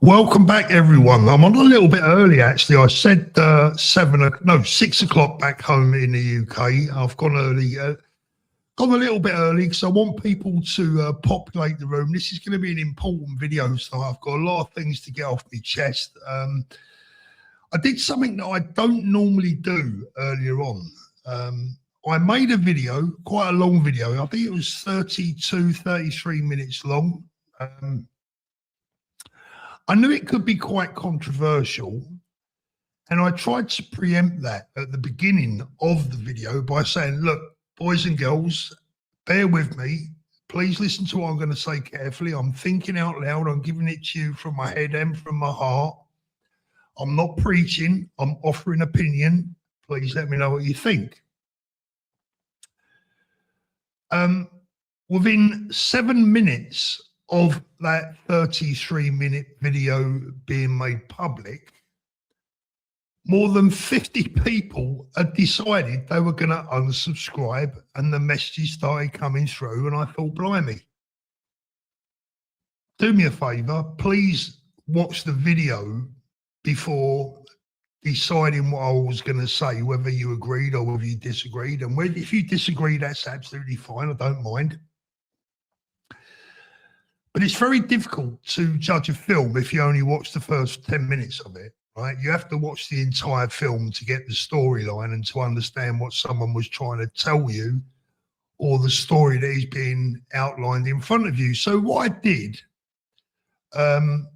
Welcome back, everyone. I'm on a little bit early, actually. I said 6 o'clock back home in the UK. I've gone early, gone a little bit early because I want people to populate the room. This is going to be an important video, so I've got a lot of things to get off my chest. I did something that I don't normally do earlier on. I made a video, quite a long video. I think it was 33 minutes long. I knew it could be quite controversial, and I tried to preempt that at the beginning of the video by saying, look, boys and girls, bear with me. Please listen to what I'm going to say carefully. I'm thinking out loud. I'm giving it to you from my head and from my heart. I'm not preaching. I'm offering opinion. Please let me know what you think. Within 7 minutes of that 33-minute video being made public, more than 50 people had decided they were going to unsubscribe, and the messages started coming through, and I thought, blimey, do me a favor, please watch the video before deciding what I was going to say, whether you agreed or whether you disagreed. And if you disagree, that's absolutely fine. I don't mind. But it's very difficult to judge a film if you only watch the first 10 minutes of it, right? You have to watch the entire film to get the storyline and to understand what someone was trying to tell you, or the story that is being outlined in front of you. So what I did, I've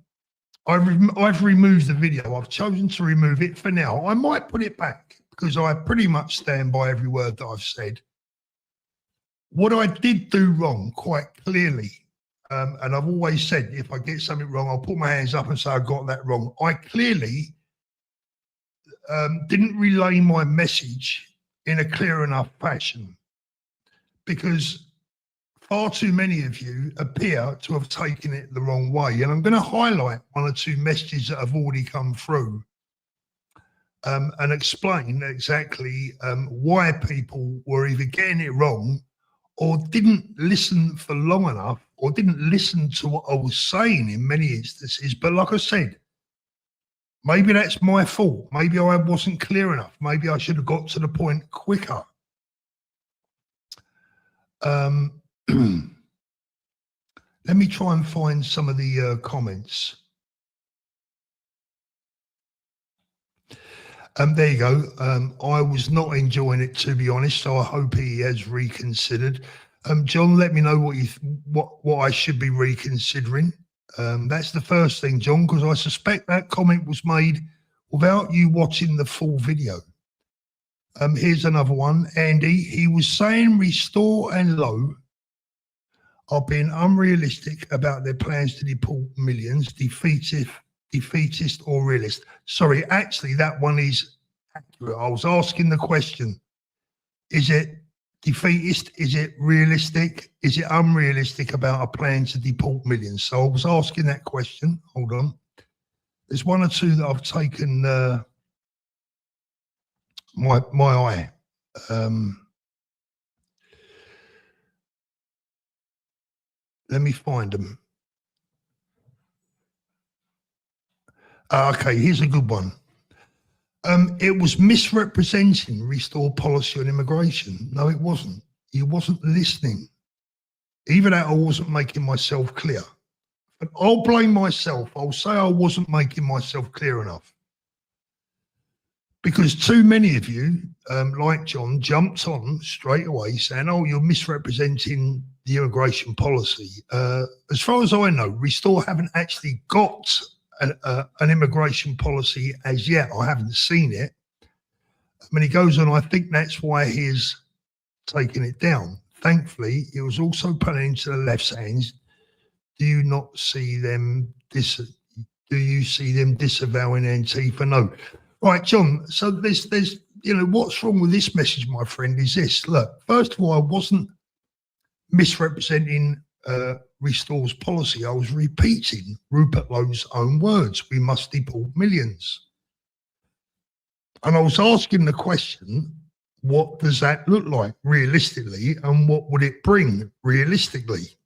removed the video. I've chosen to remove it for now. I might put it back because I pretty much stand by every word that I've said. What I did do wrong, quite clearly, and I've always said, if I get something wrong, I'll put my hands up and say I got that wrong. I clearly didn't relay my message in a clear enough fashion, because far too many of you appear to have taken it the wrong way. And I'm going to highlight one or two messages that have already come through and explain exactly why people were either getting it wrong or didn't listen for long enough, or didn't listen to what I was saying in many instances. But like I said, maybe that's my fault. Maybe I wasn't clear enough. Maybe I should have got to the point quicker. Let me try and find some of the comments. There you go. I was not enjoying it, to be honest, so I hope he has reconsidered. John, let me know what I should be reconsidering. That's the first thing, John, because I suspect that comment was made without you watching the full video. Here's another one. Andy, he was saying Restore and Low are being unrealistic about their plans to deport millions, defeatist or realist. Sorry, actually, that one is accurate. I was asking the question, is it defeatist? Is it realistic? Is it unrealistic about a plan to deport millions? So I was asking that question. Hold on. There's one or two that I've taken my eye. Let me find them. Okay, here's a good one. It was misrepresenting Restore policy on immigration. No, it wasn't. You wasn't listening. Even that, I wasn't making myself clear. But I'll blame myself. I'll say I wasn't making myself clear enough. Because too many of you, like John, jumped on straight away saying, oh, you're misrepresenting the immigration policy. As far as I know, Restore haven't actually got an immigration policy as yet. I haven't seen it. I mean, he goes on, I think that's why he's taking it down. Thankfully, it was also put into the left's hands. Do you not see them disavowing Antifa? No. Right, John, so there's what's wrong with this message, my friend, is this. Look, first of all, I wasn't misrepresenting Restore's policy. I was repeating Rupert Lowe's own words. We must deport millions. And I was asking the question, what does that look like realistically, and what would it bring realistically?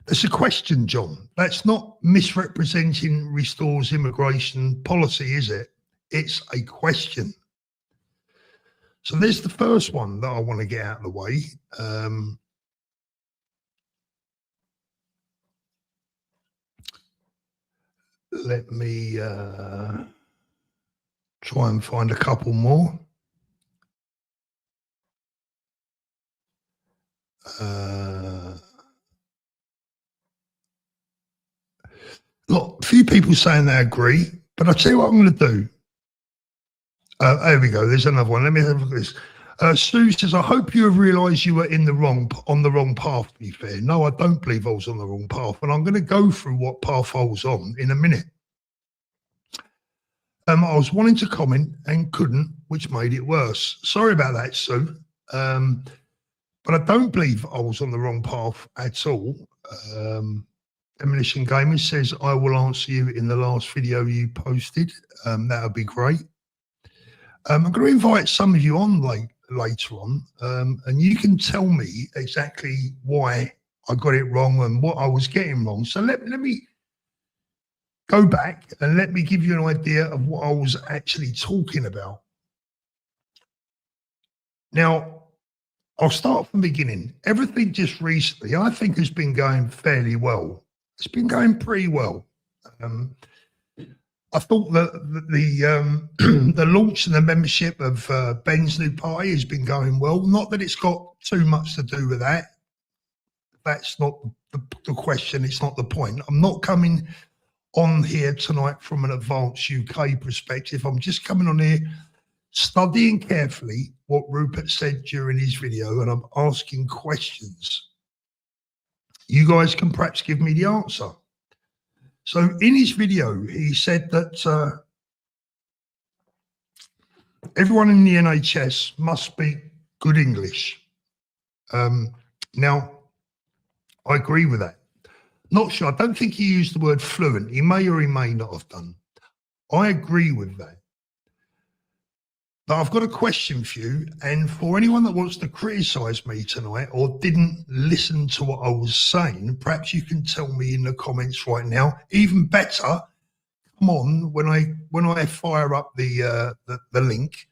That's a question, John. That's not misrepresenting Restore's immigration policy, is it? It's a question. So there's the first one that I want to get out of the way. Let me try and find a couple more. Look, a few people saying they agree, but I'll tell you what I'm going to do. There we go. There's another one. Let me have a look at this. Sue says, I hope you have realised you were on the wrong path, to be fair. No, I don't believe I was on the wrong path, and I'm going to go through what path I was on in a minute. I was wanting to comment and couldn't, which made it worse. Sorry about that, Sue. But I don't believe I was on the wrong path at all. Demolition Gamer says, I will answer you in the last video you posted. That would be great. I'm going to invite some of you on later on, and you can tell me exactly why I got it wrong and what I was getting wrong. So let me go back and let me give you an idea of what I was actually talking about. Now, I'll start from the beginning. Everything just recently, I think, has been going fairly well. It's been going pretty well. I thought that the launch and the membership of Ben's new party has been going well. Not that it's got too much to do with that. That's not the question. It's not the point. I'm not coming on here tonight from an advanced UK perspective. I'm just coming on here studying carefully what Rupert said during his video, and I'm asking questions. You guys can perhaps give me the answer. So in his video, he said that everyone in the NHS must speak good English. Now, I agree with that. Not sure. I don't think he used the word fluent. He may or he may not have done. I agree with that. But I've got a question for you, and for anyone that wants to criticise me tonight or didn't listen to what I was saying, perhaps you can tell me in the comments right now. Even better, come on, when I fire up the link,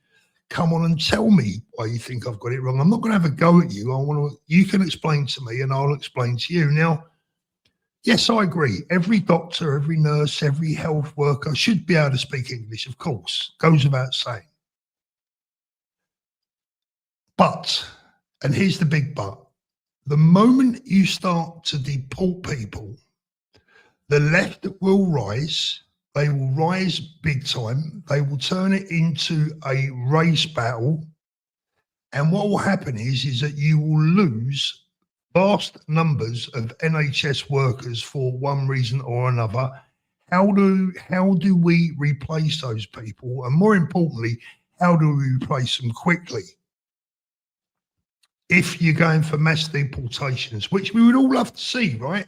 come on and tell me why you think I've got it wrong. I'm not going to have a go at you. You can explain to me, and I'll explain to you. Now, yes, I agree. Every doctor, every nurse, every health worker should be able to speak English, of course. Goes without saying. But, and here's the big but, the moment you start to deport people, the left will rise. They will rise big time. They will turn it into a race battle. And what will happen is that you will lose vast numbers of NHS workers for one reason or another. How do we replace those people? And more importantly, how do we replace them quickly? If you're going for mass deportations, which we would all love to see, right?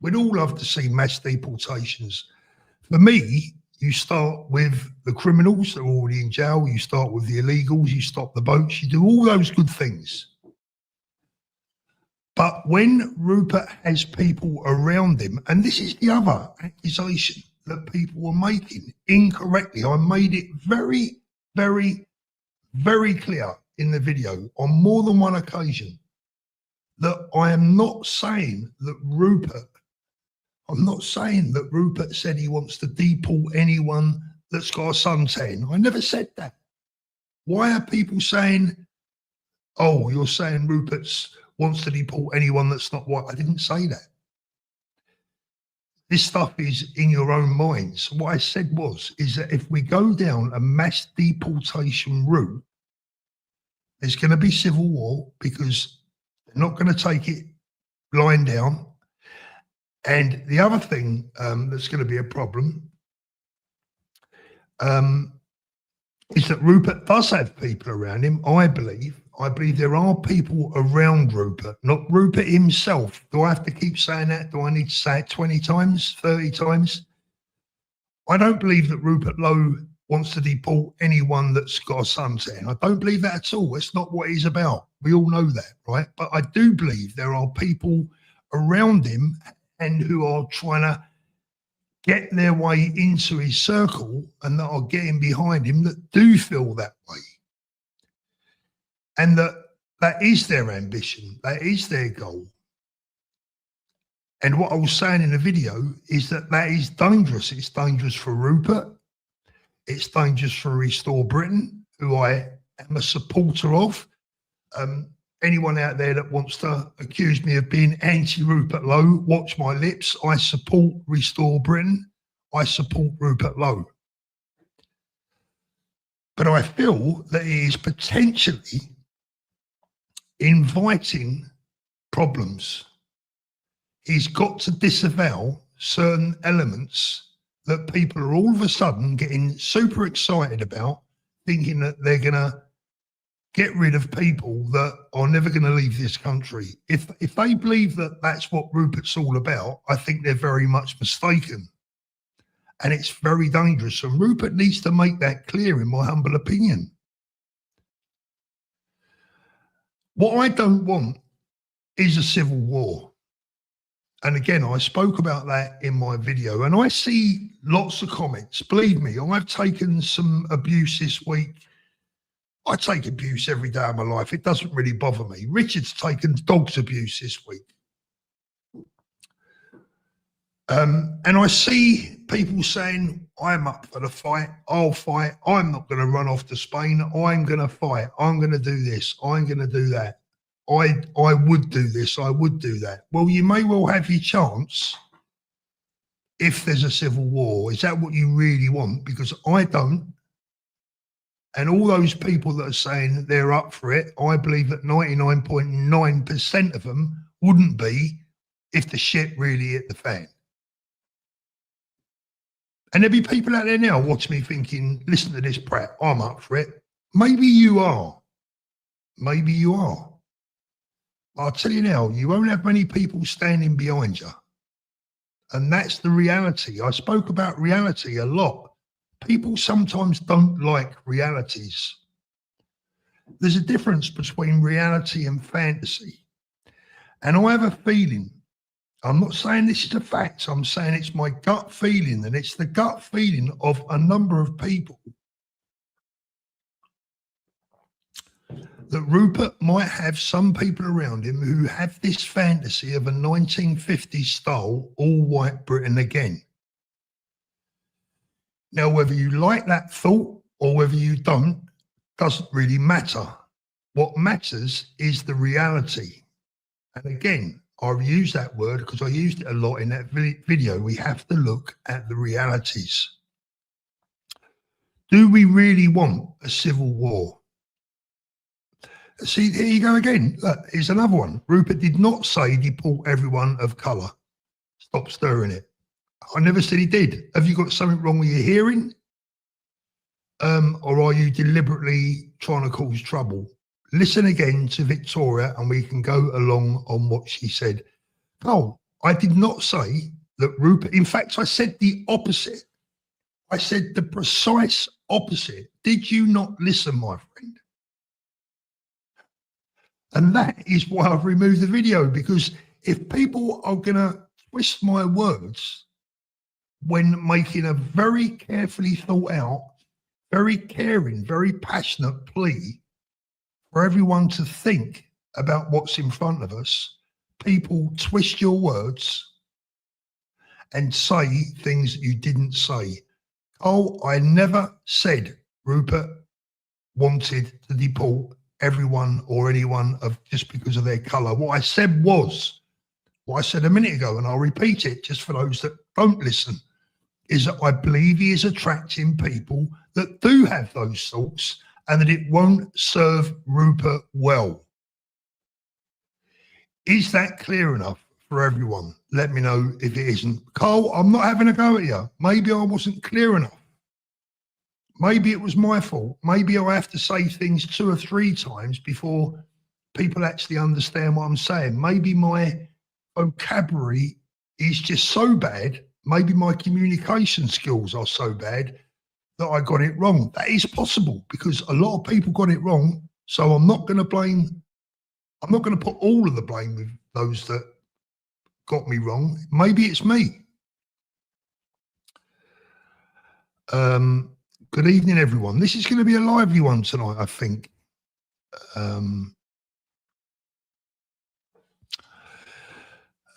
We'd all love to see mass deportations. For me, you start with the criminals that are already in jail. You start with the illegals. You stop the boats. You do all those good things. But when Rupert has people around him, and this is the other accusation that people were making incorrectly, I made it very, very, very clear in the video on more than one occasion that I am not saying that I'm not saying that Rupert said he wants to deport anyone that's got a suntan. I never said that. Why are people saying, oh, you're saying Rupert wants to deport anyone that's not white? I didn't say that. This stuff is in your own minds. What I said is that if we go down a mass deportation route, there's going to be civil war because they're not going to take it lying down. And the other thing that's going to be a problem is that Rupert does have people around him, I believe. I believe there are people around Rupert, not Rupert himself. Do I have to keep saying that? Do I need to say it 20 times, 30 times? I don't believe that Rupert Lowe wants to deport anyone that's got a suntan. I don't believe that at all. It's not what he's about. We all know that, right? But I do believe there are people around him and who are trying to get their way into his circle and that are getting behind him that do feel that way. And that is their ambition, that is their goal. And what I was saying in the video is that is dangerous. It's dangerous for Rupert. It's dangerous for Restore Britain, who I am a supporter of. Anyone out there that wants to accuse me of being anti-Rupert Lowe, watch my lips. I support Restore Britain. I support Rupert Lowe. But I feel that he is potentially inviting problems. He's got to disavow certain elements that people are all of a sudden getting super excited about, thinking that they're going to get rid of people that are never going to leave this country. If they believe that that's what Rupert's all about, I think they're very much mistaken. And it's very dangerous. And Rupert needs to make that clear, in my humble opinion. What I don't want is a civil war. And again, I spoke about that in my video, and I see lots of comments. Believe me, I've taken some abuse this week. I take abuse every day of my life. It doesn't really bother me. Richard's taken dog's abuse this week. And I see people saying, I'm up for the fight. I'll fight. I'm not going to run off to Spain. I'm going to fight. I'm going to do this. I'm going to do that. I would do this. I would do that. Well, you may well have your chance if there's a civil war. Is that what you really want? Because I don't. And all those people that are saying that they're up for it, I believe that 99.9% of them wouldn't be if the shit really hit the fan. And there'll be people out there now watching me thinking, listen to this prat, I'm up for it. Maybe you are. Maybe you are. I'll tell you now, you won't have many people standing behind you. And that's the reality. I spoke about reality a lot. People sometimes don't like realities. There's a difference between reality and fantasy. And I have a feeling, I'm not saying this is a fact, I'm saying it's my gut feeling, and it's the gut feeling of a number of people that Rupert might have some people around him who have this fantasy of a 1950s style all-white Britain again. Now, whether you like that thought or whether you don't, doesn't really matter. What matters is the reality. And again, I've used that word because I used it a lot in that video. We have to look at the realities. Do we really want a civil war? See, here you go again. Look, here's another one. Rupert did not say deport everyone of colour. Stop stirring it. I never said he did. Have you got something wrong with your hearing? Or are you deliberately trying to cause trouble? Listen again to Victoria and we can go along on what she said. Oh, I did not say that Rupert, in fact, I said the opposite. I said the precise opposite. Did you not listen, my friend? And that is why I've removed the video, because if people are going to twist my words when making a very carefully thought out, very caring, very passionate plea for everyone to think about what's in front of us, people twist your words and say things that you didn't say. Oh, I never said Rupert wanted to deport everyone or anyone of just because of their colour. What I said was, what I said a minute ago, and I'll repeat it just for those that don't listen, is that I believe he is attracting people that do have those thoughts and that it won't serve Rupert well. Is that clear enough for everyone? Let me know if it isn't. Carl, I'm not having a go at you. Maybe I wasn't clear enough. Maybe it was my fault. Maybe I have to say things 2 or 3 times before people actually understand what I'm saying. Maybe my vocabulary is just so bad. Maybe my communication skills are so bad that I got it wrong. That is possible because a lot of people got it wrong. So I'm not going to blame, I'm not going to put all of the blame with those that got me wrong. Maybe it's me. Good evening, everyone. This is going to be a lively one tonight, I think.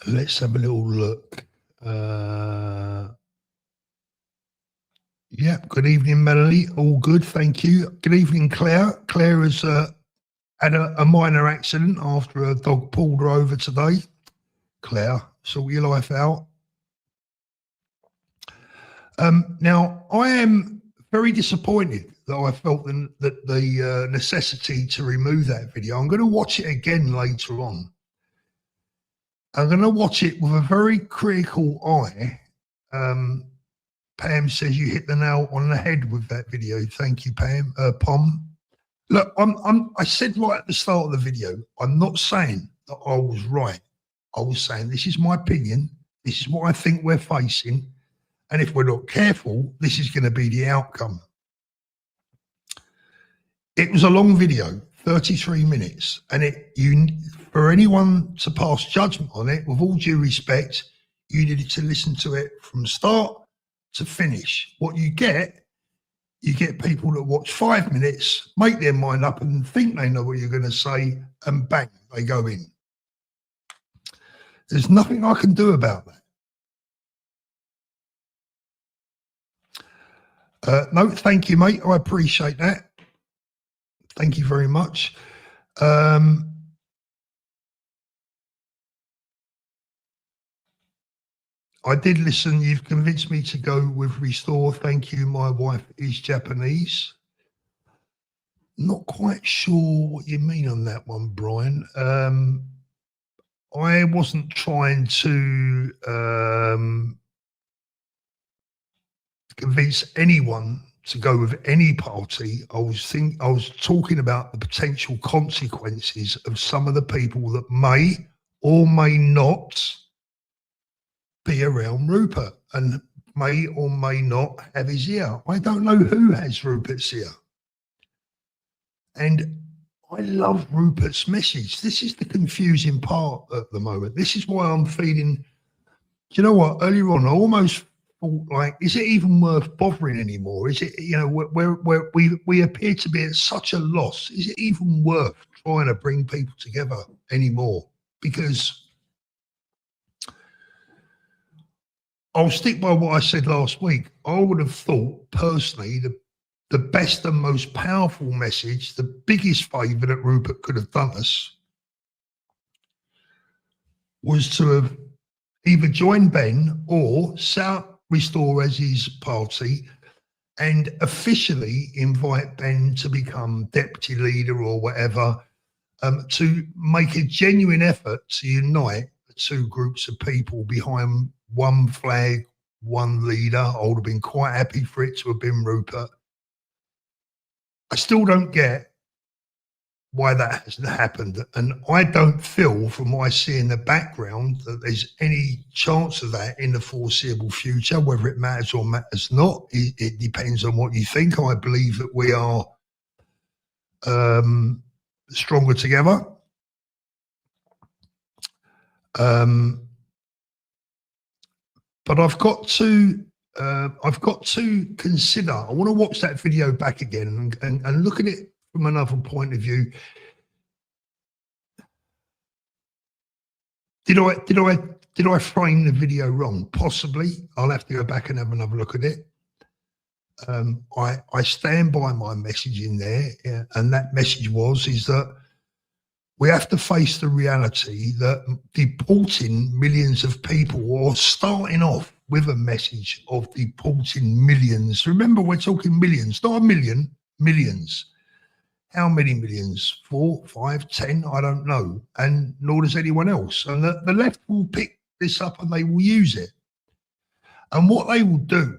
Let's have a little look. Yeah, good evening, Melanie. All good, thank you. Good evening, Claire. Claire has had a minor accident after a dog pulled her over today. Claire, sort your life out. Now, I am very disappointed that I felt that the necessity to remove that video. I'm going to watch it again later on. I'm going to watch it with a very critical eye. Pam says you hit the nail on the head with that video. Thank you, Pam. Pom. Look, I said right at the start of the video, I'm not saying that I was right. I was saying this is my opinion. This is what I think we're facing. And if we're not careful, this is going to be the outcome. It was a long video, 33 minutes. And for anyone to pass judgment on it, with all due respect, you needed to listen to it from start to finish. What you get people that watch 5 minutes, make their mind up and think they know what you're going to say, and bang, they go in. There's nothing I can do about that. No, thank you, mate. I appreciate that. Thank you very much. I did listen. You've convinced me to go with Restore. Thank you. My wife is Japanese. Not quite sure what you mean on that one, Brian. I wasn't trying to convince anyone to go with any party. I was talking about the potential consequences of some of the people that may or may not be around Rupert and may or may not have his ear. I don't know who has Rupert's ear. And I love Rupert's message. This is the confusing part at the moment. This is why I'm feeling, do you know what, earlier on, I almost thought, like, is it even worth bothering anymore? Is it, you know, where we appear to be at such a loss? Is it even worth trying to bring people together anymore? Because I'll stick by what I said last week. I would have thought, personally, the best and most powerful message, the biggest favour that Rupert could have done us, was to have either joined Ben or set up Restore as his party and officially invite Ben to become deputy leader or whatever, to make a genuine effort to unite the two groups of people behind one flag, one leader. I would have been quite happy for it to have been Rupert. I still don't get why that hasn't happened. And I don't feel, from what I see in the background, that there's any chance of that in the foreseeable future. Whether it matters or matters not, it depends on what you think. I believe that we are stronger together. But I've got to consider. I want to watch that video back again and look at it from another point of view. Did I frame the video wrong? Possibly. I'll have to go back and have another look at it. I stand by my message in there, and that message is that we have to face the reality that deporting millions of people, or starting off with a message of deporting millions. Remember, we're talking millions, not a million, millions. How many millions? 4, 5, 10? I don't know. And nor does anyone else. And the left will pick this up and they will use it. And what they will do,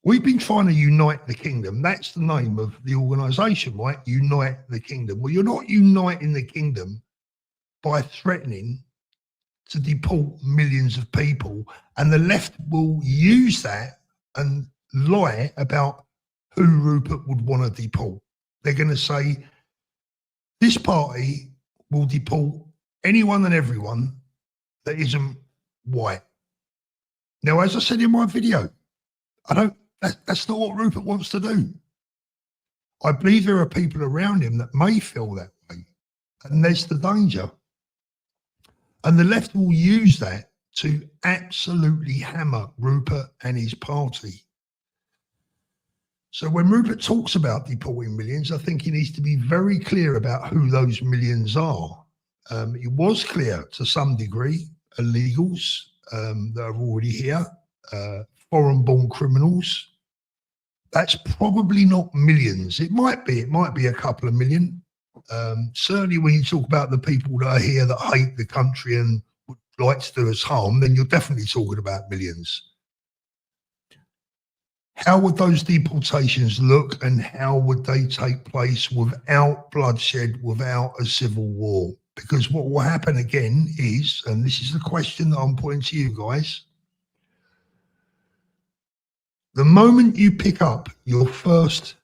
we've been trying to unite the kingdom. That's the name of the organisation, right? Unite the kingdom. Well, you're not uniting the kingdom by threatening to deport millions of people. And the left will use that and lie about who Rupert would want to deport. They're going to say, this party will deport anyone and everyone that isn't white. Now, as I said in my video, that's not what Rupert wants to do. I believe there are people around him that may feel that way, and there's the danger. And the left will use that to absolutely hammer Rupert and his party. So when Rupert talks about deporting millions, I think he needs to be very clear about who those millions are. It was clear to some degree, illegals that are already here, foreign-born criminals. That's probably not millions. It might be a couple of million. Certainly when you talk about the people that are here that hate the country and would like to do us harm, then you're definitely talking about millions. How would those deportations look, and how would they take place without bloodshed, without a civil war? Because what will happen again is, and this is the question that I'm putting to you guys, the moment you pick up your first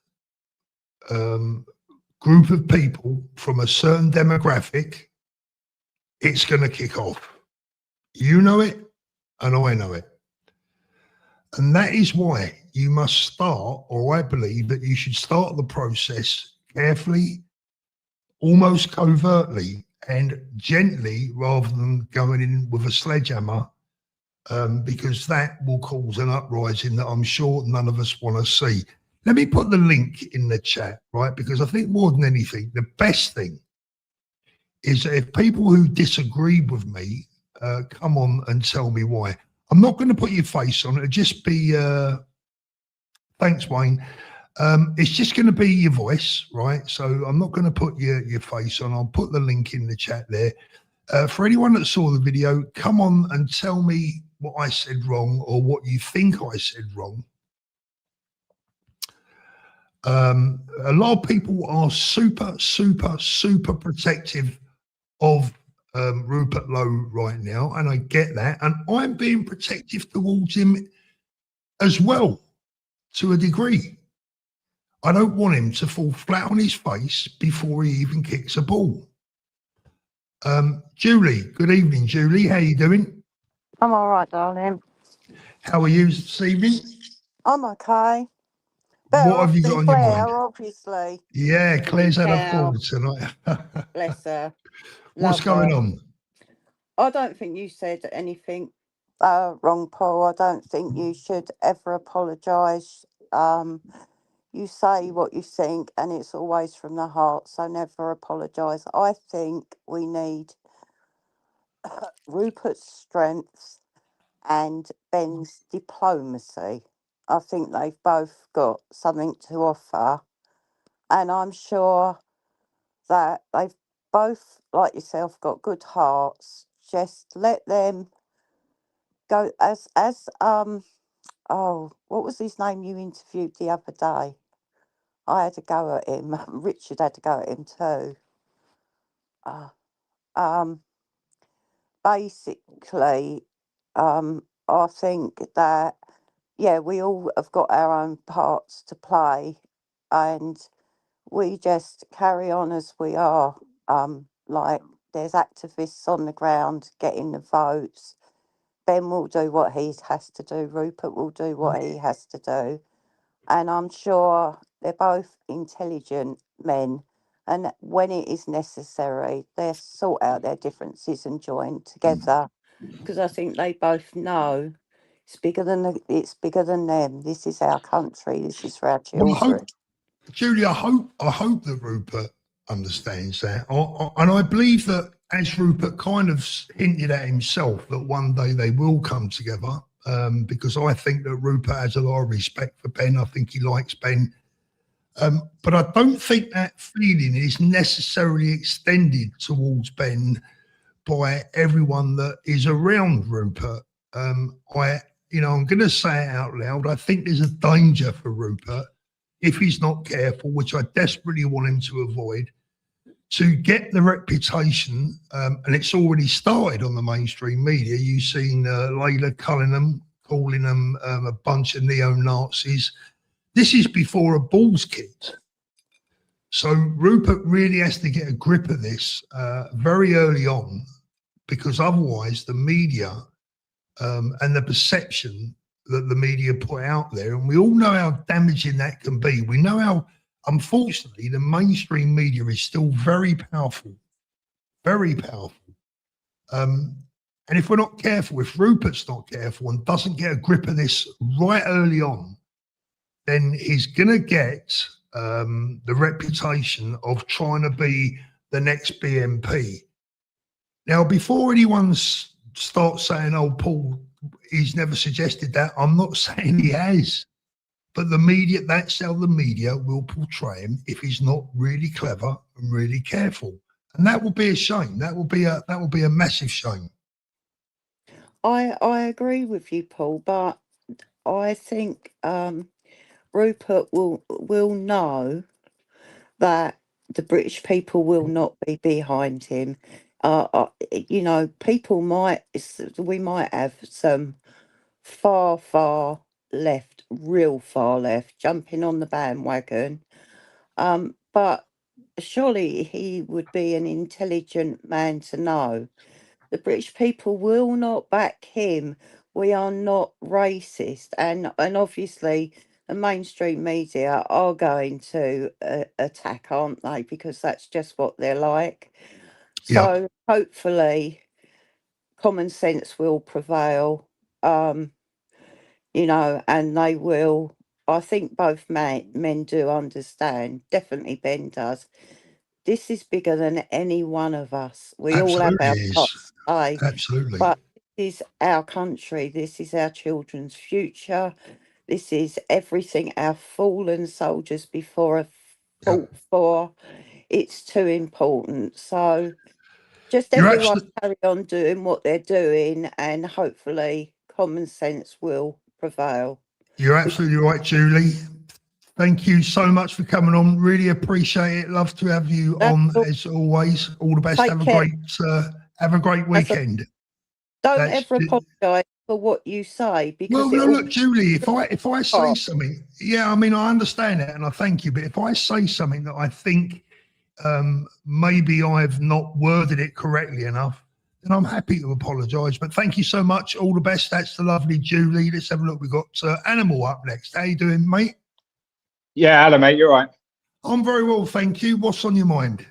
group of people from a certain demographic, it's going to kick off. You know it, and I know it. And that is why you must start, or I believe that you should start the process carefully, almost covertly and gently, rather than going in with a sledgehammer, because that will cause an uprising that I'm sure none of us want to see. Let me put the link in the chat, right? Because I think more than anything, the best thing is that if people who disagree with me come on and tell me why. I'm not going to put your face on it. It'll just be, thanks, Wayne. It's just going to be your voice, right? So I'm not going to put your face on. I'll put the link in the chat there. For anyone that saw the video, come on and tell me what I said wrong or what you think I said wrong. A lot of people are super protective of Rupert Lowe right now, and I get that, and I'm being protective towards him as well, to a degree. I don't want him to fall flat on his face before he even kicks a ball. Julie, good evening, Julie. How you doing? I'm all right, darling. How are you this evening? I'm okay. Better what have you got on Claire, your mind? Obviously. Yeah, Claire's had a Cow. fall tonight. Bless her. What's going on? I don't think you said anything wrong, Paul. I don't think you should ever apologise. You say what you think, and it's always from the heart, so never apologise. I think we need Rupert's strengths and Ben's diplomacy. I think they've both got something to offer, and I'm sure that they've both, like yourself, got good hearts. Just let them go. What was his name you interviewed the other day? I had to go at him. Richard had to go at him too. Basically, I think that, yeah, we all have got our own parts to play, and we just carry on as we are. Like, there's activists on the ground getting the votes. Ben will do what he has to do. Rupert will do what he has to do. And I'm sure they're both intelligent men. And when it is necessary, they'll sort out their differences and join together. Because I think they both know it's bigger than them. This is our country. This is for our children. Julie, I hope that Rupert understands that, and I believe that, as Rupert kind of hinted at himself, that one day they will come together. Because I think that Rupert has a lot of respect for Ben. I think he likes Ben, but I don't think that feeling is necessarily extended towards Ben by everyone that is around Rupert. I'm going to say it out loud. I think there's a danger for Rupert, if he's not careful, which I desperately want him to avoid, to get the reputation, and it's already started on the mainstream media. You've seen Layla Cullingham calling them a bunch of neo-Nazis. This is before a ball's kicked. So Rupert really has to get a grip of this very early on, because otherwise the media and the perception that the media put out there, and we all know how damaging that can be. We know how, unfortunately, the mainstream media is still very powerful, very powerful. And if we're not careful, if Rupert's not careful and doesn't get a grip of this right early on, then he's going to get the reputation of trying to be the next BMP. Now, before anyone starts saying, oh, Paul, he's never suggested that, I'm not saying he has. But the media, that's how the media will portray him if he's not really clever and really careful. And that will be a shame. That will be a massive shame. I agree with you, Paul, but I think Rupert will know that the British people will not be behind him. You know, we might have some far left, real far left, jumping on the bandwagon. But surely he would be an intelligent man to know the British people will not back him. We are not racist, and obviously the mainstream media are going to attack, aren't they? Because that's just what they're like. Yeah, So hopefully, common sense will prevail. You know, and they will. I think both men do understand. Definitely Ben does. This is bigger than any one of us. We all have absolutely our is. parts to play. Absolutely. But this is our country. This is our children's future. This is everything our fallen soldiers before have Yeah. fought for. It's too important. So just You're everyone absolutely, carry on doing what they're doing, and hopefully common sense will prevail. you're We absolutely right, Julie. Thank you so much for coming on. Really appreciate it. Love to have you that's on all. as always. All the best. Take care. Have a great As a, weekend. don't That's ever apologise for what you say well, because it no, all look, Julie. If I say starts. something, yeah, I mean, I understand it and I thank you. But if I say something that I think maybe I've not worded it correctly enough, then I'm happy to apologise. But thank you so much. All the best. That's the lovely Julie. Let's have a look. We've got Animal up next. How you doing, mate? Yeah, hello, mate. You're right. I'm very well, thank you. What's on your mind?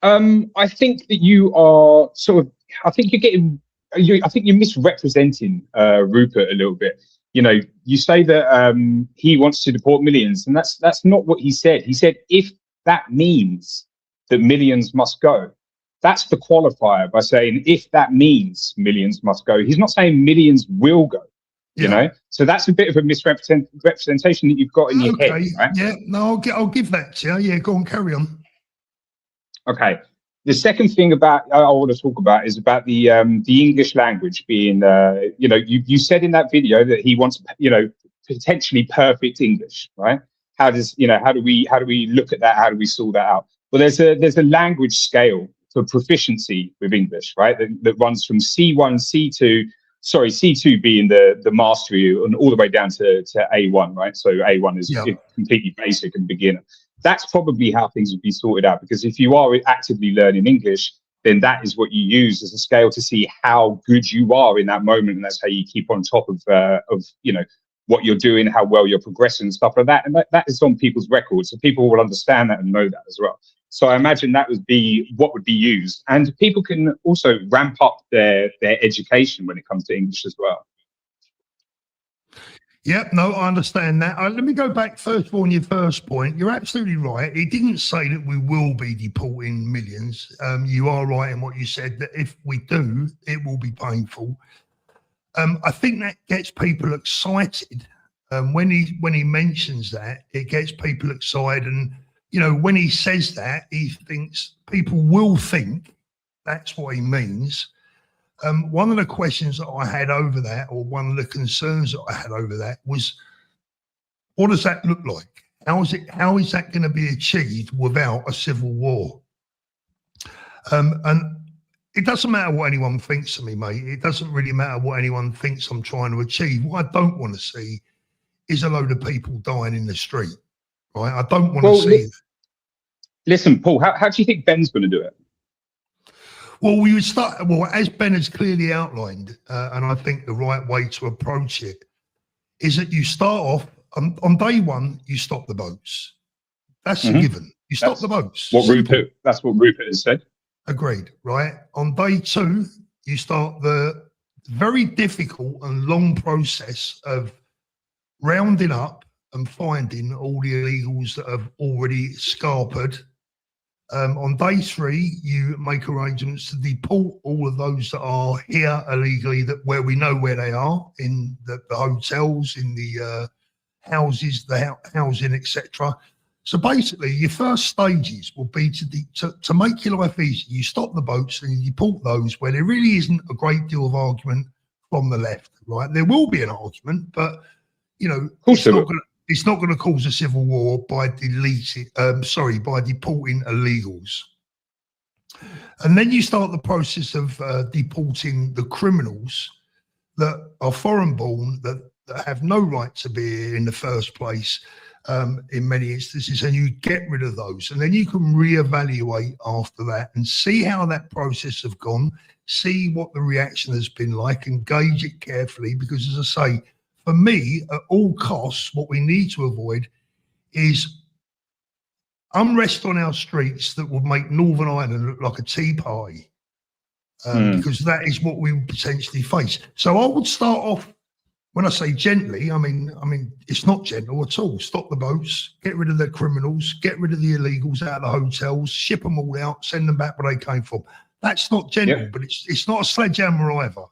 I think that you are sort of. I think you're getting. I think you're misrepresenting Rupert a little bit. You know, you say that he wants to deport millions, and that's not what he said. He said if that means that millions must go. That's the qualifier by saying if that means millions must go. He's not saying millions will go. You Yeah. know, so that's a bit of a misrepresentation that you've got in your head, Okay. right? Yeah. No, I'll give that to you. Yeah. Go on. Carry on. Okay. The second thing about I want to talk about is about the English language being, you know, you said in that video that he wants, you know, potentially perfect English, right? How does, you know, how do we look at that? How do we sort that out? Well, there's a language scale for proficiency with English, right? That runs from C1, C2, sorry, C2 being the mastery and all the way down to A1, right? So A1 is Yeah. completely basic and beginner. That's probably how things would be sorted out, because if you are actively learning English, then that is what you use as a scale to see how good you are in that moment, and that's how you keep on top of you know what you're doing, how well you're progressing, and stuff like that. And that is on people's records, so people will understand that and know that as well. So I imagine that would be what would be used, and people can also ramp up their education when it comes to English as well. Yep, no, I understand that. Let me go back first of all on your first point. You're absolutely right. It didn't say that we will be deporting millions. You are right in what you said, that if we do, it will be painful. I think that gets people excited. When he mentions that, it gets people excited. And, you know, when he says that, he thinks people will think that's what he means. One of the questions that I had over that, or one of the concerns that I had over that, was what does that look like? How is that going to be achieved without a civil war? And it doesn't matter what anyone thinks of me, mate. It doesn't really matter what anyone thinks I'm trying to achieve. What I don't want to see is a load of people dying in the street, right? I don't want to see that. Listen, Paul, how do you think Ben's going to do it? Well, we would start, well, as Ben has clearly outlined, and I think the right way to approach it is that you start off on day one, you stop the boats. That's a given. You stop the boats. That's what Rupert has said. Agreed, right? On day two, you start the very difficult and long process of rounding up and finding all the illegals that have already scarpered. On day three, you make arrangements to deport all of those that are here illegally, that where we know where they are, in the hotels, in the houses, the housing, etc. So basically, your first stages will be to make your life easy. You stop the boats and you deport those where there really isn't a great deal of argument from the left, right? There will be an argument, but you know, it's not going to cause a civil war by deporting illegals. And then you start the process of deporting the criminals that are foreign born, that have no right to be here in the first place, in many instances, and you get rid of those. And then you can reevaluate after that and see how that process has gone, see what the reaction has been like, and gauge it carefully. Because as I say, for me, at all costs, what we need to avoid is unrest on our streets that would make Northern Ireland look like a tea party, because that is what we would potentially face. So I would start off, when I say gently, I mean it's not gentle at all. Stop the boats, get rid of the criminals, get rid of the illegals out of the hotels, ship them all out, send them back where they came from. That's not gentle, but it's not a sledgehammer either.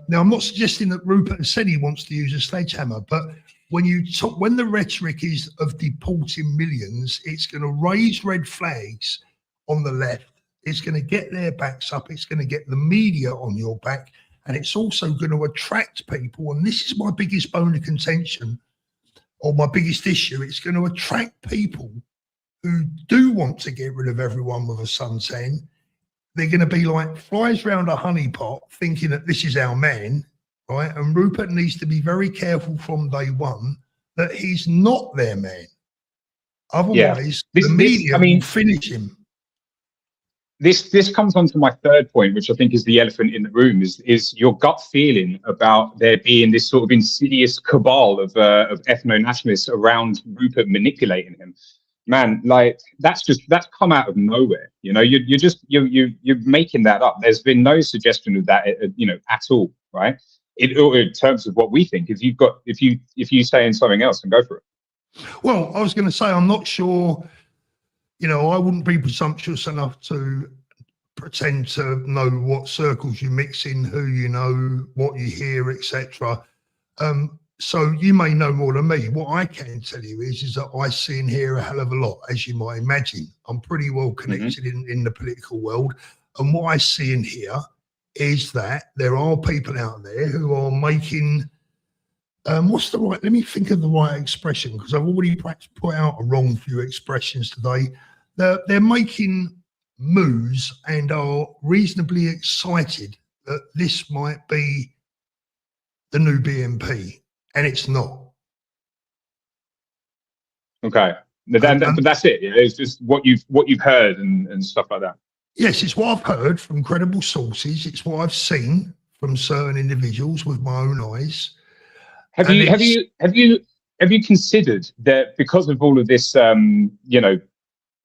Now, I'm not suggesting that Rupert has said he wants to use a sledgehammer, but when the rhetoric is of deporting millions, it's going to raise red flags on the left. It's going to get their backs up. It's going to get the media on your back, and it's also going to attract people. And this is my biggest bone of contention, or my biggest issue. It's going to attract people who do want to get rid of everyone with a suntan. They're going to be like flies round a honeypot, thinking that this is our man, right? And Rupert needs to be very careful from day one that he's not their man. Otherwise, the media will finish him. This comes on to my third point, which I think is the elephant in the room, is your gut feeling about there being this sort of insidious cabal of ethno-nationalists around Rupert manipulating him. Man, like that's come out of nowhere. You know, you're making that up. There's been no suggestion of that, at all, right? In terms of what we think. If you saying something else, then go for it. Well, I was going to say, I'm not sure. You know, I wouldn't be presumptuous enough to pretend to know what circles you mix in, who you know, what you hear, etc. So you may know more than me. What I can tell you is that I see and hear a hell of a lot, as you might imagine. I'm pretty well connected in the political world. And what I see and hear is that there are people out there who are making, let me think of the right expression, because I've already perhaps put out a wrong few expressions today. They're making moves and are reasonably excited that this might be the new BNP. And it's not. Okay, but that's it. Yeah? It's just what you've heard and stuff like that. Yes, it's what I've heard from credible sources. It's what I've seen from certain individuals with my own eyes. Have you considered that because of all of this, rivalry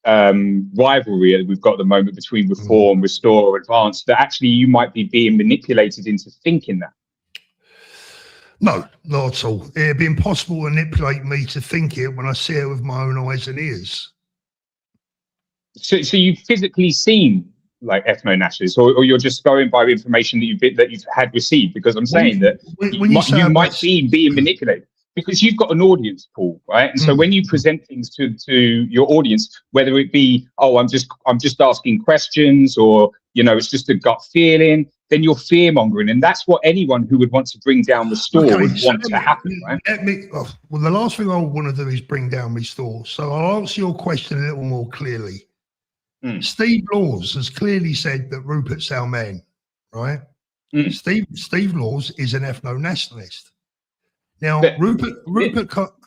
that we've got at the moment between Reform, Restore, Advance, that actually you might be being manipulated into thinking that? No, not at all. It'd be impossible to manipulate me to think it when I see it with my own eyes and ears. So you've physically seen like ethno-nationalists, or you're just going by information that you've had received? Because I'm saying that you might be being manipulated because you've got an audience, Paul, right? And so when you present things to your audience, whether it be, I'm just asking questions, or it's just a gut feeling, then you're fear-mongering, and that's what anyone who would want to bring down Restore would want to happen, right? Well, the last thing I would want to do is bring down Restore. So I'll answer your question a little more clearly. Steve Laws has clearly said that Rupert's our man, right? Steve Laws is an ethno-nationalist. Now, Rupert.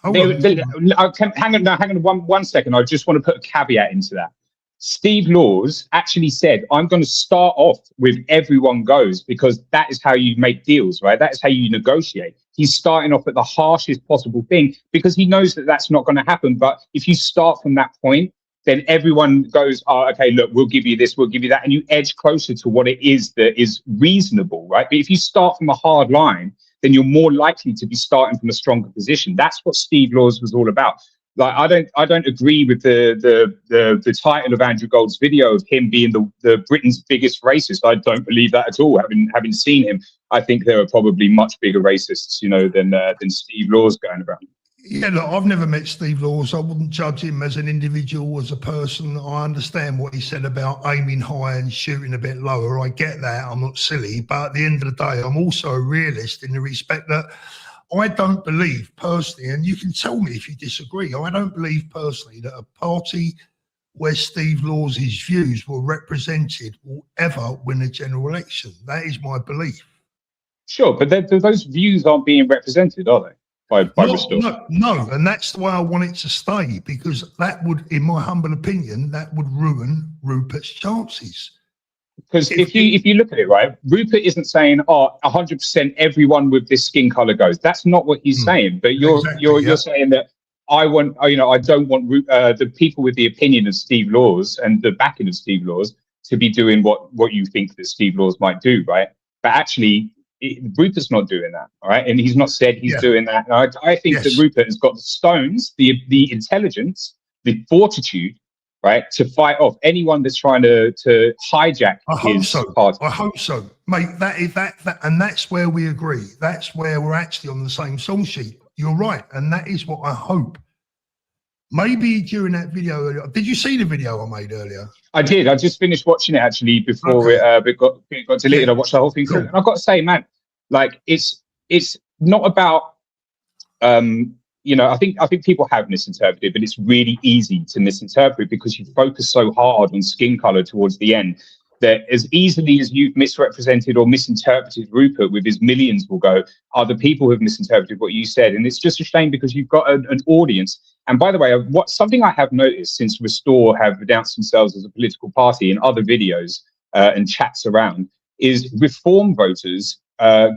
Hang on one second. I just want to put a caveat into that. Steve Laws actually said, I'm going to start off with everyone goes, because that is how you make deals, right? That is how you negotiate. He's starting off at the harshest possible thing because he knows that that's not going to happen. But if you start from that point, then everyone goes, oh, okay, look, we'll give you this, we'll give you that. And you edge closer to what it is that is reasonable, right? But if you start from a hard line, then you're more likely to be starting from a stronger position. That's what Steve Laws was all about. Like, I don't agree with the title of Andrew Gold's video of him being the Britain's biggest racist. I don't believe that at all. Having seen him, I think there are probably much bigger racists, you know, than Steve Laws going around. Yeah, look, I've never met Steve Laws. I wouldn't judge him as an individual, as a person. I understand what he said about aiming high and shooting a bit lower. I get that. I'm not silly. But at the end of the day, I'm also a realist in the respect that I don't believe personally, and you can tell me if you disagree, I don't believe personally that a party where Steve Laws' views were represented will ever win a general election. That is my belief. Sure, but those views aren't being represented, are they? By Restore? No, and that's the way I want it to stay, because that would, in my humble opinion, that would ruin Rupert's chances. Because if you look at it, right, Rupert isn't saying, oh, 100% everyone with this skin color goes. That's not what he's saying. But you're saying that I don't want the people with the opinion of Steve Laws and the backing of Steve Laws to be doing what you think that Steve Laws might do, right? But actually, Rupert's not doing that, all right? And he's not said he's doing that. And I think that Rupert has got the stones, the intelligence, the fortitude, right, to fight off anyone that's trying to hijack his party. I hope so, mate. That, and that's where we agree. That's where we're actually on the same song sheet. You're right, and that is what I hope. Maybe during that video, did you see the video I made earlier? I did. I just finished watching it actually before it got deleted. I watched the whole thing through, and I've got to say, man, like it's not about I think people have misinterpreted, but it's really easy to misinterpret because you focus so hard on skin color towards the end that as easily as you've misrepresented or misinterpreted Rupert with his millions will go, other people have misinterpreted what you said. And it's just a shame because you've got an audience. And by the way, something I have noticed since Restore have announced themselves as a political party in other videos and chats around is reform voters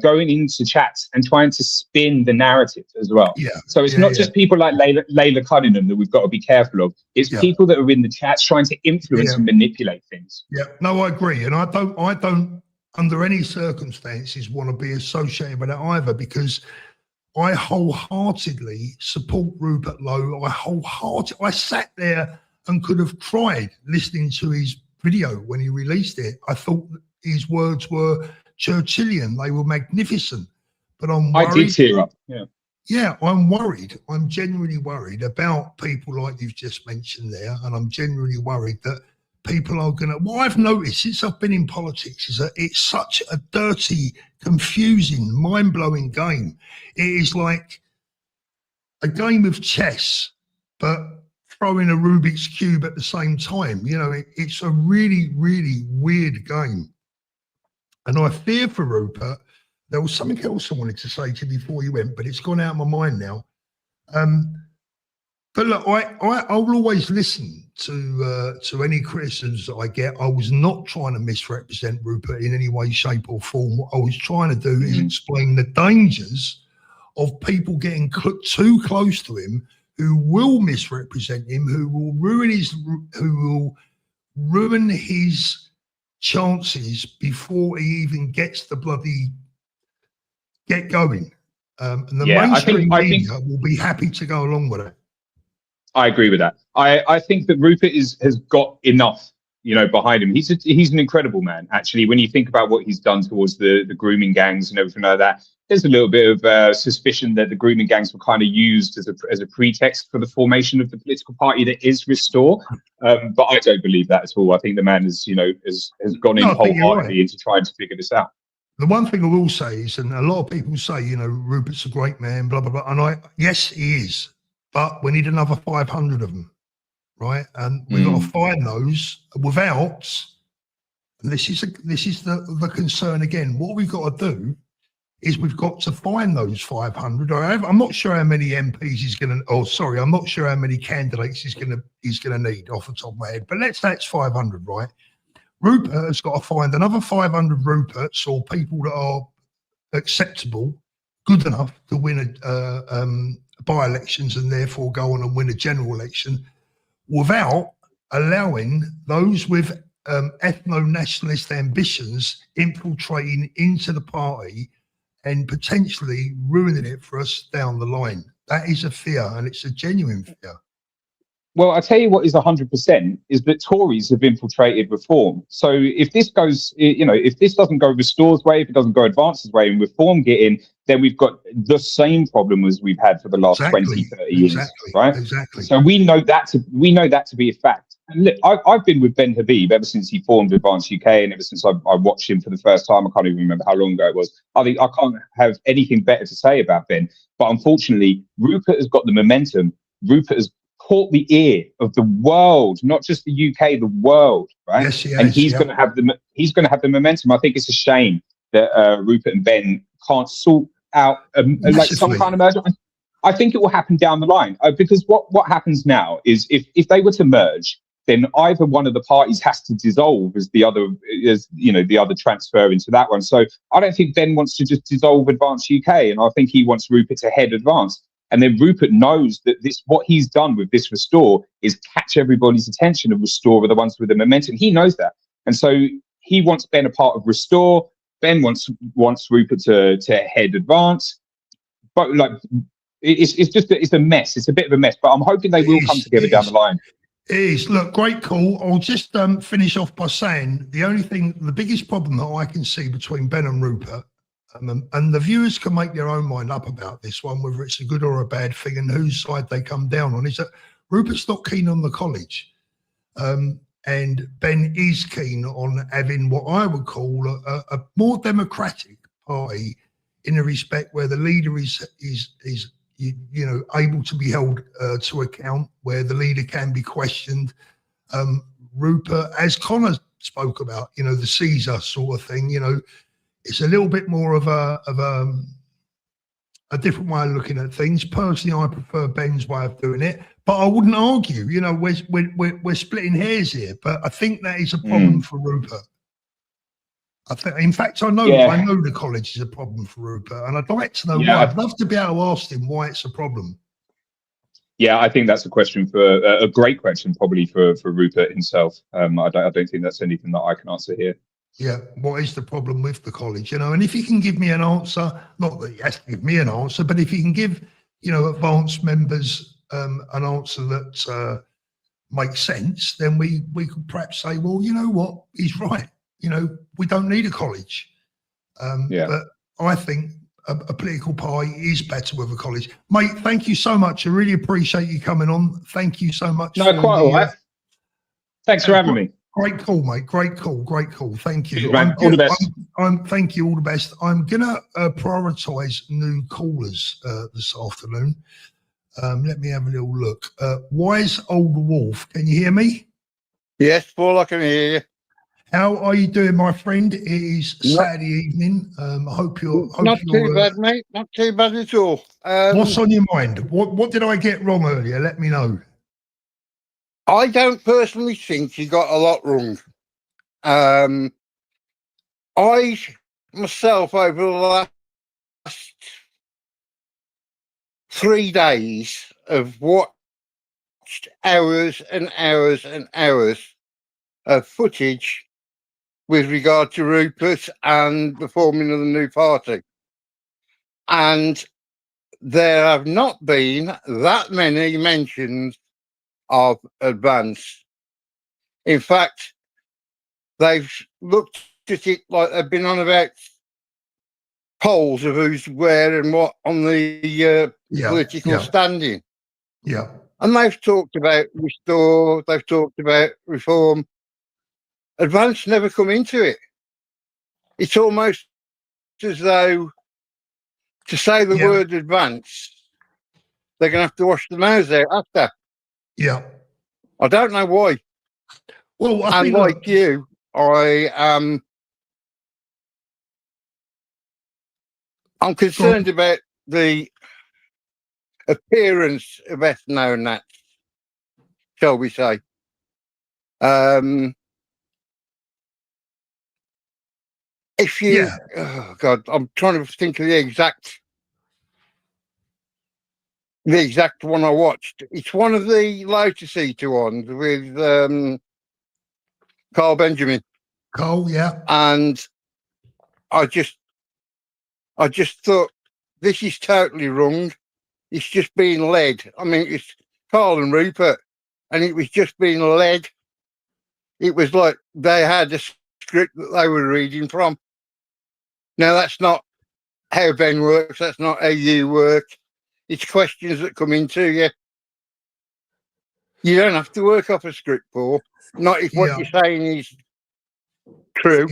going into chats and trying to spin the narrative as well. So it's not just people like Layla Cunningham that we've got to be careful of. It's people that are in the chats trying to influence and manipulate things. No, I agree. And I don't under any circumstances want to be associated with that either, because I wholeheartedly support Rupert Lowe. I sat there and could have cried listening to his video when he released it. I thought his words were Churchillian. They were magnificent. But I'm worried. I did tear up. Yeah, I'm worried. I'm genuinely worried about people like you've just mentioned there. And I'm genuinely worried that people are going to... What I've noticed since I've been in politics is that it's such a dirty, confusing, mind-blowing game. It is like a game of chess, but throwing a Rubik's Cube at the same time. You know, it's a really, really weird game. And I fear for Rupert. There was something else I wanted to say to you before you went, but it's gone out of my mind now. But look, I will always listen to any criticisms that I get. I was not trying to misrepresent Rupert in any way, shape or form. What I was trying to do is explain the dangers of people getting too close to him, who will misrepresent him, who will ruin his chances before he even gets the bloody get going. And the mainstream media will be happy to go along with it. I agree with that. I think that Rupert has got enough, behind him. He's an incredible man, actually. When you think about what he's done towards the grooming gangs and everything like that, there's a little bit of suspicion that the grooming gangs were kind of used as a pretext for the formation of the political party that is Restore. But I don't believe that at all. I think the man has gone in wholeheartedly into trying to figure this out. The one thing I will say is, and a lot of people say, Rupert's a great man, blah, blah, blah. And yes, he is. But we need another 500 of them, right? And we've got to find those without, and this is the concern again, what we've got to do is we've got to find those 500. I'm not sure how many MPs he's going to. Oh, sorry, I'm not sure how many candidates he's going to need off the top of my head. But let's say it's 500, right? Rupert has got to find another 500 Ruperts or people that are acceptable, good enough to win by-elections and therefore go on and win a general election, without allowing those with ethno-nationalist ambitions infiltrating into the party and potentially ruining it for us down the line. That is a fear, and it's a genuine fear. Well, I tell you what is 100% is that Tories have infiltrated reform. So if this goes, if this doesn't go Restore's way, if it doesn't go Advance's way and reform get in, then we've got the same problem as we've had for the last 20, 30 years, right? Exactly. So we know that to be a fact. And look, I've been with Ben Habib ever since he formed Advance UK, and ever since I watched him for the first time. I can't even remember how long ago it was. I think I can't have anything better to say about Ben. But unfortunately, Rupert has got the momentum. Rupert has caught the ear of the world, not just the UK, the world, right? Yes, he has, and he's going to have the momentum. I think it's a shame that Rupert and Ben can't sort out like some kind of merger. I think it will happen down the line because what happens now is if they were to merge, then either one of the parties has to dissolve as the other transfer into that one. So I don't think Ben wants to just dissolve Advance UK, and I think he wants Rupert to head Advance. And then Rupert knows that what he's done with this Restore is catch everybody's attention, and Restore are the ones with the momentum. He knows that. And so he wants Ben a part of Restore. Ben wants Rupert to head Advance. But like it's a mess. It's a bit of a mess. But I'm hoping they will come together down the line. It is. Look, great call. I'll just finish off by saying the biggest problem that I can see between Ben and Rupert, and the viewers can make their own mind up about this one, whether it's a good or a bad thing and whose side they come down on, is that Rupert's not keen on the college. And Ben is keen on having what I would call a more democratic party, in a respect where the leader is able to be held to account, where the leader can be questioned. Rupert, as Connor spoke about, the Caesar sort of thing, it's a little bit more of a different way of looking at things. Personally, I prefer Ben's way of doing it, but I wouldn't argue. We're splitting hairs here, but I think that is a problem for Rupert. In fact, I know the college is a problem for Rupert, and I'd like to know why. I'd love to be able to ask him why it's a problem. Yeah, I think that's a question a great question, probably for Rupert himself. I don't think that's anything that I can answer here. Yeah, what is the problem with the college? And if you can give me an answer, not that he has to give me an answer, but if you can give, advanced members an answer that makes sense, then we could perhaps say, well, you know what, he's right. We don't need a college. But I think a political party is better with a college. Mate, thank you so much. I really appreciate you coming on. Thank you so much. No, quite all right. Thanks for having me. Great call, mate. Great call. Thank you. All the best. Thank you. All the best. I'm going to prioritise new callers this afternoon. Let me have a little look. Wise Old Wolf, can you hear me? Yes, Paul, I can hear you. How are you doing, my friend? It is Saturday evening. I hope you're... Not too bad, mate. Not too bad at all. What's on your mind? What did I get wrong earlier? Let me know. I don't personally think you got a lot wrong. I, myself, over the last 3 days, have watched hours and hours and hours of footage with regard to Rupert and the forming of the new party. And there have not been that many mentions of Advance. In fact, they've looked at it like they've been on about polls of who's where and what on the political standing. Yeah. And they've talked about Restore, they've talked about Reform. Advance never come into it. It's almost as though to say the word Advance, they're going to have to wash their mouths out after. Yeah. I don't know why. Well, and like you, I am I'm concerned about the appearance of ethno-nats, shall we say. If you, Yeah. oh God, I'm trying to think of the exact one I watched. It's one of the Lotus Eater ones with Carl Benjamin, Cole, yeah. and I just thought this is totally wrong. It's just being led. I mean, it's Carl and Rupert, and it was just being led. It was like they had a script that they were reading from. Now, that's not how Ben works. That's not how you work. It's questions that come into you. You don't have to work off a script, Paul. Not if what Yeah. you're saying is true.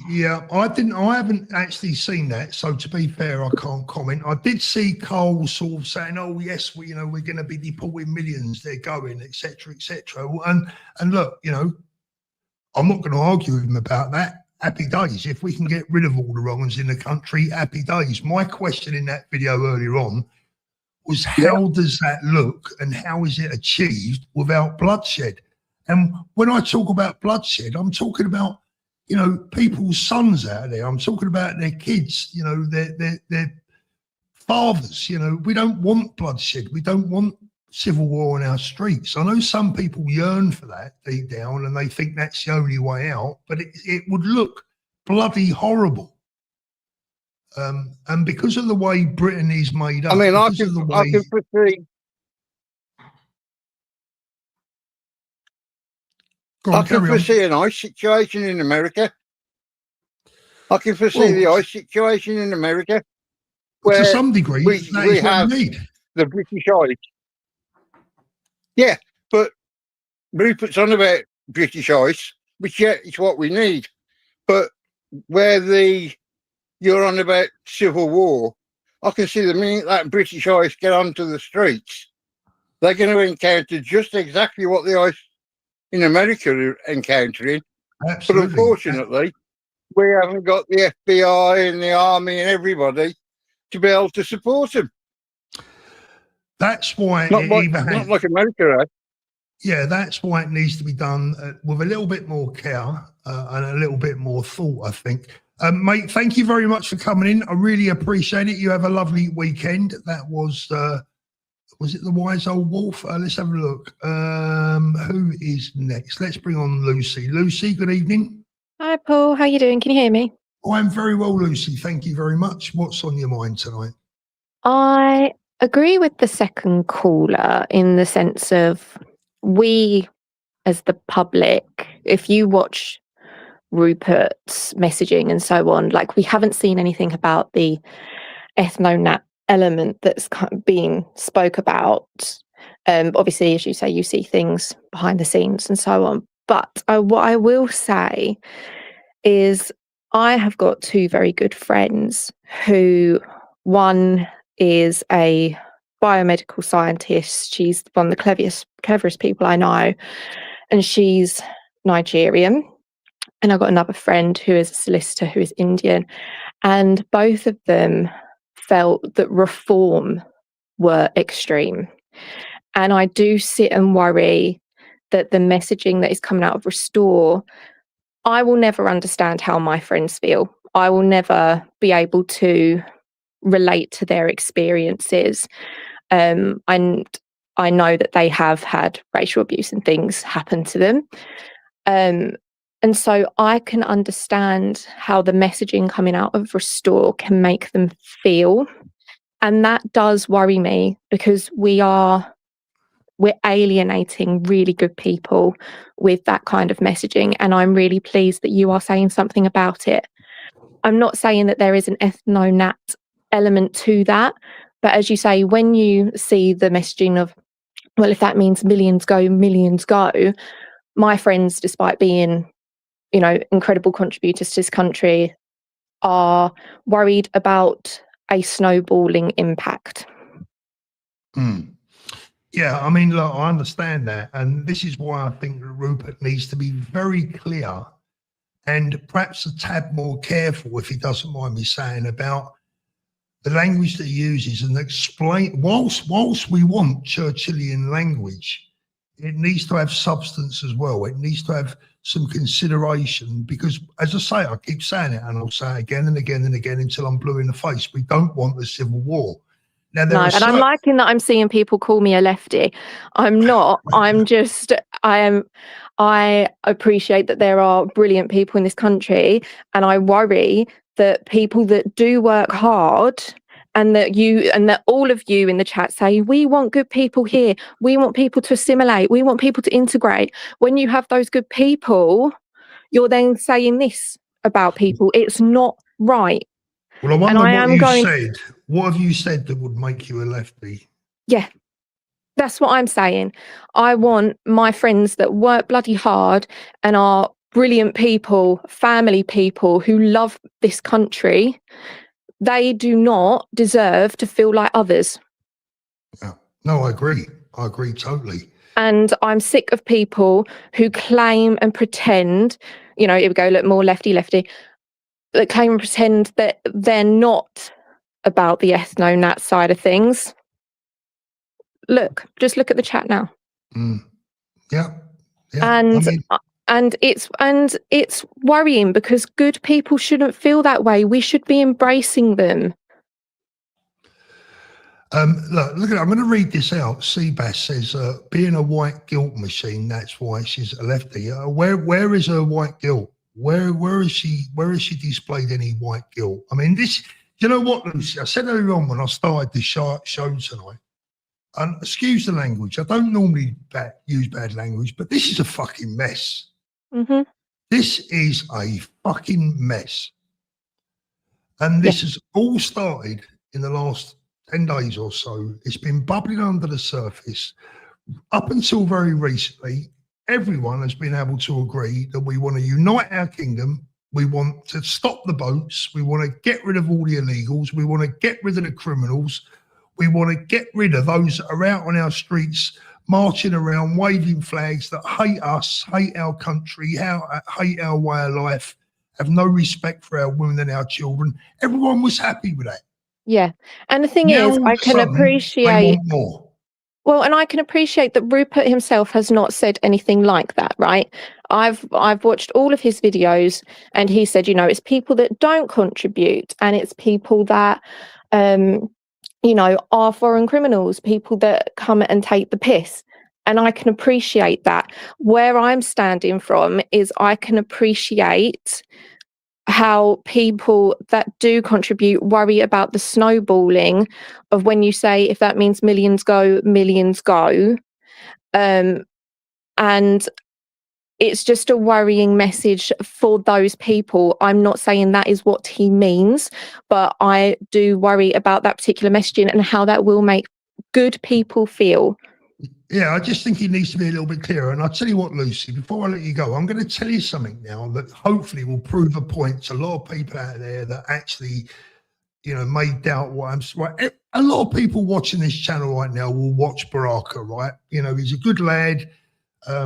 Yeah, I haven't actually seen that. So to be fair, I can't comment. I did see Cole sort of saying, "Oh yes, we're going to be deporting millions. They're going, etc., etc." And look, I'm not going to argue with him about that. Happy days. If we can get rid of all the wrong ones in the country, happy days. My question in that video earlier on was, how does that look and how is it achieved without bloodshed? And when I talk about bloodshed, I'm talking about, people's sons out there. I'm talking about their kids, their fathers. We don't want bloodshed. We don't want civil war on our streets. I know some people yearn for that deep down and they think that's the only way out, but it would look bloody horrible. And because of the way Britain is made up, I mean, I because of the can way foresee. I can foresee an ICE situation in America. I can foresee the ICE situation in America. Where to some degree, we have the British ICE. Yeah, but Rupert's on about British ICE, which it's what we need. But where you're on about civil war, I can see the minute that British ICE get onto the streets, they're going to encounter just exactly what the ICE in America are encountering. Absolutely. But unfortunately, we haven't got the FBI and the army and everybody to be able to support them. That's why not like America, right? Yeah, that's why it needs to be done with a little bit more care and a little bit more thought, I think. Mate, thank you very much for coming in. I really appreciate it. You have a lovely weekend. That was it the Wise Old Wolf? Let's have a look. Who is next? Let's bring on Lucy. Lucy, good evening. Hi, Paul. How you doing? Can you hear me? I'm very well, Lucy. Thank you very much. What's on your mind tonight? I agree with the second caller in the sense of we, as the public, if you watch Rupert's messaging and so on, like we haven't seen anything about the ethno-nat element that's being spoke about. Obviously, as you say, you see things behind the scenes and so on. But what I will say is I have got two very good friends who, one is a biomedical scientist. She's one of the cleverest people I know, and she's Nigerian. And I've got another friend who is a solicitor who is Indian. And both of them felt that reform were extreme. And I do sit and worry that the messaging that is coming out of Restore, I will never understand how my friends feel. I will never be able to relate to their experiences. And I know that they have had racial abuse and things happen to them. And so I can understand how the messaging coming out of Restore can make them feel. And that does worry me because we're alienating really good people with that kind of messaging. And I'm really pleased that you are saying something about it. I'm not saying that there is an ethno-nat element to that. But as you say, when you see the messaging of, well, if that means millions go, my friends, despite being, incredible contributors to this country, are worried about a snowballing impact. Yeah, I mean, look, I understand that. And this is why I think that Rupert needs to be very clear and perhaps a tad more careful, if he doesn't mind me saying, about the language that he uses and explain, whilst we want Churchillian language, it needs to have substance as well. It needs to have some consideration because, as I say, I keep saying it and I'll say it again and again and again until I'm blue in the face. We don't want a civil war. Now, No, and I'm liking that I'm seeing people call me a lefty. I'm not. I appreciate that there are brilliant people in this country, and I worry that people that do work hard and that all of you in the chat say, we want good people here. We want people to assimilate. We want people to integrate. When you have those good people, you're then saying this about people. It's not right. Well, I wonder what have you said that would make you a lefty? Yeah, that's what I'm saying. I want my friends that work bloody hard and are brilliant people, family people who love this country. They do not deserve to feel like others. Yeah. No, I agree. I agree totally. And I'm sick of people who claim and pretend, here we go, look, more lefty, that claim and pretend that they're not about the ethno-nat side of things. Just look at the chat now. Yeah. And it's worrying because good people shouldn't feel that way. We should be embracing them. Look, I'm going to read this out. Seabass says, being a white guilt machine, that's why she's a lefty. Where is her white guilt? Where is she displayed any white guilt? I mean, you know what, Lucy? I said earlier on when I started the show tonight, and excuse the language, I don't normally use bad language, but this is a fucking mess. Mm-hmm. This is a fucking mess. And this has all started in the last 10 days or so. It's been bubbling under the surface. Up until very recently, everyone has been able to agree that we want to unite our kingdom. We want to stop the boats. We want to get rid of all the illegals. We want to get rid of the criminals. We want to get rid of those that are out on our streets, marching around, waving flags that hate us, hate our country, hate our way of life, have no respect for our women and our children. Everyone was happy with that. Yeah. And the thing is, I can appreciate... They want more. Well, and I can appreciate that Rupert himself has not said anything like that, right? I've watched all of his videos and he said, it's people that don't contribute and it's people that, are foreign criminals, people that come and take the piss. And I can appreciate that. Where I'm standing from is I can appreciate how people that do contribute worry about the snowballing of when you say, if that means millions go. And it's just a worrying message for those people. I'm not saying that is what he means, but I do worry about that particular messaging and how that will make good people feel. Yeah, I just think he needs to be a little bit clearer. And I'll tell you what, Lucy, before I let you go, I'm going to tell you something now that hopefully will prove a point to a lot of people out there that actually, may doubt what I'm right. A lot of people watching this channel right now will watch Baraka, right? He's a good lad. A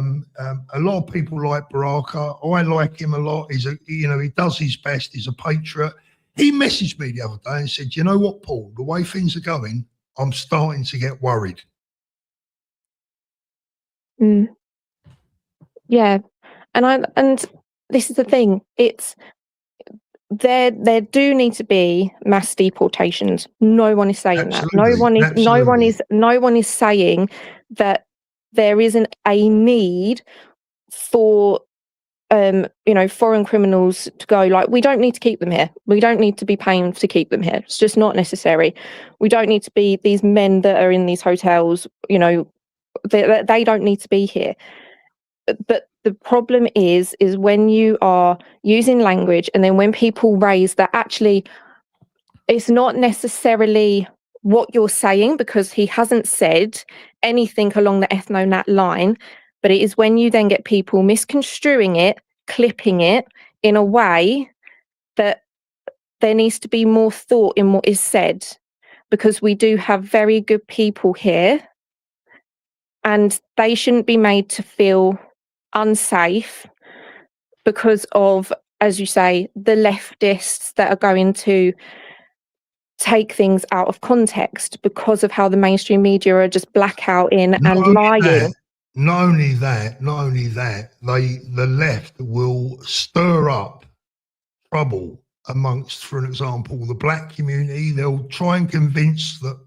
lot of people like Baraka. I like him a lot. He does his best. He's a patriot. He messaged me the other day and said, you know what, Paul, the way things are going, I'm starting to get worried. Yeah, and this is the thing. It's there do need to be mass deportations. No one is saying that. No one is saying that there isn't a need for foreign criminals to go. Like, we don't need to keep them here. We don't need to be paying to keep them here. It's just not necessary. We don't need to be these men that are in these hotels. They don't need to be here. But the problem is when you are using language and then when people raise that actually it's not necessarily what you're saying, because he hasn't said anything along the ethno-nat line, but it is when you then get people misconstruing it, clipping it in a way that there needs to be more thought in what is said, because we do have very good people here and they shouldn't be made to feel unsafe because of, as you say, the leftists that are going to take things out of context because of how the mainstream media are just blackout in Not and only lying. that, not only that, the left will stir up trouble amongst, for an example, the black community. They'll try and convince the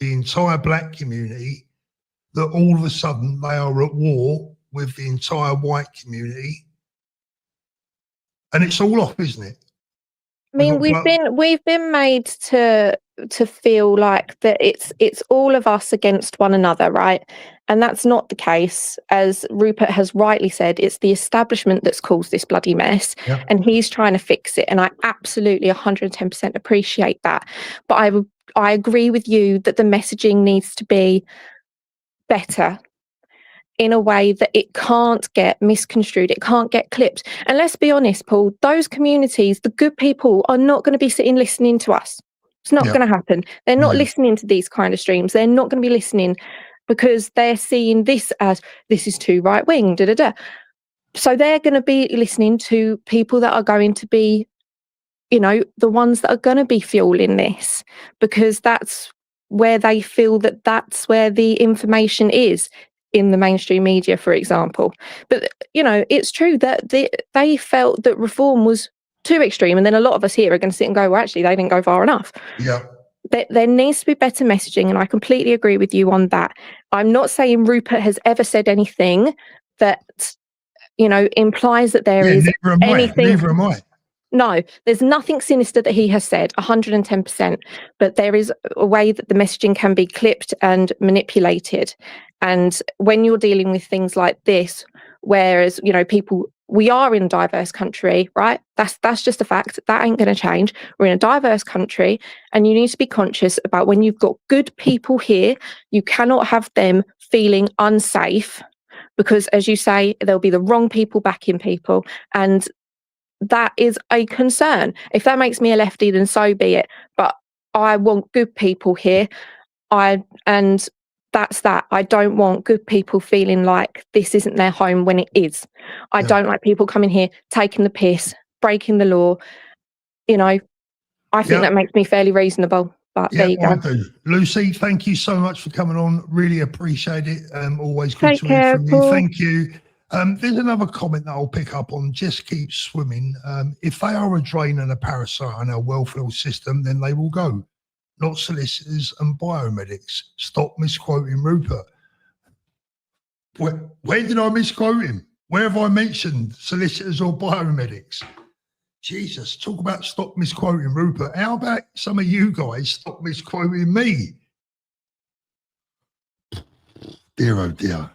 entire black community that all of a sudden they are at war with the entire white community. And it's all off, isn't it? I mean, we've been made to feel like that it's all of us against one another, right? And that's not the case. As Rupert has rightly said, it's the establishment that's caused this bloody mess, and he's trying to fix it. And I absolutely 110% appreciate that. But I agree with you that the messaging needs to be better, in a way that it can't get misconstrued, it can't get clipped. And let's be honest, Paul, those communities, the good people, are not going to be sitting listening to us. It's not going to happen. They're not listening to these kind of streams. They're not going to be listening because they're seeing this as, this is too right-wing, da-da-da. So they're going to be listening to people that are going to be, you know, the ones that are going to be fueling this, because that's where they feel that that's where the information is, in the mainstream media, for example. But, you know, it's true that they felt that reform was too extreme. And then a lot of us here are going to sit and go, well, actually, they didn't go far enough. Yeah. There needs to be better messaging. And I completely agree with you on that. I'm not saying Rupert has ever said anything that, you know, implies that there is anything. Neither am I. No, there's nothing sinister that he has said, 110%, but there is a way that the messaging can be clipped and manipulated. And when you're dealing with things like this, whereas, you know, we are in a diverse country, right? That's just a fact. That ain't going to change. We're in a diverse country, and you need to be conscious about when you've got good people here, you cannot have them feeling unsafe, because, as you say, there'll be the wrong people backing people. And that is a concern. If that makes me a lefty, then so be it. But I want good people here. And that's that. I don't want good people feeling like this isn't their home when it is. I don't like people coming here, taking the piss, breaking the law. You know, I think that makes me fairly reasonable. But there you go. I do. Lucy, thank you so much for coming on. Really appreciate it. Always good Take to hear care, from you. Paul. Thank you. There's another comment that I'll pick up on. Just keep swimming. If they are a drain and a parasite on our welfare system, then they will go. Not solicitors and biomedics. Stop misquoting Rupert. Where did I misquote him? Where have I mentioned solicitors or biomedics? Jesus, talk about stop misquoting Rupert. How about some of you guys stop misquoting me? Dear, oh dear.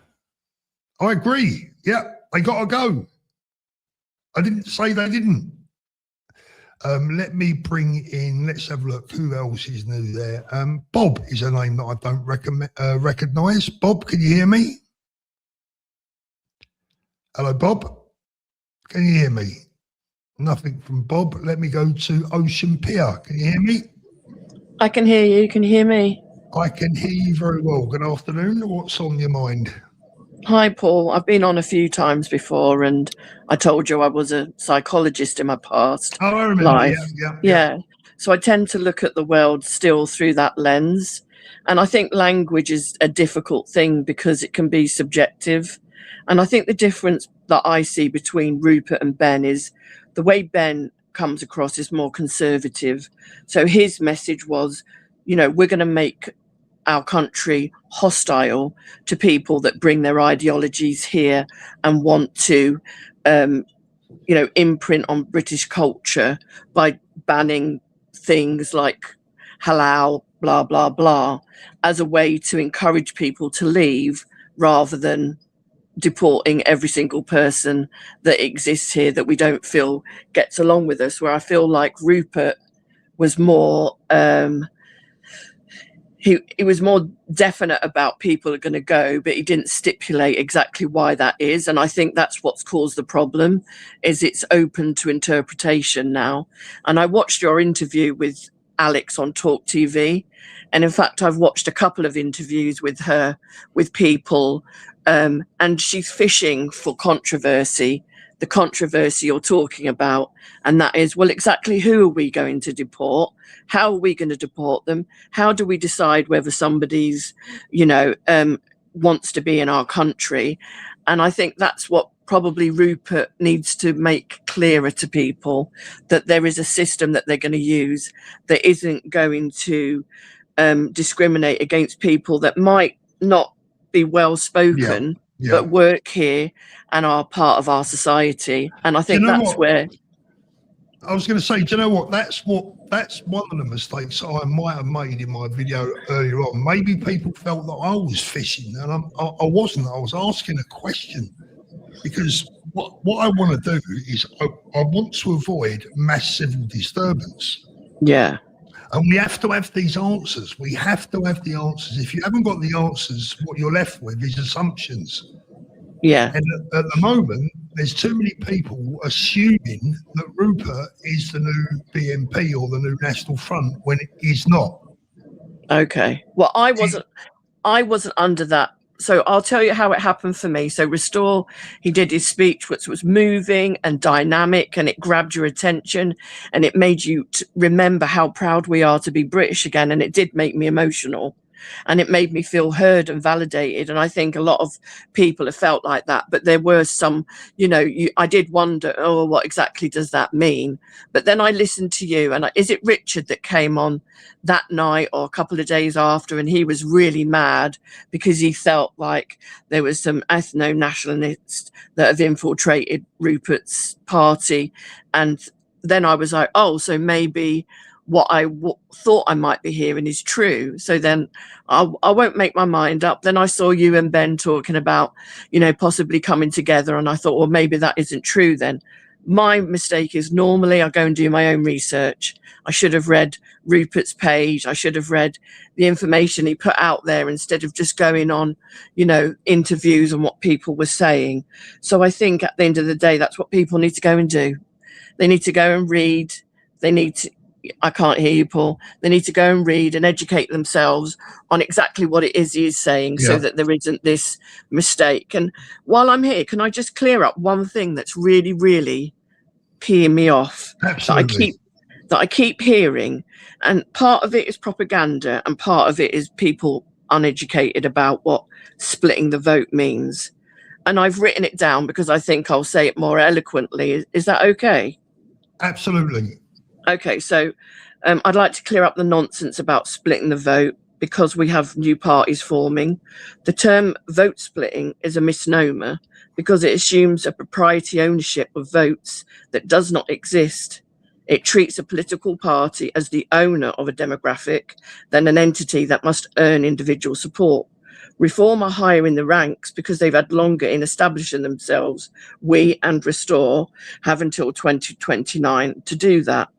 I agree. Yeah, they got to go. I didn't say they didn't. Let me bring in, let's have a look. Who else is new there? Bob is a name that I don't recognise. Bob, can you hear me? Hello, Bob. Can you hear me? Nothing from Bob. Let me go to Ocean Pier. Can you hear me? I can hear you. Can you hear me? I can hear you very well. Good afternoon. What's on your mind? Hi, Paul. I've been on a few times before, and I told you I was a psychologist in my past Oh, I remember. life. Yeah. So I tend to look at the world still through that lens. And I think language is a difficult thing because it can be subjective. And I think the difference that I see between Rupert and Ben is the way Ben comes across is more conservative. So his message was, you know, we're going to make our country hostile to people that bring their ideologies here and want to, you know, imprint on British culture by banning things like halal, blah, blah, blah, as a way to encourage people to leave rather than deporting every single person that exists here that we don't feel gets along with us. Where I feel like Rupert was more he was more definite about people are going to go, but he didn't stipulate exactly why that is. And I think that's what's caused the problem, is it's open to interpretation now. And I watched your interview with Alex on Talk TV. And in fact, I've watched a couple of interviews with her, with people, and she's fishing for controversy. the controversy you're talking about, and that is, well, exactly who are we going to deport? How are we going to deport them? How do we decide whether somebody's, you know, wants to be in our country? And I think that's what probably Rupert needs to make clearer to people, that there is a system that they're going to use that isn't going to discriminate against people that might not be well spoken, but work here and are part of our society. And I think that's where I was going to say, do you know what? That's one of the mistakes I might have made in my video earlier on. Maybe people felt that I was fishing, and I wasn't. I was asking a question, because what I want to do is I want to avoid mass civil disturbance. Yeah. And we have to have these answers. We have to have the answers. If you haven't got the answers, what you're left with is assumptions. Yeah. And at the moment, there's too many people assuming that Rupert is the new BNP or the new National Front when it is not. Okay. Well, I wasn't under that. So I'll tell you how it happened for me. So Restore, he did his speech, which was moving and dynamic, and it grabbed your attention, and it made you remember how proud we are to be British again. And it did make me emotional, and it made me feel heard and validated. And I think a lot of people have felt like that. But there were some, you know, I did wonder, oh, what exactly does that mean? But then I listened to you, and is it Richard that came on that night or a couple of days after, and he was really mad because he felt like there was some ethno-nationalists that have infiltrated Rupert's party. And then I was like, oh, so maybe what I thought I might be hearing is true. So then I won't make my mind up. Then I saw you and Ben talking about, you know, possibly coming together, and I thought, well, maybe that isn't true then. My mistake is normally I go and do my own research. I should have read Rupert's page. I should have read the information he put out there instead of just going on, you know, interviews and what people were saying. So I think at the end of the day, that's what people need to go and do. They need to go and read. They need to, I can't hear you, Paul. They need to go and read and educate themselves on exactly what it is he is saying, so that there isn't this mistake. And while I'm here, can I just clear up one thing that's really, really peeing me off? Absolutely. That I keep hearing. And part of it is propaganda, and part of it is people uneducated about what splitting the vote means. And I've written it down because I think I'll say it more eloquently. Is that okay? Absolutely. Okay, so I'd like to clear up the nonsense about splitting the vote, because we have new parties forming. The term vote splitting is a misnomer because it assumes a proprietary ownership of votes that does not exist. It treats a political party as the owner of a demographic, then an entity that must earn individual support. Reform are higher in the ranks because they've had longer in establishing themselves. We and Restore have until 2029 to do that.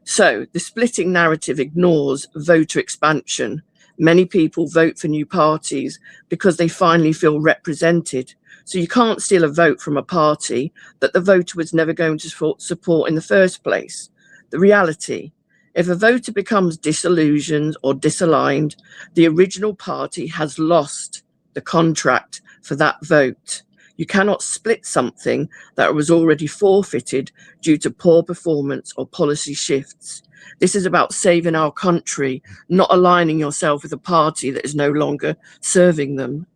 So the splitting narrative ignores voter expansion. Many people vote for new parties because they finally feel represented. So you can't steal a vote from a party that the voter was never going to support in the first place. The reality, if a voter becomes disillusioned or disaligned, the original party has lost the contract for that vote. You cannot split something that was already forfeited due to poor performance or policy shifts. This is about saving our country, not aligning yourself with a party that is no longer serving them.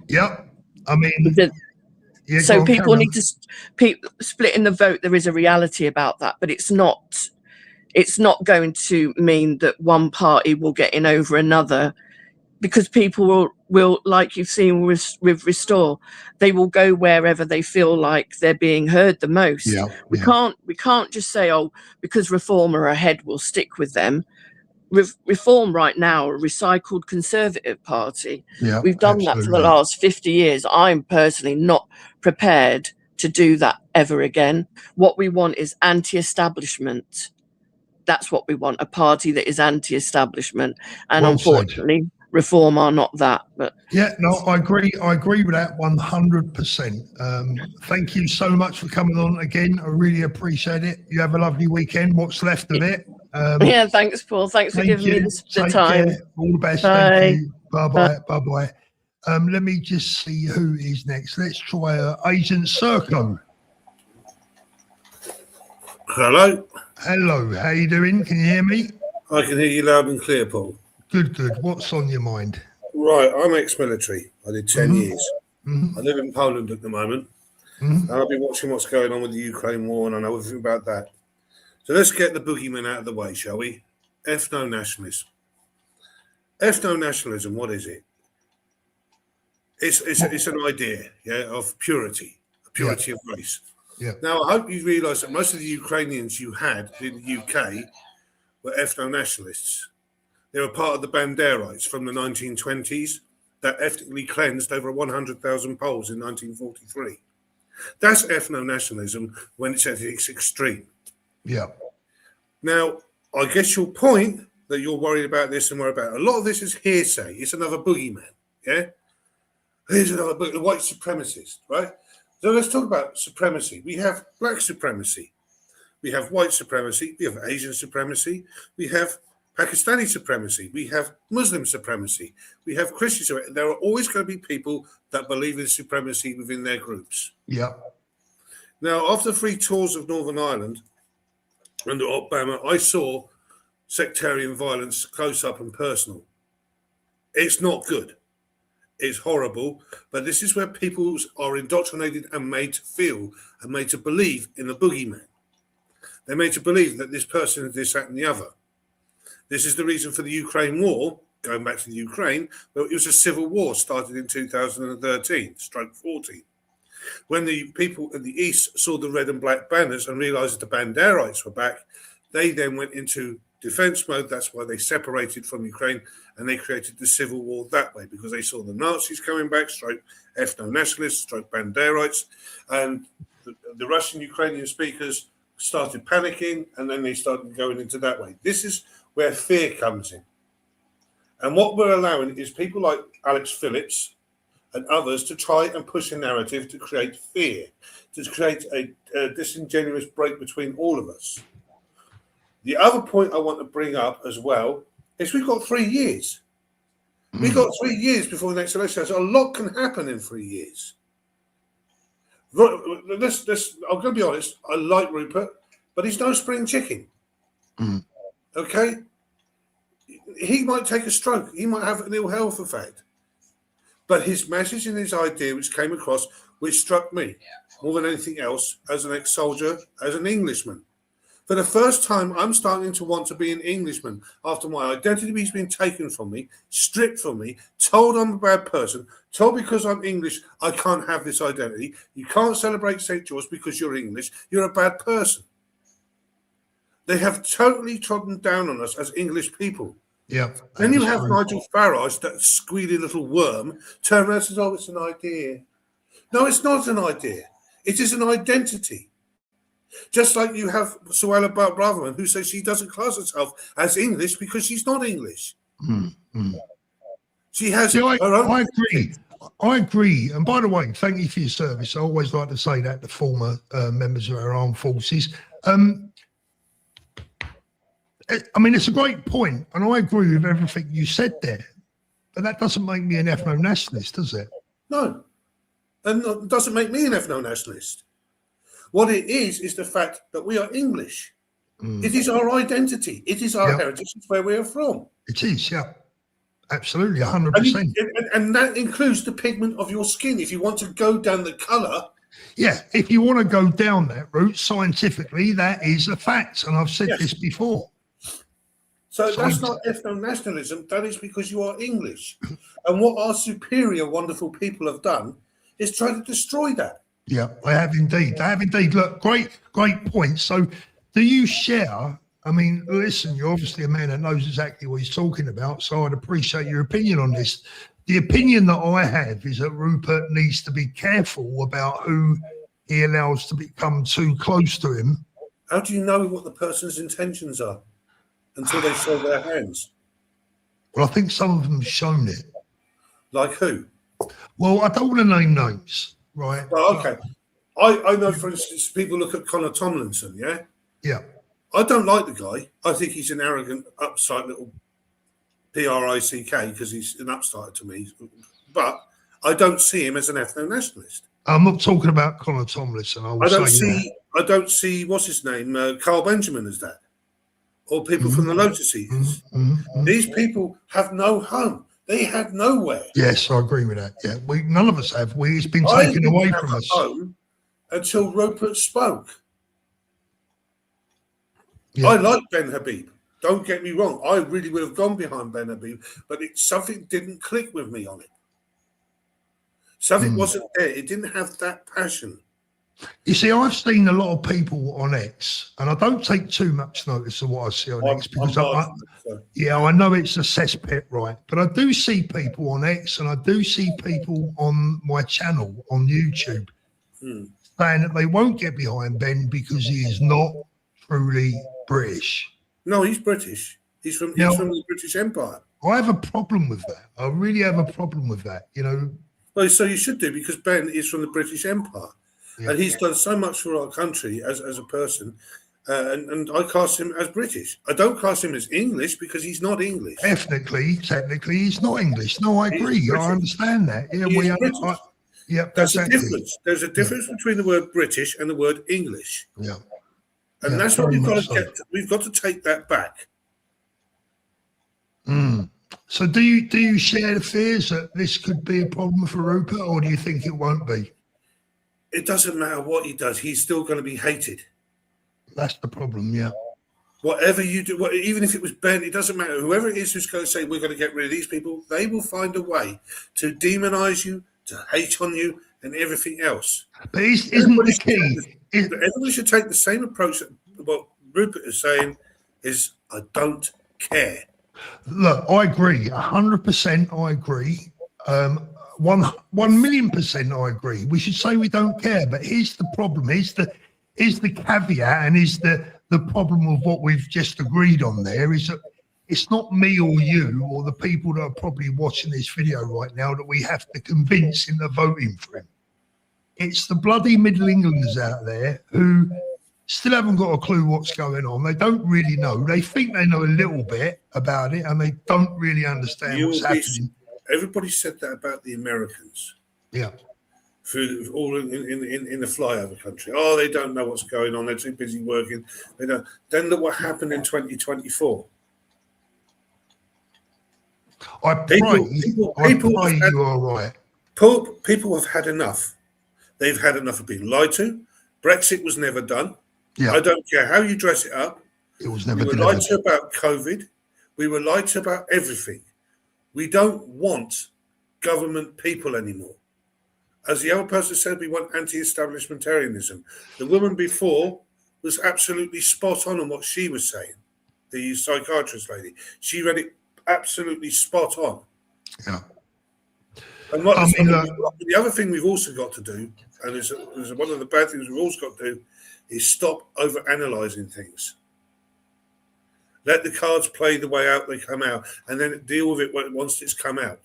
Yep. I mean, so people need to split in the vote. There is a reality about that, but it's not going to mean that one party will get in over another, because people will, like you've seen with Restore, they will go wherever they feel like they're being heard the most. We can't just say, oh, because Reform are ahead, we'll stick with them. Reform right now are a recycled Conservative party. We've done that for the last 50 years. I'm personally not prepared to do that ever again. What we want is anti-establishment. That's what we want, a party that is anti-establishment. And unfortunately, Reform are not that. But yeah, no, I agree with that 100%. Thank you so much for coming on again. I really appreciate it. You have a lovely weekend, what's left of it. Yeah, thanks, Paul. Thanks for giving me the time. Care. All the best. Bye. Thank you. Bye-bye. Bye-bye. Let me just see who is next. Let's try Agent Serco. Hello, Hello, how you doing? Can you hear me? I can hear you loud and clear, Paul. Good, good. What's on your mind? Right, I'm ex-military. I did 10 years. Mhm. I live in Poland at the moment, Mhm. and I've been watching what's going on with the Ukraine war, and I know everything about that. So let's get the boogeyman out of the way, shall we? Ethno-nationalism. Ethno-nationalism, what is it? It's an idea, yeah, of purity of race. Yeah. Now, I hope you realise that most of the Ukrainians you had in the UK were ethno-nationalists. They were part of the Banderites from the 1920s that ethnically cleansed over 100,000 Poles in 1943. That's ethno-nationalism when it's at its extreme. Yeah. Now, I guess your point that you're worried about this and worried about a lot of this is hearsay. It's another boogeyman. Yeah. Here's another book, the white supremacist, right? So let's talk about supremacy. We have black supremacy. We have white supremacy. We have Asian supremacy. We have Pakistani supremacy. We have Muslim supremacy. We have Christian supremacy. There are always going to be people that believe in supremacy within their groups. Yeah. Now, after 3 tours of Northern Ireland under Obama, I saw sectarian violence close up and personal. It's not good. It's horrible. But this is where people are indoctrinated and made to feel and made to believe in the boogeyman. They're made to believe that this person is this, that, and the other. This is the reason for the Ukraine war, going back to the Ukraine, but it was a civil war started in 2013/14. When the people in the East saw the red and black banners and realised that the Banderites were back, they then went into defence mode. That's why they separated from Ukraine and they created the civil war that way, because they saw the Nazis coming back, stroke ethno-nationalists, stroke Banderites, and the Russian Ukrainian speakers started panicking, and then they started going into that way. This is where fear comes in. And what we're allowing is people like Alex Phillips and others to try and push a narrative to create fear, to create a disingenuous break between all of us. The other point I want to bring up as well is we've got 3 years. We've got 3 years before the next election. So a lot can happen in 3 years. I'm going to be honest. I like Rupert, but he's no spring chicken. Okay, he might take a stroke. He might have an ill health effect. But his message and his idea, which came across, which struck me more than anything else, as an ex-soldier, as an Englishman. For the first time, I'm starting to want to be an Englishman after my identity has been taken from me, stripped from me, told I'm a bad person, told because I'm English, I can't have this identity. You can't celebrate St. George because you're English. You're a bad person. They have totally trodden down on us as English people. Yeah. Then you have Nigel Farage, that squealy little worm, turn around and says, oh, it's an idea. No, it's not an idea. It is an identity. Just like you have Suella Braverman, who says she doesn't class herself as English because she's not English. She has her own. I agree. I agree. And by the way, thank you for your service. I always like to say that to former members of our armed forces. I mean, it's a great point, and I agree with everything you said there. But that doesn't make me an ethno-nationalist, does it? No. And it doesn't make me an ethno-nationalist. What it is the fact that we are English. It is our identity. It is our heritage. It's where we are from. It is, yeah. Absolutely, 100%. And that includes the pigment of your skin. If you want to go down the colour. Yeah, if you want to go down that route, scientifically, that is a fact. And I've said this before. So that's not ethno-nationalism. That is because you are English. And what our superior, wonderful people have done is try to destroy that. Yeah, they have indeed. They have indeed. Look, great point. So do you share, I mean, listen, you're obviously a man that knows exactly what he's talking about, so I'd appreciate your opinion on this. The opinion that I have is that Rupert needs to be careful about who he allows to become too close to him. How do you know what the person's intentions are until they show their hands? Well, I think some of them have shown it. Like who? Well, I don't want to name names, right? Well, okay. I know, for instance, people look at Connor Tomlinson, yeah? Yeah. I don't like the guy. I think he's an arrogant, upstart little prick because he's an upstart to me. But I don't see him as an ethno-nationalist. I'm not talking about Conor Tomlinson. I will I don't see what's his name, Carl Benjamin as that, or people from the Lotus Eaters. These people have no home. They had nowhere. Yes, I agree with that. Yeah, none of us have. It's been I taken didn't away have from a us. home until Rupert spoke. Yeah. I like Ben Habib. Don't get me wrong. I really would have gone behind Ben Habib, but something didn't click with me on it. Something wasn't there. It didn't have that passion. You see, I've seen a lot of people on X, and I don't take too much notice of what I see on X because I know it's a cesspit, right? But I do see people on X, and I do see people on my channel on YouTube saying that they won't get behind Ben because he is not truly British. No, he's British. He's from the British Empire. I have a problem with that. I really have a problem with that. Well, so you should do, because Ben is from the British Empire. Yeah. And he's done so much for our country as a person, and I class him as British. I don't class him as English because he's not English. Technically, he's not English. No, I agree. I understand that. Yeah, that's a difference. There's a difference between the word British and the word English. Yeah, and that's what we've got to get. We've got to take that back. So, do you share the fears that this could be a problem for Rupert, or do you think it won't be? It doesn't matter what he does; he's still going to be hated. That's the problem, yeah. Whatever you do, even if it was Ben, it doesn't matter. Whoever it is who's going to say we're going to get rid of these people, they will find a way to demonize you, to hate on you, and everything else. But isn't the key? Everybody should take the same approach that what Rupert is saying is, I don't care. Look, I agree. 100%. I agree. 1,000,000% I agree. We should say we don't care, but here's the problem. Here's the caveat, and is the problem with what we've just agreed on there is that it's not me or you or the people that are probably watching this video right now that we have to convince into voting for him. It's the bloody Middle Englanders out there who still haven't got a clue what's going on. They don't really know. They think they know a little bit about it, and they don't really understand what's happening. Everybody said that about the Americans. Yeah. Through all in the flyover country. Oh, they don't know what's going on. They're too busy working. They don't. Then look what happened in 2024. I pray you are right. People have had enough. They've had enough of being lied to. Brexit was never done. Yeah. I don't care how you dress it up. It was never done. We were lied to about COVID. We were lied to about everything. We don't want government people anymore. As the other person said, we want anti-establishmentarianism. The woman before was absolutely spot on what she was saying, the psychiatrist lady. She read it absolutely spot on. Yeah. And the other thing we've also got to do, and is one of the bad things we've also got to do, is stop over-analysing things. Let the cards play the way out they come out, and then deal with it once it's come out.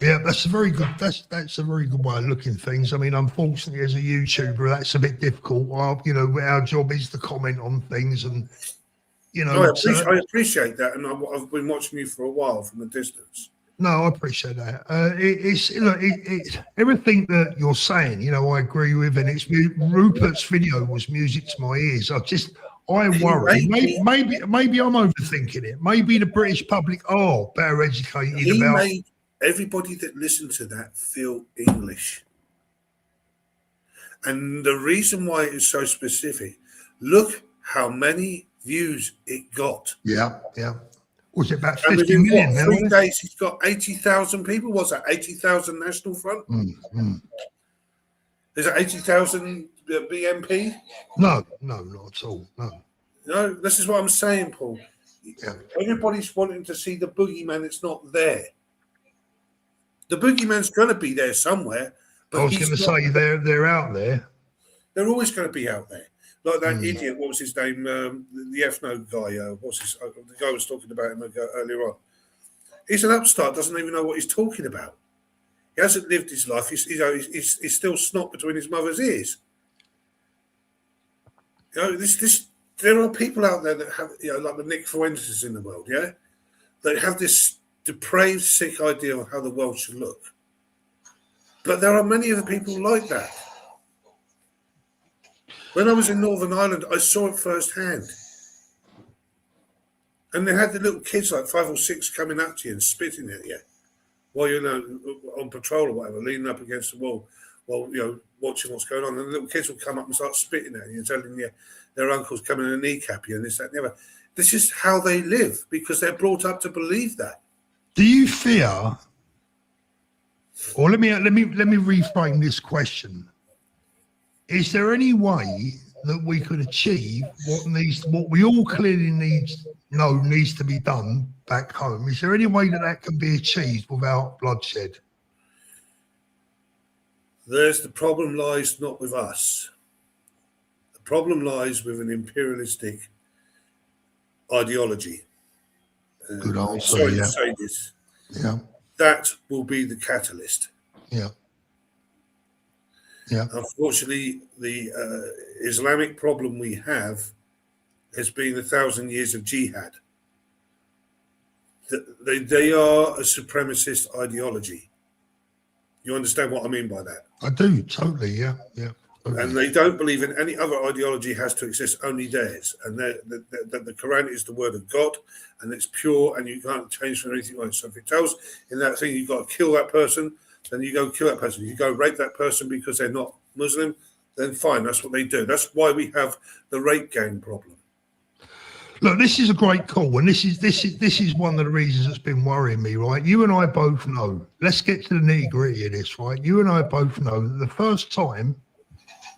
Yeah, that's a very good. That's a very good way of looking at things. I mean, unfortunately, as a YouTuber, that's a bit difficult. Our job is to comment on things, and I appreciate that, and I've been watching you for a while from a distance. No, I appreciate that. It's everything that you're saying. I agree with, and it's Rupert's video was music to my ears. I worry. Maybe I'm overthinking it. Maybe the British public are better educated about. Everybody that listened to that feel English. And the reason why it's so specific, look how many views it got. Yeah. Was it about 50 million? 3 days, he's got 80,000 people. What's that, 80,000 National Front? Is it 80,000 BNP? No, not at all. No, this is what I'm saying, Paul. Yeah. Everybody's wanting to see the boogeyman. It's not there. The boogeyman's going to be there somewhere. But I was going to say they're out there. They're always going to be out there. Like that idiot, what was his name? The ethno guy. The guy was talking about him earlier on. He's an upstart, doesn't even know what he's talking about. He hasn't lived his life. He's still snot between his mother's ears. There are people out there that have, like the Nick Fuentes in the world, that have this depraved, sick idea of how the world should look. But there are many other people like that. When I was in Northern Ireland, I saw it firsthand. And they had the little kids, like 5 or 6, coming up to you and spitting at you while you're on patrol or whatever, leaning up against the wall while, watching what's going on. And the little kids will come up and start spitting at you and telling you their uncle's coming to kneecap you and this, that, and the other. This is how they live because they're brought up to believe that. Do you fear, or let me reframe this question. Is there any way that we could achieve what we all clearly needs to be done back home? Is there any way that can be achieved without bloodshed? The problem lies not with us. The problem lies with an imperialistic ideology. Good answer. I'm sorry to say this. Yeah. That will be the catalyst. Yeah. Yeah. Unfortunately, the Islamic problem we have has been 1,000 years of jihad. They are a supremacist ideology. You understand what I mean by that? I do, totally, yeah. Totally. And they don't believe in any other ideology has to exist, only theirs. And the Quran is the word of God, and it's pure, and you can't change from anything else. So if it tells in that thing you've got to kill that person, then you go kill that person. If you go rape that person because they're not Muslim, then fine, that's what they do. That's why we have the rape gang problem. Look, this is a great call, and this is one of the reasons that's been worrying me, right? You and I both know. Let's get to the nitty-gritty of this, right? You and I both know that the first time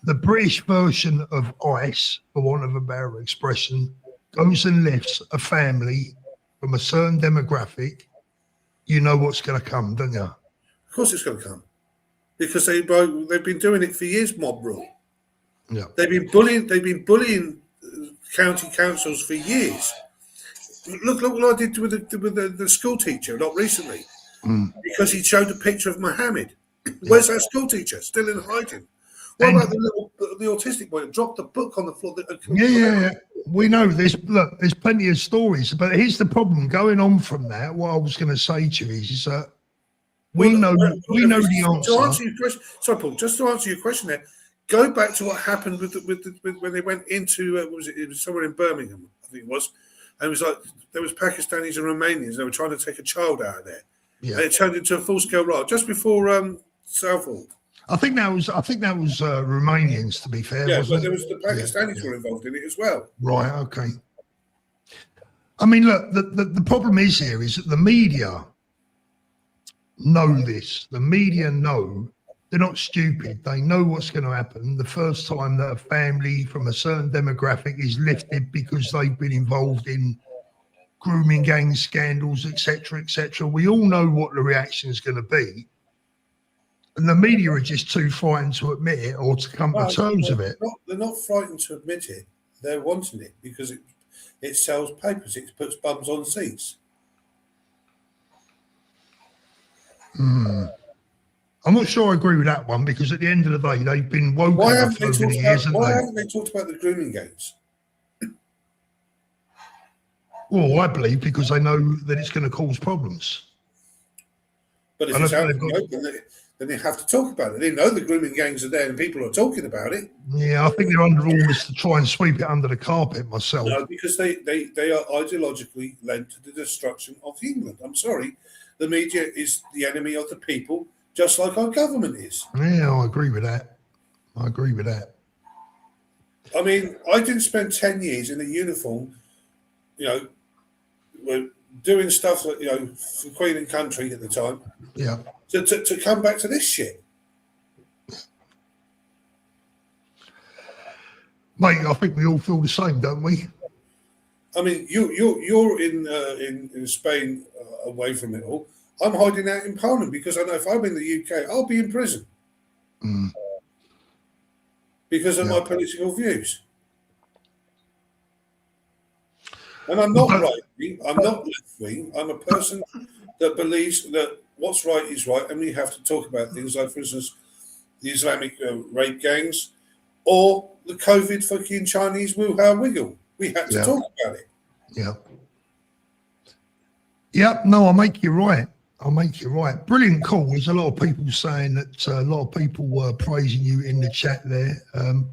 the British version of ICE, for want of a better expression, goes and lifts a family from a certain demographic, you know what's going to come, don't you? Of course it's going to come. Because they've been doing it for years, mob rule. Yeah. They've been bullying county councils for years. Look what I did with the school teacher, not recently. Because he showed a picture of Mohammed. Where's that school teacher? Still in hiding. What about the autistic boy that dropped the book on the floor? Yeah. We know there's plenty of stories, but here's the problem. Going on from that, what I was going to say to you is that we know the answer. To answer your question, sorry, Paul. Just to answer your question, there, go back to what happened with when they went into it was somewhere in Birmingham, I think it was, and it was like there was Pakistanis and Romanians. They were trying to take a child out of there. Yeah. And it turned into a full-scale riot just before Southall. I think that was Romanians, to be fair. Yeah, wasn't but there it? was the Pakistanis were involved in it as well. Right. Okay. I mean, look, the problem is that the media know this. The media know. They're not stupid. They know what's going to happen the first time that a family from a certain demographic is lifted because they've been involved in grooming gang scandals, etc., etc. We all know what the reaction is going to be. And the media are just too frightened to admit it or to come to terms with it. They're not frightened to admit it. They're wanting it because it sells papers. It puts bums on seats. I'm not sure I agree with that one because at the end of the day, they've been woken Why up haven't over the years. Why haven't they talked about the grooming gangs? Well, I believe because they know that it's going to cause problems. But if it's out in the open, then they have to talk about it. They know the grooming gangs are there and people are talking about it. Yeah, I think they're under orders to try and sweep it under the carpet myself. No, because they are ideologically led to the destruction of England. I'm sorry. The media is the enemy of the people, just like our government is. Yeah, I agree with that. I mean, I didn't spend 10 years in a uniform, doing stuff that, for Queen and Country at the time. Yeah. To come back to this shit. Mate, I think we all feel the same, don't we? I mean, you're in Spain away from it all. I'm hiding out in Poland because I know if I'm in the UK, I'll be in prison because of my political views. And I'm not right-wing. I'm not left-wing. I'm a person that believes that what's right is right, and we have to talk about things like, for instance, the Islamic rape gangs or the COVID fucking Chinese Wuhan wiggle. We had to talk about it. Yeah. Yeah, no, I make you right. I'll make you right. Brilliant call. There's a lot of people saying that a lot of people were praising you in the chat there.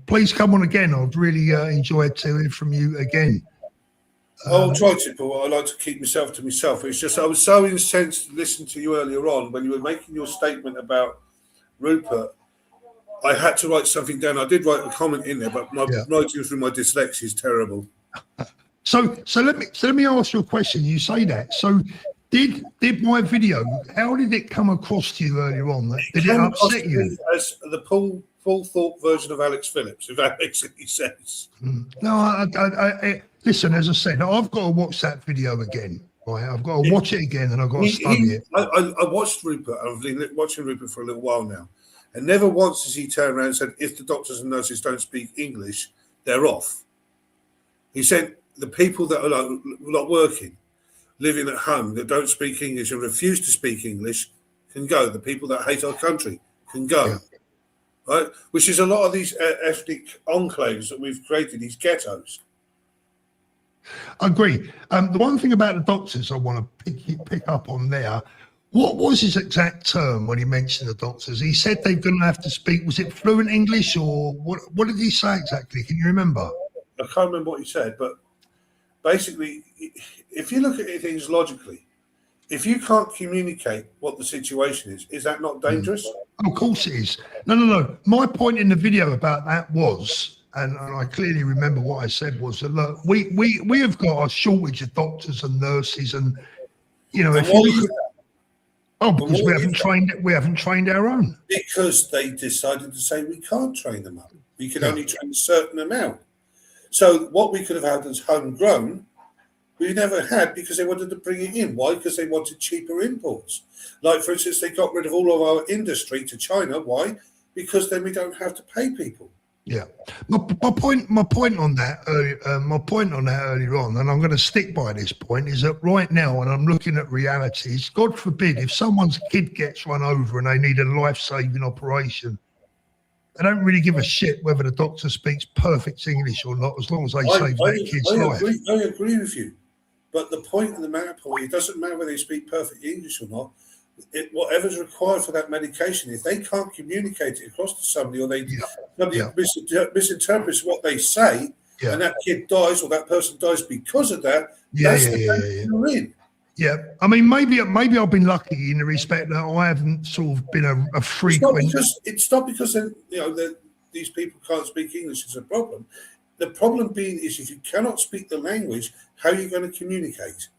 Please come on again. I'd really enjoy hearing from you again. I'll try to, Paul. I like to keep myself to myself. It's just I was so incensed to listen to you earlier on when you were making your statement about Rupert. I had to write something down. I did write a comment in there, but my writing through my dyslexia is terrible. So let me ask you a question. You say that. So did my video? How did it come across to you earlier on? Did it upset you? As the Paul Thorpe version of Alex Phillips, if that makes any sense. No, I listen. As I said, I've got to watch that video again. Right, I've got to watch it again, and I've got to study it. I watched Rupert. I've been watching Rupert for a little while now, and never once has he turned around and said, "If the doctors and nurses don't speak English, they're off." He said, "The people that are not working, living at home, that don't speak English and refuse to speak English, can go. The people that hate our country can go." Yeah. Right, which is a lot of these ethnic enclaves that we've created, these ghettos. I agree. The one thing about the doctors I want to pick up on there, what was his exact term when he mentioned the doctors? He said they're going to have to speak, was it fluent English, or what did he say exactly? Can you remember? I can't remember what he said, but basically, if you look at things logically, if you can't communicate what the situation is that not dangerous? Of course it is. No. My point in the video about that was, and I clearly remember what I said was that, look, we have got a shortage of doctors and nurses, and if you look at, because we haven't trained our own. Because they decided to say we can't train them up. We can only train a certain amount. So what we could have had as homegrown, we never had, because they wanted to bring it in. Why? Because they wanted cheaper imports. Like, for instance, they got rid of all of our industry to China. Why? Because then we don't have to pay people. Yeah, my point on that earlier on, and I'm going to stick by this point, is that right now, and I'm looking at realities, God forbid, if someone's kid gets run over and they need a life-saving operation, they don't really give a shit whether the doctor speaks perfect English or not, as long as they save that kid's life. I agree with you. But the point of the matter, Paul, it doesn't matter whether they speak perfect English or not. Whatever's required for that medication, if they can't communicate it across to somebody, or somebody misinterprets what they say, and that kid dies or that person dies because of that, that's the danger you're in. Yeah, I mean, maybe I've been lucky in the respect that I haven't sort of been a frequent. It's not because these people can't speak English is a problem. The problem being is if you cannot speak the language, how are you going to communicate?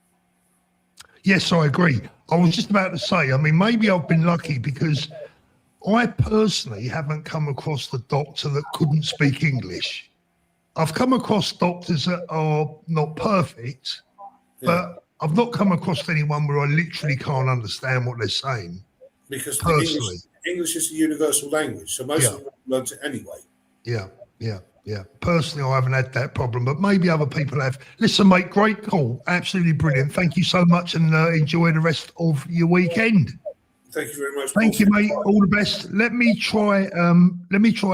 Yes, I agree. I was just about to say, I mean, maybe I've been lucky because I personally haven't come across the doctor that couldn't speak English. I've come across doctors that are not perfect, but I've not come across anyone where I literally can't understand what they're saying. Because English is a universal language, so most of them learn it anyway. Yeah. Personally, I haven't had that problem, but maybe other people have. Listen, mate, great call. Absolutely brilliant. Thank you so much, and enjoy the rest of your weekend. Thank you very much. Thank you, mate. All the best. Let me try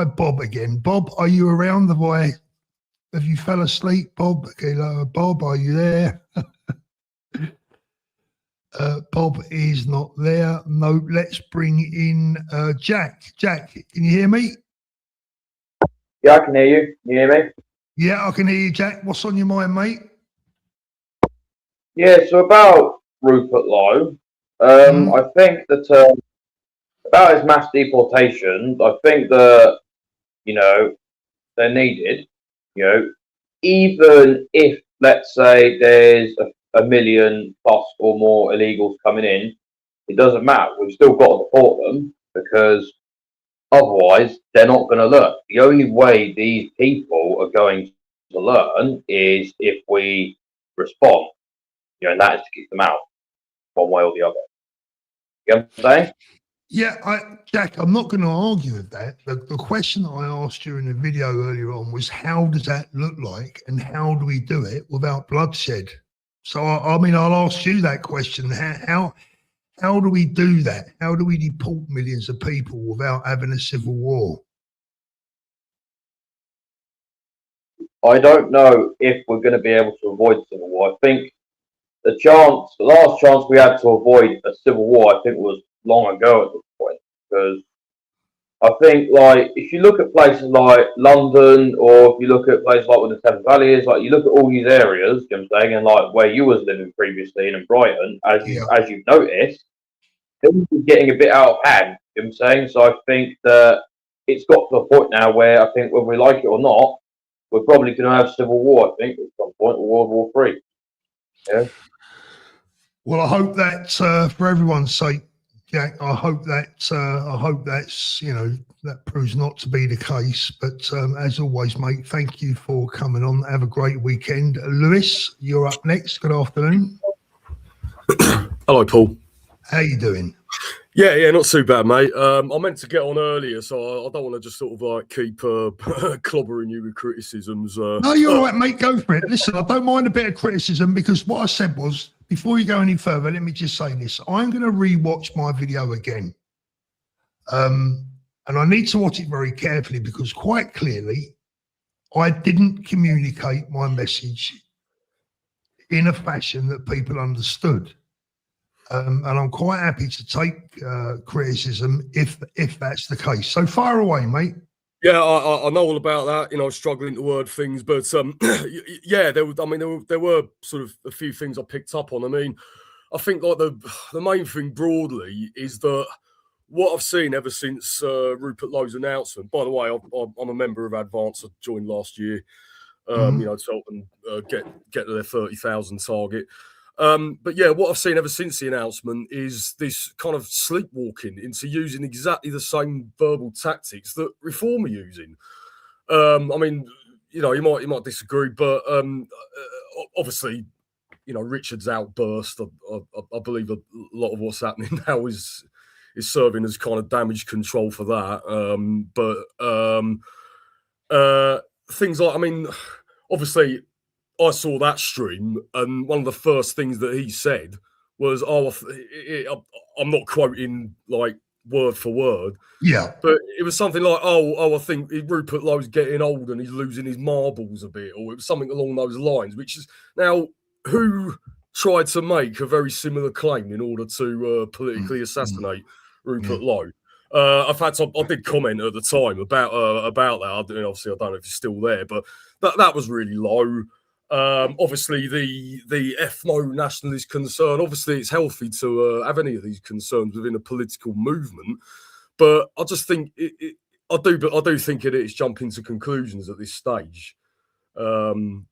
Bob again. Bob, are you around? Have you fell asleep, Bob? Okay, Bob, are you there? Bob is not there. No, let's bring in Jack. Jack, can you hear me? Yeah, I can hear you. Can you hear me? Yeah, I can hear you, Jack. What's on your mind, mate? Yeah, so about Rupert Lowe, I think that about his mass deportation, I think that, they're needed, even if, let's say, there's a million plus or more illegals coming in, it doesn't matter. We've still got to deport them because otherwise, they're not going to learn. The only way these people are going to learn is if we respond, and that is to kick them out one way or the other. You know what I'm saying? Yeah, Jack, I'm not going to argue with that. The question I asked during the video earlier on was, how does that look like and how do we do it without bloodshed? So, I mean, I'll ask you that question. How do we do that? How do we deport millions of people without having a civil war? I don't know if we're going to be able to avoid civil war. I think the last chance we had to avoid a civil war, I think, was long ago at this point. Because I think, like, if you look at places like London, or if you look at places like where the Thames Valley is, like, you look at all these areas, you know what I'm saying, and like where you was living previously in Brighton, as you've noticed, things are getting a bit out of hand. You know what I'm saying? So I think that it's got to a point now where I think whether we like it or not, we're probably going to have civil war. I think at some point, or World War III. Yeah. Well, I hope that for everyone's sake, Jack, I hope that's that proves not to be the case. But as always, mate, thank you for coming on. Have a great weekend. Lewis, you're up next. Good afternoon. Hello, Paul. How you doing? Yeah, not too bad, mate. I meant to get on earlier, so I don't want to just sort of like keep clobbering you with criticisms. No, you're all right, mate. Go for it. Listen, I don't mind a bit of criticism, because what I said was, before you go any further, let me just say this. I'm going to rewatch my video again. And I need to watch it very carefully, because quite clearly I didn't communicate my message in a fashion that people understood. And I'm quite happy to take criticism if that's the case. So fire away, mate. Yeah, I know all about that. You know, struggling to word things, but yeah, there were sort of a few things I picked up on. I mean, I think like the main thing broadly is that what I've seen ever since Rupert Lowe's announcement. By the way, I'm a member of Advance. I joined last year. You know, to help them get to their 30,000 target. But yeah, what I've seen ever since the announcement is this kind of sleepwalking into using exactly the same verbal tactics that Reform are using. I mean, you know, you might disagree, but obviously, you know, Richard's outburst, I believe a lot of what's happening now is serving as kind of damage control for that. But things like, I mean, obviously, I saw that stream, and one of the first things that he said was, I'm not quoting like word for word. Yeah. But it was something like, I think Rupert Lowe's getting old and he's losing his marbles a bit, or it was something along those lines, which is now who tried to make a very similar claim in order to politically assassinate Rupert Lowe. In fact, I did comment at the time about that. Obviously, I don't know if it's still there, but that was really low. Obviously, the ethno-nationalist concern. Obviously, it's healthy to have any of these concerns within a political movement, but I just think I do think it is jumping to conclusions at this stage. Just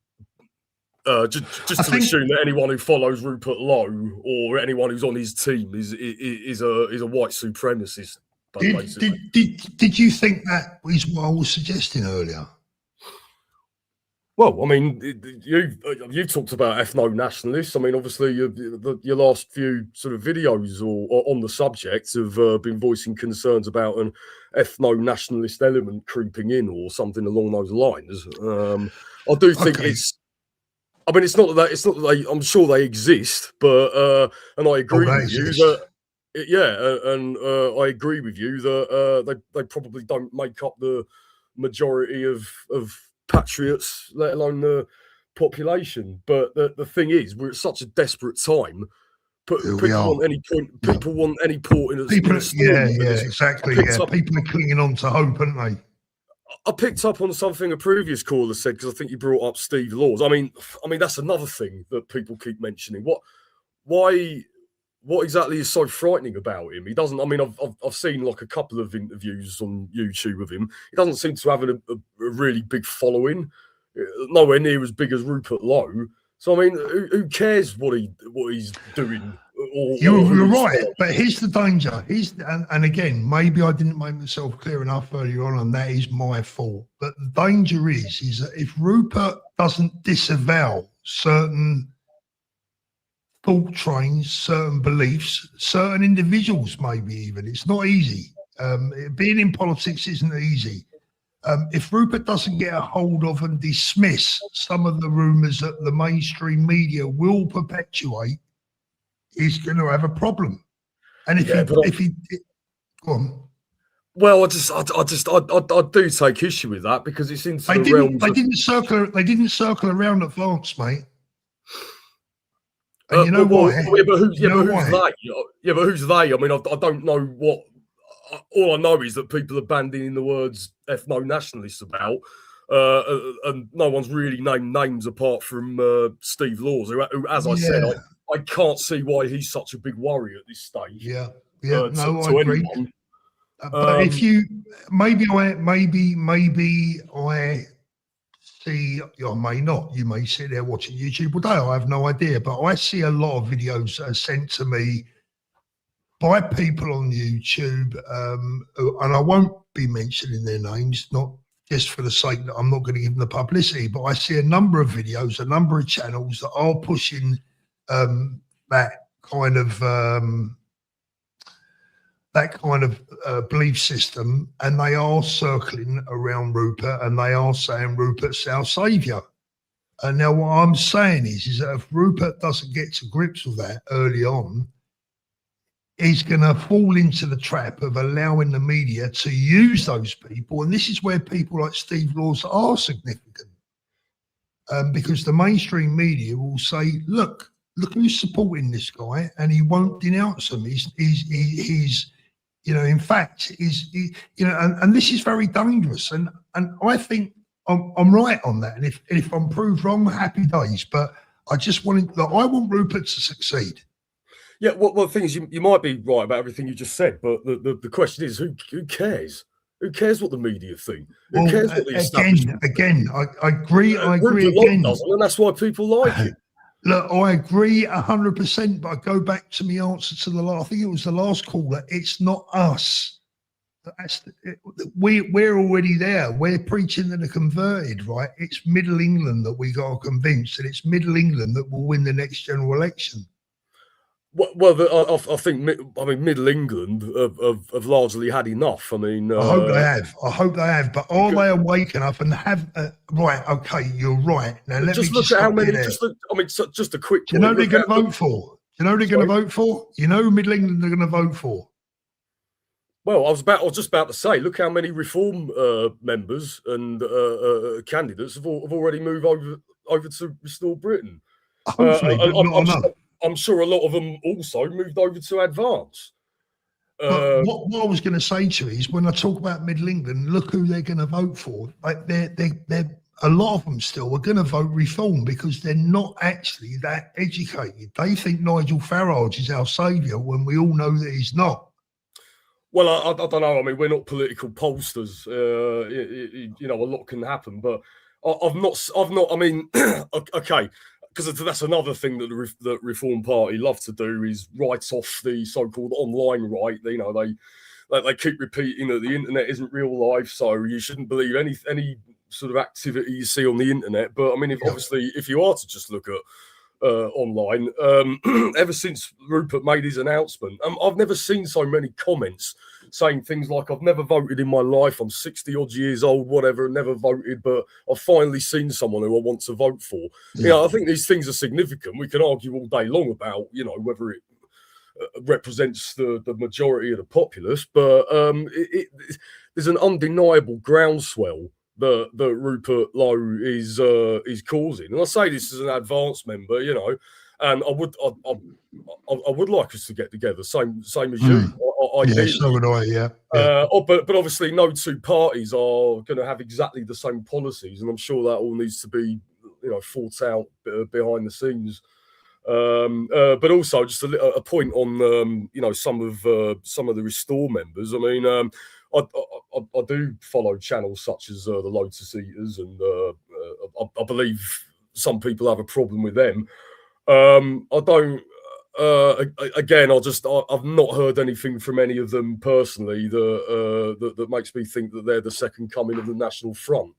to assume that anyone who follows Rupert Lowe or anyone who's on his team is a white supremacist. Did you think that is what I was suggesting earlier? Well, I mean, you've talked about ethno-nationalists. I mean, obviously, your last few sort of videos or on the subject have been voicing concerns about an ethno-nationalist element creeping in or something along those lines. I do think it's. I mean, it's not that I'm sure they exist, but and I agree with you that. I agree with you that they probably don't make up the majority of patriots, let alone the population. But the thing is, we're at such a desperate time. People want any port in a people. Yeah, exactly. Yeah, people are clinging on to hope, aren't they? I picked up on something a previous caller said, because I think you brought up Steve Laws. I mean, that's another thing that people keep mentioning. What exactly is so frightening about him? He doesn't. I mean, I've seen like a couple of interviews on YouTube with him. He doesn't seem to have a really big following, nowhere near as big as Rupert Lowe. So I mean, who cares what he's doing? You're right, but here's the danger. And again, maybe I didn't make myself clear enough earlier on, and that is my fault. But the danger is that if Rupert doesn't disavow certain thought trains, certain beliefs, certain individuals, maybe even. It's not easy. Being in politics isn't easy. If Rupert doesn't get a hold of and dismiss some of the rumours that the mainstream media will perpetuate, he's going to have a problem. And if he go on. Well, I do take issue with that, because it's into the realms. They didn't circle around Advance, mate. And you know well, why? yeah, but who's, You know who's why? they? Yeah, but who's they? I mean, I don't know what. All I know is that people are bandying the words ethno-nationalists about, and no one's really named names apart from Steve Laws, who, as I said, Yeah, I can't see why he's such a big worry at this stage. yeah, yeah. No, I to agree. anyone. But if you maybe I see, I may not. You may sit there watching YouTube all day. I have no idea. But I see a lot of videos that are sent to me by people on YouTube, and I won't be mentioning their names, not just for the sake that I'm not going to give them the publicity, but I see a number of videos, a number of channels that are pushing that kind of belief system, and they are circling around Rupert, and they are saying Rupert's our saviour. And now what I'm saying is that if Rupert doesn't get to grips with that early on, he's going to fall into the trap of allowing the media to use those people. And this is where people like Steve Laws are significant, because the mainstream media will say, look who's supporting this guy, and he won't denounce him. He's in fact, and this is very dangerous. And I think I'm right on that. And if I'm proved wrong, happy days. But I just I want Rupert to succeed. Yeah, well, the thing is, you might be right about everything you just said, but the question is, who cares? Who cares what the media think? Who cares what the establishment again, I agree. I agree Rupert again. Doesn't, and that's why people like him. Look, I agree 100%, but I go back to my answer to I think it was the last caller. It's not us. We're already there. We're preaching to the converted, right? It's Middle England that we got to convince, and it's Middle England that will win the next general election. Well, I think Middle England have largely had enough. I mean, I hope they have. But are they awake enough and have? Right, okay, you're right. Now let me look just at how many. Just a quick. Do you know who they're going to vote for? Do you know who they're going to vote for? You know who Middle England they're going to vote for? Well, I was just about to say, look how many Reform members and candidates have already moved over to Restore Britain. Hopefully, but not enough. I'm sure a lot of them also moved over to Advance. But what I was going to say to you is, when I talk about Middle England, look who they're going to vote for. Like they're a lot of them still are going to vote Reform because they're not actually that educated. They think Nigel Farage is our saviour when we all know that he's not. Well, I don't know. I mean, we're not political pollsters. A lot can happen, but I've not. I mean, okay. Because that's another thing that the Reform Party love to do is write off the so-called online right. They keep repeating that the internet isn't real life, so you shouldn't believe any sort of activity you see on the internet. But I mean, obviously, if you are to just look at online, ever since Rupert made his announcement, I've never seen so many comments saying things like, I've never voted in my life, I'm 60 odd years old, whatever, never voted, but I've finally seen someone who I want to vote for. Yeah. I think these things are significant. We can argue all day long about, whether it represents the majority of the populace, but there's an undeniable groundswell that Rupert Lowe is causing. And I say this as an Advance member, and I would like us to get together, same as you. Yeah, so would I. Yeah. But obviously, no two parties are going to have exactly the same policies, and I'm sure that all needs to be, thought out behind the scenes. But also, just a point on, some of the Restore members. I mean, I do follow channels such as the Lotus Eaters, and I believe some people have a problem with them. I don't. Again, I've not heard anything from any of them personally that makes me think that they're the second coming of the National Front.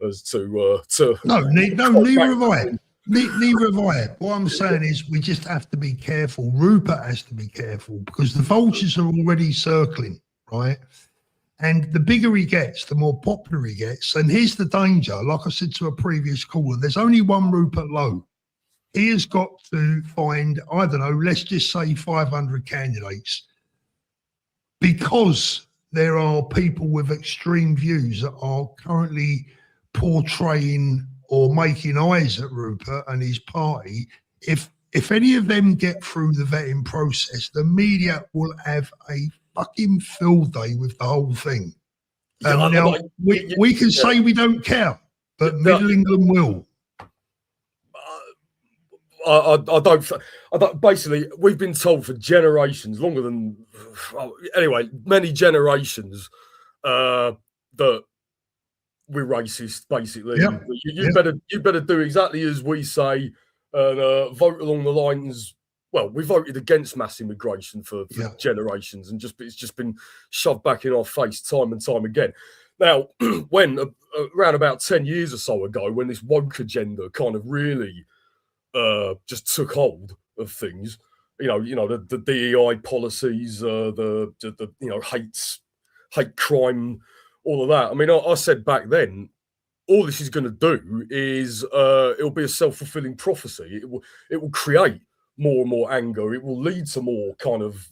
As to neither have I. Neither have I. What I'm saying is, we just have to be careful. Rupert has to be careful because the vultures are already circling, right? And the bigger he gets, the more popular he gets. And here's the danger. Like I said to a previous caller, there's only one Rupert Lowe. He has got to find, I don't know, let's just say 500 candidates, because there are people with extreme views that are currently portraying or making eyes at Rupert and his party. If if any of them get through the vetting process, the media will have a fucking field day with the whole thing. Now, we can say we don't care, but Middle England will. I don't. Basically, we've been told for generations, longer than anyway, many generations, that we're racist. Basically, Yep. you better do exactly as we say and vote along the lines. Well, we voted against mass immigration for generations, and it's just been shoved back in our face time and time again. Now, when around about 10 years or so ago, when this woke agenda kind of really just took hold of things, the DEI policies, the hate crime, all of that. I mean, I said back then, all this is going to do is it'll be a self-fulfilling prophecy. It will create more and more anger. It will lead to more kind of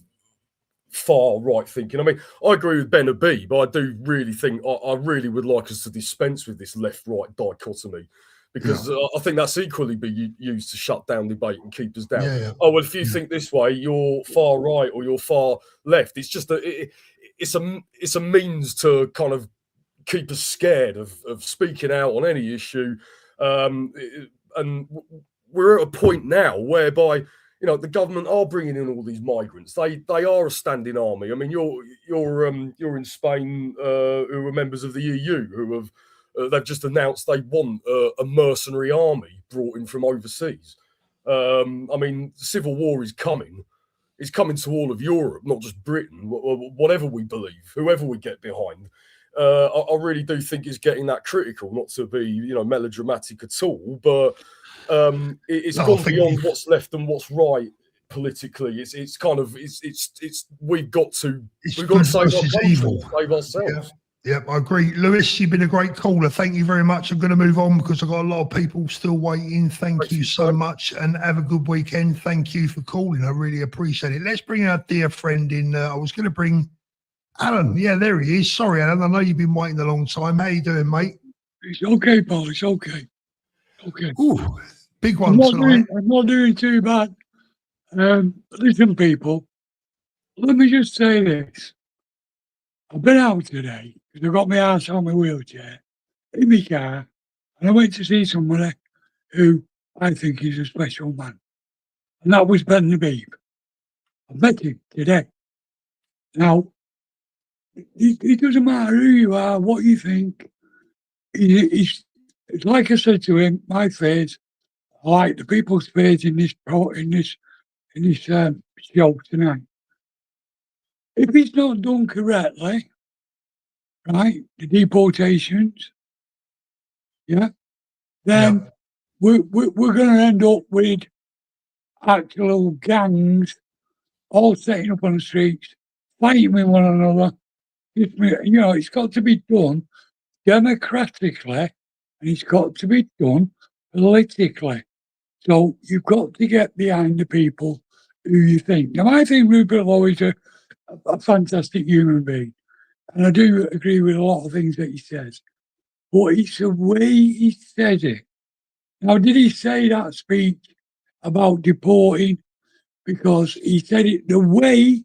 far right thinking. I mean, I agree with Ben B, but I do really think I really would like us to dispense with this left-right dichotomy, because I think that's equally be used to shut down debate and keep us down. Oh, well, if you think this way, you're far right or you're far left. It's just it's a means to kind of keep us scared of speaking out on any issue. And we're at a point now whereby, the government are bringing in all these migrants. They are a standing army. I mean, you're in Spain, who are members of the EU, who have they've just announced they want a mercenary army brought in from overseas. I mean, civil war is coming. It's coming to all of Europe, not just Britain. Whatever we believe, whoever we get behind, I really do think it's getting that critical. Not to be, melodramatic at all, but it's gone beyond what's left and what's right politically. It's kind of we've got to save our country, save ourselves. Yeah, I agree. Lewis, you've been a great caller. Thank you very much. I'm going to move on because I've got a lot of people still waiting. Thank you so much and have a good weekend. Thank you for calling. I really appreciate it. Let's bring our dear friend in. I was going to bring Alan. Yeah, there he is. Sorry, Alan. I know you've been waiting a long time. How you doing, mate? It's okay, Paul. It's okay. Okay. Ooh, big one tonight. I'm not doing too bad. Listen, people, let me just say this. I've been out today because I've got my ass on my wheelchair in my car, and I went to see somebody who I think is a special man, and that was Ben the Beeb. I met him today. Now, it doesn't matter who you are, what you think. It's like I said to him, my face, I like the people's face in this show tonight. If it's not done correctly, right, the deportations, then we're going to end up with actual gangs all setting up on the streets, fighting with one another. It's got to be done democratically, and it's got to be done politically. So you've got to get behind the people who you think. Now, I think Rupert Lowe is a fantastic human being, and I do agree with a lot of things that he says, but it's the way he says it. Now, did he say that speech about deporting because he said it the way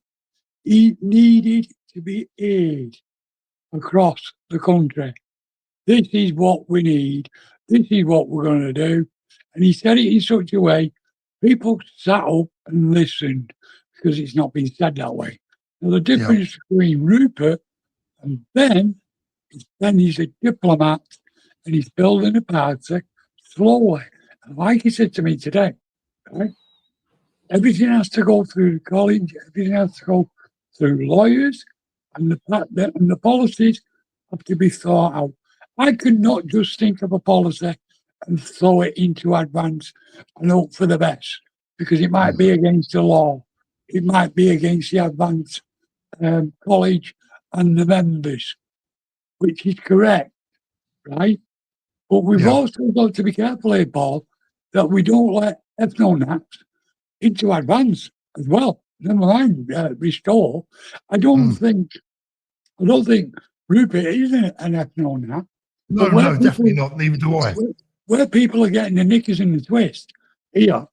he needed to be aired across the country? This is what we need. This is what we're going to do. And he said it in such a way people sat up and listened, because it's not been said that way. Now, the difference between Rupert and Ben is Ben is a diplomat and he's building a party slowly. And like he said to me today, right, everything has to go through the college, everything has to go through lawyers, and the policies have to be thought out. I could not just think of a policy and throw it into advance and hope for the best, because it might be against the law. It might be against the advanced college and the members, which is correct, right? But we've also got to be careful here, Paul, that we don't let ethnonats into advance as well. Never mind restore. I don't think Rupert is an ethnonat. No, definitely not. Neither do I. Where people are getting the knickers in the twist here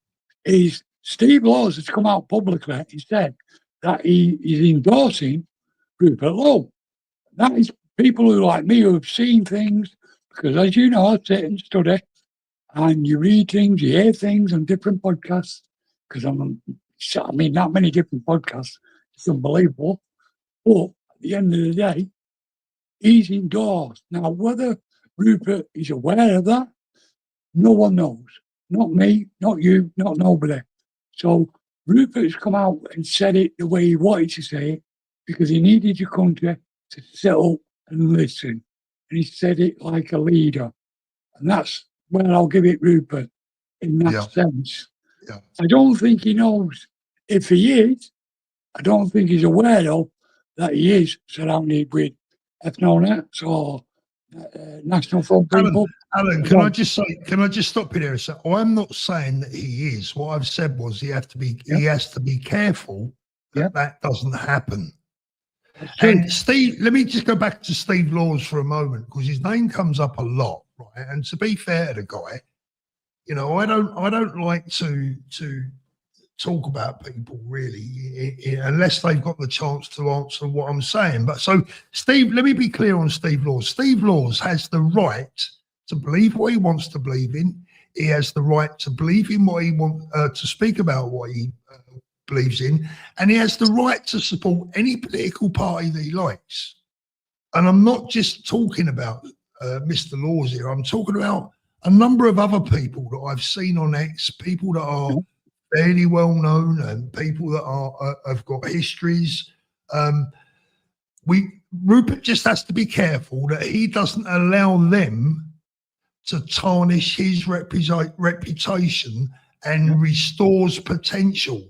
is Steve Laws has come out publicly and said that he is endorsing Rupert Lowe. That is people who, like me, who have seen things, because as you know, I sit and study, and you read things, you hear things on different podcasts, because that many different podcasts, it's unbelievable. But at the end of the day, he's endorsed. Now, whether Rupert is aware of that, no one knows. Not me, not you, not nobody. So Rupert's come out and said it the way he wanted to say it, because he needed the country to sit up and listen. And he said it like a leader. And that's where I'll give it Rupert in that sense. Yeah. I don't think he knows. If he is, I don't think he's aware of that he is surrounded with ethno-nats or National Front people. Alan, can I just stop you there a second? I'm not saying that he is. What I've said was he has to be careful that that doesn't happen. And Steve, let me just go back to Steve Laws for a moment, because his name comes up a lot, right? And to be fair to the guy, you know, I don't like to talk about people really unless they've got the chance to answer what I'm saying. But so Steve, let me be clear on Steve Laws. Steve Laws has the right to believe what he wants to believe in. He has the right to believe in what he wants, to speak about what he believes in, and he has the right to support any political party that he likes. And I'm not just talking about Mr. Laws here. I'm talking about a number of other people that I've seen on X, people that are fairly well known and people that are have got histories. Rupert just has to be careful that he doesn't allow them to tarnish his reputation and restores potential.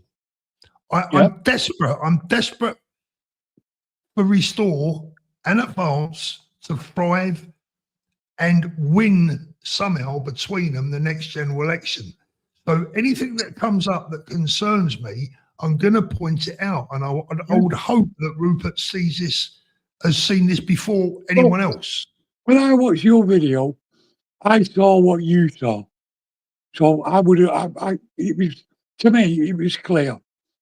I'm desperate for Restore and Advance to thrive and win somehow between them the next general election. So anything that comes up that concerns me, I'm going to point it out. And I would hope that Rupert has seen this before anyone else. When I watched your video, I saw what you saw. So to me, it was clear.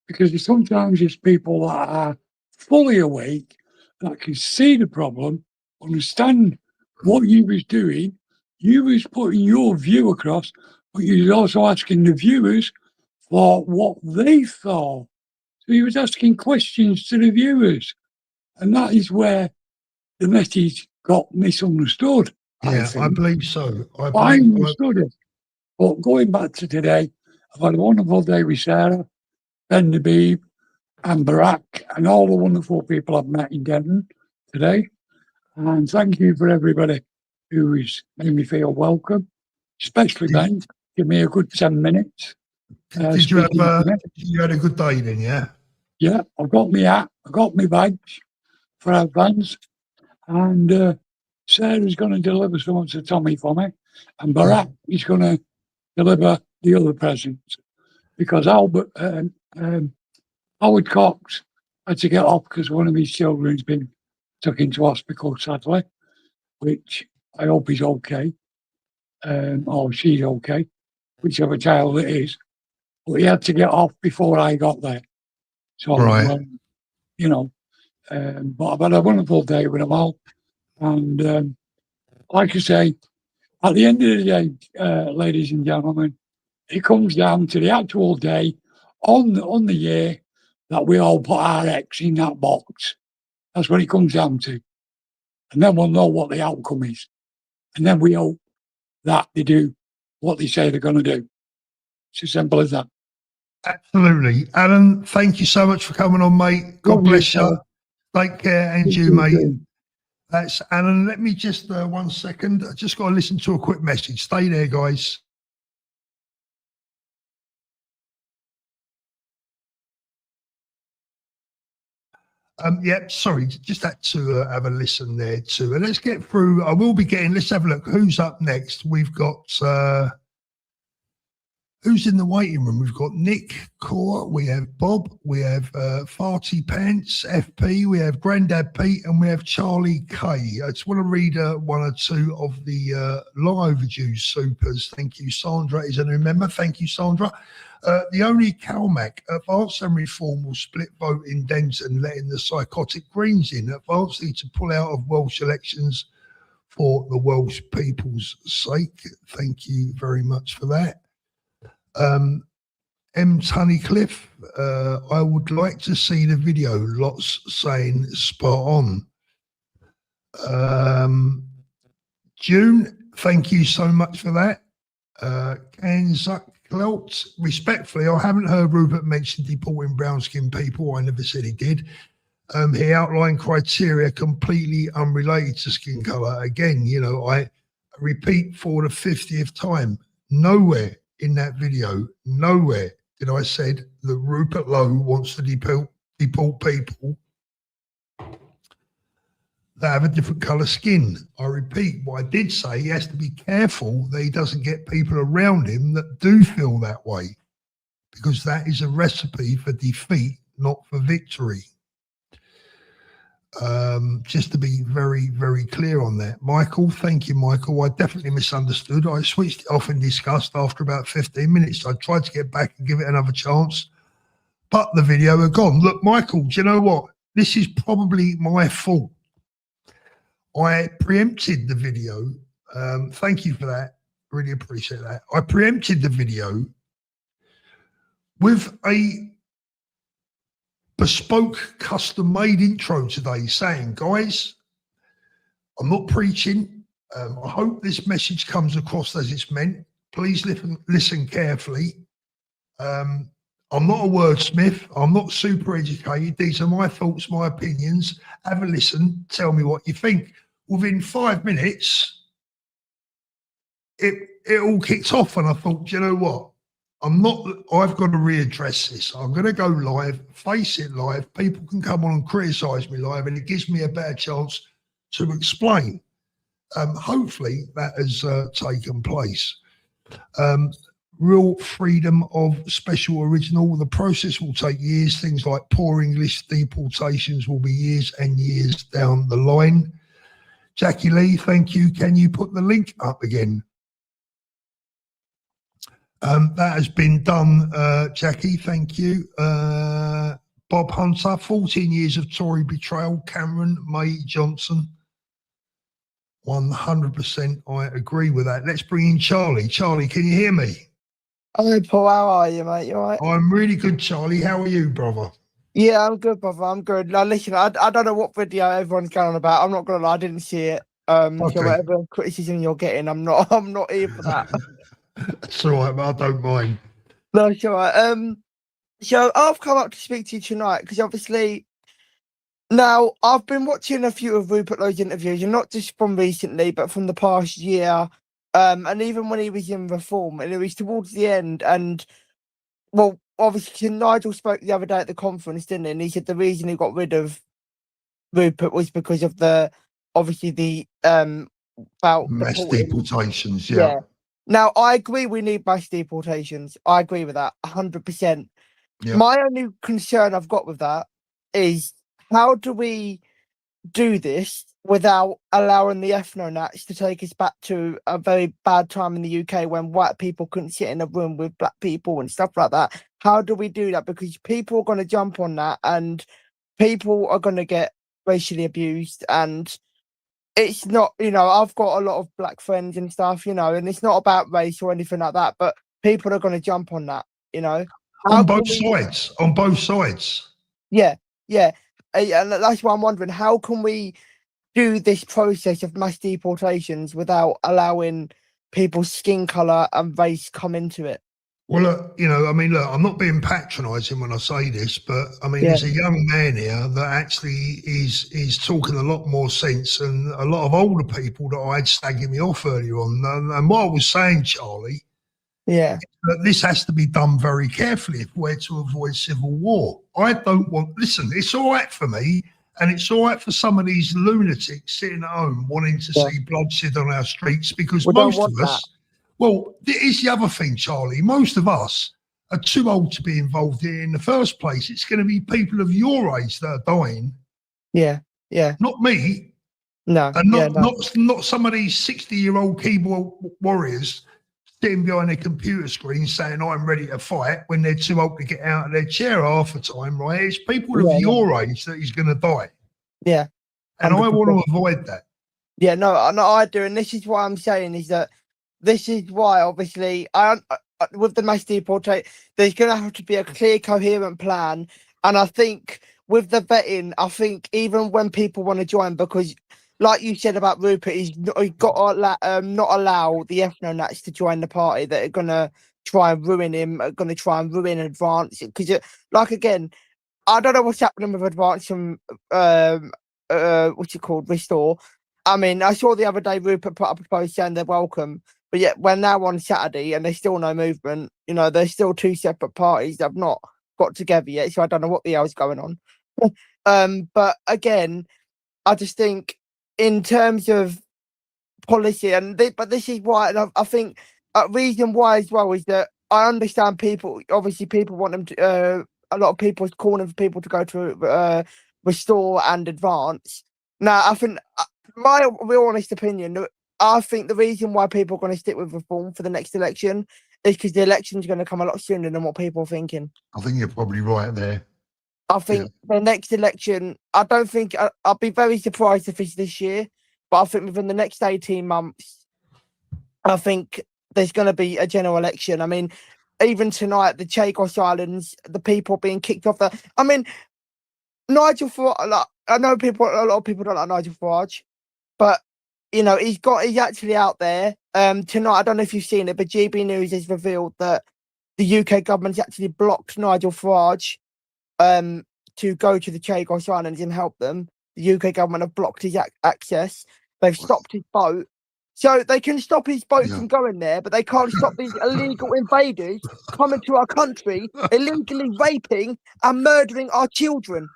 Because sometimes it's people that are fully awake, that can see the problem, understand what you was doing. You was putting your view across, but you was also asking the viewers for what they thought. So he was asking questions to the viewers. And that is where the message got misunderstood. Yeah, I believe so. I understood it. But going back to today, I've had a wonderful day with Sarah, Ben Nabib, and Barack, and all the wonderful people I've met in Denton today. And thank you for everybody who has made me feel welcome, especially Ben. Give me a good 10 minutes. Did you had a good day then, yeah? Yeah, I've got my hat, I've got my badge for Advance, and Sarah's going to deliver something to Tommy for me, and Barack is going to deliver the other presents, because Howard Cox had to get off because one of his children's been took into hospital, sadly, which I hope he's okay, or she's okay, whichever child it is. But he had to get off before I got there. So, you know, but I've had a wonderful day with them all. And like I say, at the end of the day, ladies and gentlemen, it comes down to the actual day on the year that we all put our X in that box. That's what it comes down to. And then we'll know what the outcome is. And then we hope that they do what they say they're going to do. It's as simple as that. Absolutely. Alan, thank you so much for coming on, mate. God bless you. Take care, and you, mate. That's Alan. Let me just 1 second. I just got to listen to a quick message. Stay there, guys. Yep, sorry, just had to have a listen there too. And let's get through. I will be getting, let's have a look. Who's up next? We've got, who's in the waiting room? We've got Nick Core, we have Bob, we have Farty Pants, FP, we have Grandad Pete, and we have Charlie K. I just want to read one or two of the long overdue supers. Thank you, Sandra is a new member. Thank you, Sandra. The only CalMac, Advance and Reform will split vote in Denton, letting the psychotic Greens in. Advance need to pull out of Welsh elections for the Welsh people's sake. Thank you very much for that. M. Tunnicliffe, I would like to see the video. Lots saying spot on. June, thank you so much for that. Kanzuk Clout, respectfully, I haven't heard Rupert mention deporting brown-skinned people. I never said he did. He outlined criteria completely unrelated to skin colour. Again, you know, I repeat for the 50th time, nowhere in that video, nowhere did I said that Rupert Lowe wants to deport people that have a different colour skin. I repeat, what I did say, he has to be careful that he doesn't get people around him that do feel that way, because that is a recipe for defeat, not for victory. Just to be very, very clear on that. Michael, thank you, Michael. I definitely misunderstood. I switched it off in disgust after about 15 minutes. I tried to get back and give it another chance, but the video had gone. Look, Michael, do you know what? This is probably my fault. I preempted the video. Thank you for that. Really appreciate that. I preempted the video with a bespoke, custom-made intro today saying, guys, I'm not preaching. I hope this message comes across as it's meant. Please listen carefully. I'm not a wordsmith. I'm not super educated. These are my thoughts, my opinions. Have a listen. Tell me what you think. Within 5 minutes, it all kicked off, and I thought, you know what? I've got to readdress this. I'm going to go live, face it live. People can come on and criticise me live, and it gives me a better chance to explain. Hopefully that has taken place. Real freedom of special original. The process will take years. Things like poor English deportations will be years and years down the line. Jackie Lee, thank you. Can you put the link up again? That has been done, Jackie, thank you. Bob Hunter, 14 years of Tory betrayal. Cameron, May Johnson. 100% I agree with that. Let's bring in Charlie. Charlie, can you hear me? Hello, Paul. How are you, mate? You all right? I'm really good, Charlie. How are you, brother? Yeah, I'm good, brother. I'm good. Now, listen, I don't know what video everyone's going on about. I'm not gonna lie, I didn't see it. So whatever criticism you're getting, I'm not here for that. That's all right, but I don't mind. No, it's all right. So I've come up to speak to you tonight because obviously now I've been watching a few of Rupert Lowe's interviews, and not just from recently, but from the past year. And even when he was in Reform, and it was towards the end, and well, obviously Nigel spoke the other day at the conference, didn't he? And he said the reason he got rid of Rupert was because of the about mass deporting. deportations, yeah. Now I agree we need mass deportations. I agree with that 100%. Yeah. My only concern I've got with that is how do we do this without allowing the ethno-nats to take us back to a very bad time in the UK when white people couldn't sit in a room with black people and stuff like that? How do we do that? Because people are going to jump on that, and people are going to get racially abused, and it's not, you know, I've got a lot of black friends and stuff, you know, and it's not about race or anything like that, but people are going to jump on that, you know. On both sides. Yeah. And that's why I'm wondering, how can we do this process of mass deportations without allowing people's skin colour and race come into it? Well, look, you know, I mean, look, I'm not being patronising when I say this, but I mean, there's a young man here that actually is talking a lot more sense than a lot of older people that I had slagging me off earlier on. And what I was saying, Charlie, that this has to be done very carefully if we're to avoid civil war. I don't want, listen, it's all right for me, and it's all right for some of these lunatics sitting at home wanting to see bloodshed on our streets, because most of us, well, here's the other thing, Charlie. Most of us are too old to be involved in the first place. It's going to be people of your age that are dying. Yeah. Not me. No. And not some of these 60-year-old keyboard warriors sitting behind a computer screen saying I'm ready to fight when they're too old to get out of their chair half the time, right? It's people of your age that is going to die. Yeah. And I 100%. want to avoid that. Yeah, no, I do. And this is what I'm saying is that this is why, obviously, with the mass deportation, there's going to have to be a clear, coherent plan. And I think with the vetting, I think even when people want to join, because like you said about Rupert, he's got to not allow the ethno-nats to join the party that are going to try and ruin him, are going to try and ruin Advance. Because, like, again, I don't know what's happening with Advance and what's it called, Restore. I mean, I saw the other day Rupert put up a post saying they're welcome, but yet we're now on Saturday and there's still no movement. You know, there's still two separate parties that have not got together yet, so I don't know what the hell's going on. But again, I just think in terms of policy, but this is why, and I think a reason why as well is that I understand people. Obviously, people want them to. A lot of people is calling for people to go to Restore and Advance. Now, I think my real honest opinion, I think the reason why people are going to stick with Reform for the next election is because the election is going to come a lot sooner than what people are thinking. I think you're probably right there. I think the next election, I don't think, I'll be very surprised if it's this year, but I think within the next 18 months, I think there's going to be a general election. I mean, even tonight, the Chagos Islands, the people being kicked off the. I mean, Nigel Farage, like, I know a lot of people don't like Nigel Farage, but you know, he's actually out there. Tonight, I don't know if you've seen it, but GB News has revealed that the UK government's actually blocked Nigel Farage to go to the Chagos Islands and help them. The UK government have blocked his access. They've stopped his boat. So they can stop his boat from going there, but they can't stop these illegal invaders coming to our country, illegally raping and murdering our children.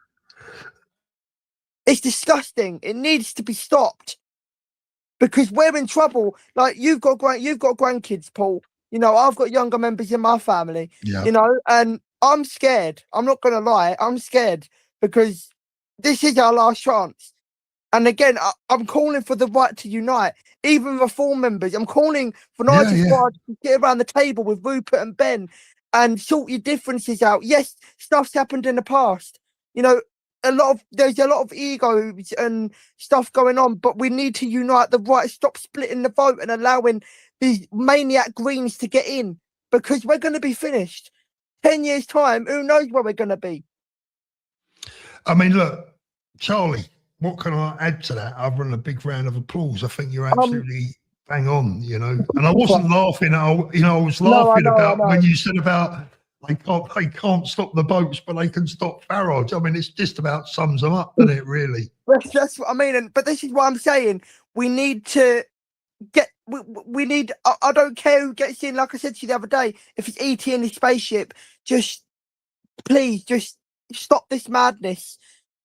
It's disgusting. It needs to be stopped because we're in trouble. Like you've got grandkids, Paul. You know, I've got younger members in my family. Yeah. You know, and I'm scared. I'm not going to lie. I'm scared because this is our last chance. And again, I'm calling for the right to unite. Even Reform members, I'm calling for Nigel Farage to get around the table with Rupert and Ben and sort your differences out. Yes, stuff's happened in the past. You know, there's a lot of egos and stuff going on, but we need to unite the right. Stop splitting the vote and allowing these maniac Greens to get in because we're going to be finished. 10 years' time, who knows where we're going to be? I mean, look, Charlie, what can I add to that other than a big round of applause? I think you're absolutely bang on, you know. And I wasn't laughing. I was laughing about when you said about they can't stop the boats, but they can stop Farage. I mean, it's just about sums them up, doesn't it, really? That's what I mean. But this is what I'm saying. We need to get. We need. I don't care who gets in. Like I said to you the other day, if it's ET in his spaceship, please stop this madness.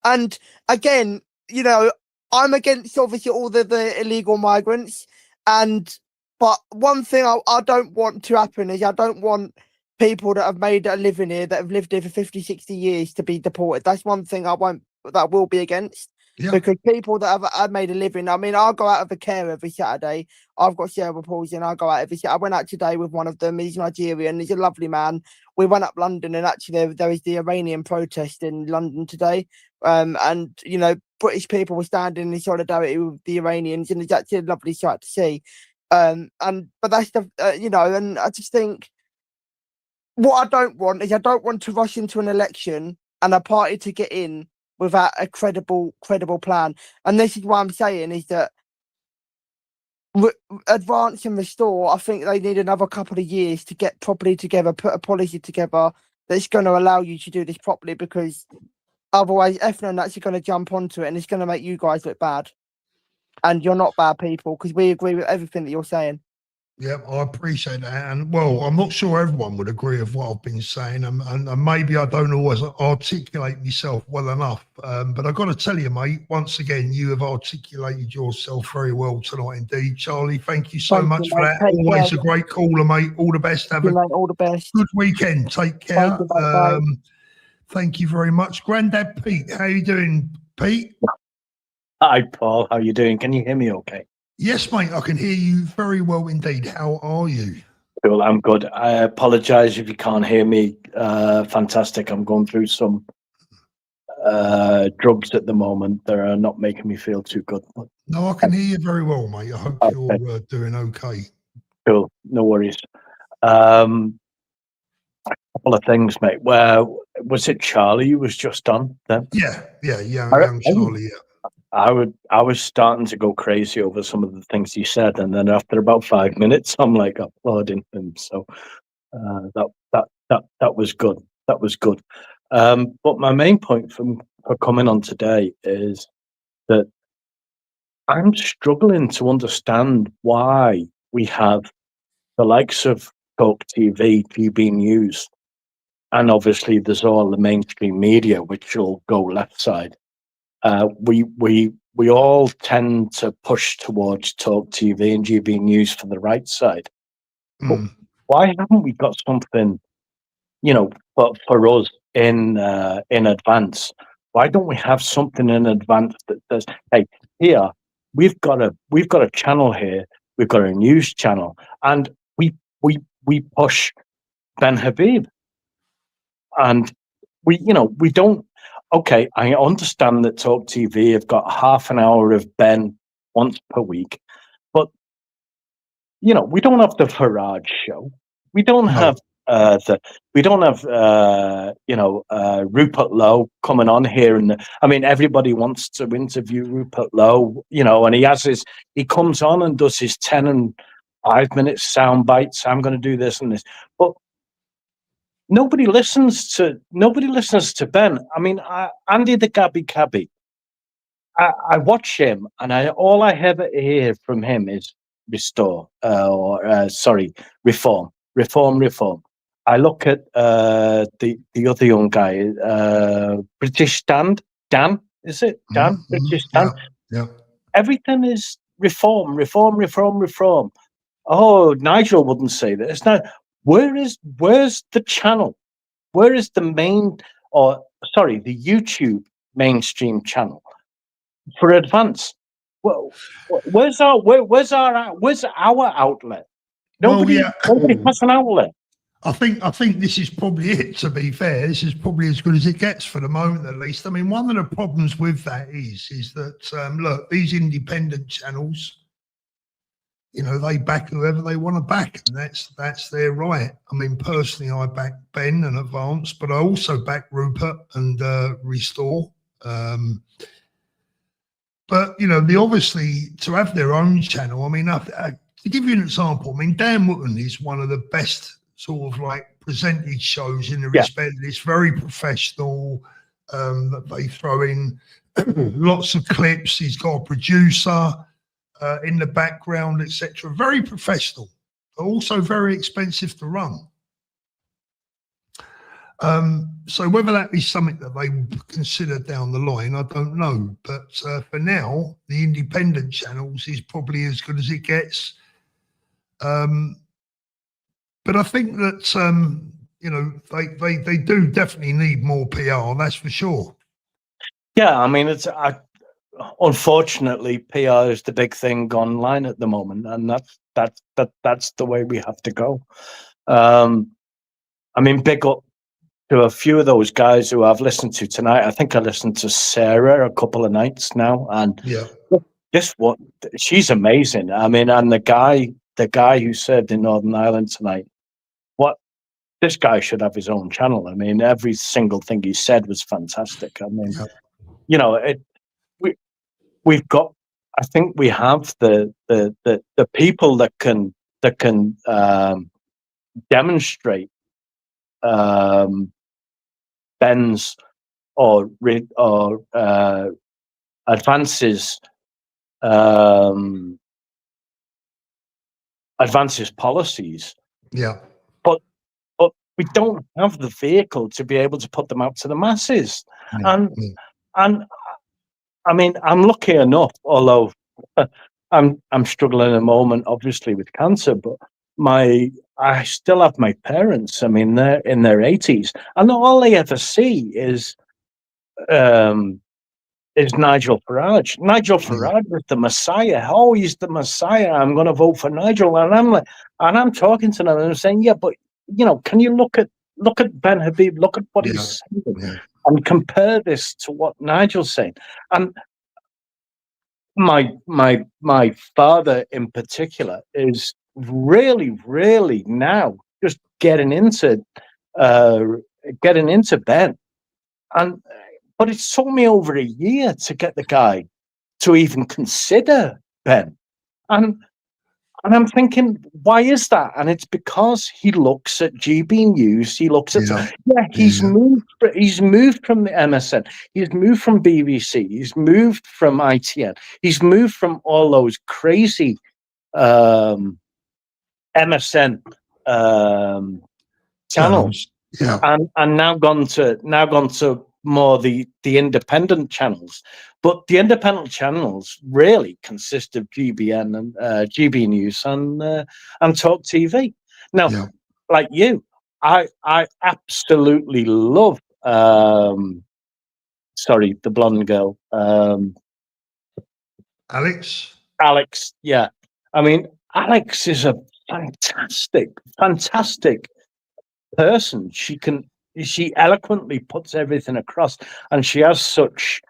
And again, you know, I'm against obviously all the illegal migrants. But one thing I don't want to happen is I don't want people that have made a living here, that have lived here for 50, 60 years to be deported. That's one thing that will be against. Yeah. Because people that have made a living, I mean, I'll go out of a care every Saturday. I've got cerebral palsy and I go out every Saturday. I went out today with one of them. He's Nigerian. He's a lovely man. We went up London and actually there is the Iranian protest in London today. And, you know, British people were standing in solidarity with the Iranians and it's actually a lovely sight to see. But that's you know, and I just think what I don't want is I don't want to rush into an election and a party to get in without a credible plan. And this is what I'm saying is that Advance and Restore, I think they need another couple of years to get properly together, put a policy together that's going to allow you to do this properly, because otherwise ethno-nats are going to jump onto it and it's going to make you guys look bad. And you're not bad people, because we agree with everything that you're saying. Yeah, I appreciate that. And well, I'm not sure everyone would agree with what I've been saying. And maybe I don't always articulate myself well enough. But I've got to tell you, mate, once again, you have articulated yourself very well tonight indeed. Charlie, thank you so much for that. Always a great caller, mate. All the best. Have all the best. Good weekend. Take care. Thank you very much. Grandad Pete, how you doing, Pete? Hi, Paul. How you doing? Can you hear me okay? Yes, mate, I can hear you very well indeed. How are you? Cool, I'm good. I apologize if you can't hear me. Fantastic. I'm going through some drugs at the moment that are not making me feel too good. No, I can hear you very well, mate. I hope Okay. you're doing okay. Cool, no worries. A couple of things, mate. Where was it? Charlie was just on then. Yeah, young Charlie. Yeah. I was starting to go crazy over some of the things he said, and then after about 5 minutes, I'm like applauding him. So that was good. That was good. But my main point for coming on today is that I'm struggling to understand why we have the likes of Talk TV, GB News, and obviously there's all the mainstream media, which will go left side. We all tend to push towards Talk TV and GB News for the right side. But why haven't we got something, for us in advance? Why don't we have something in advance that says, "Hey, here we've got a channel here, we've got a news channel, and we push Ben Habib, and we don't." Okay, I understand that Talk TV have got half an hour of Ben once per week, but we don't have the Farage show. We don't have Rupert Lowe coming on here, and everybody wants to interview Rupert Lowe, and he comes on and does his 10 and 5 minute sound bites. I'm going to do this and this, but nobody listens to Ben. Andy the Gabby Cabby. I watch him, and all I ever hear from him is reform. I look at the other young guy, British Dan, is it Dan? British Dan. Yeah. Everything is reform. Oh, Nigel wouldn't say this. Now, where's the channel? Where is the the YouTube mainstream channel for Advance? Well, where's our outlet? Nobody has an outlet. I think this is probably it, to be fair. This is probably as good as it gets for the moment, at least. One of the problems with that is that, look, these independent channels, they back whoever they want to back, and that's their right. Personally, I back Ben and Advance, but I also back Rupert and Restore. But, they obviously, to have their own channel, to give you an example, Dan Wootton is one of the best sort of presented shows in the respect that it's very professional, that they throw in lots of clips. He's got a producer in the background, etc. Very professional, but also very expensive to run. So whether that is something that they will consider down the line, I don't know. But for now, the independent channels is probably as good as it gets. But I think that they do definitely need more PR. That's for sure. Yeah, it's unfortunately PR is the big thing online at the moment, and that's the way we have to go. Big up to a few of those guys who I've listened to tonight. I think I listened to Sarah a couple of nights now, and she's amazing. And the guy who served in Northern Ireland tonight, this guy should have his own channel. Every single thing he said was fantastic. We've got. I think we have the people that can demonstrate Ben's or Advance's policies. Yeah. But we don't have the vehicle to be able to put them out to the masses. And I'm lucky enough, although I'm struggling at the moment, obviously, with cancer, but I still have my parents. They're in their 80s, and all they ever see is is Nigel Farage. Nigel Farage is the Messiah. Oh, he's the Messiah. I'm going to vote for Nigel. And I'm talking to them and I'm saying, yeah, but can you look at Ben Habib, look at what he's saying, and compare this to what Nigel's saying. And my father in particular is really, really now just getting into Ben. But it took me over a year to get the guy to even consider Ben. And I'm thinking, why is that? And it's because he looks at GB News. He looks at he's moved from the MSN. He's moved from BBC. He's moved from ITN. He's moved from all those crazy MSN channels. And now gone to more the independent channels. But the independent channels really consist of GBN and GB News and Talk TV. Now, like you, I absolutely love the blonde girl, Alex. Yeah, I mean, Alex is a fantastic person. She eloquently puts everything across, and she has such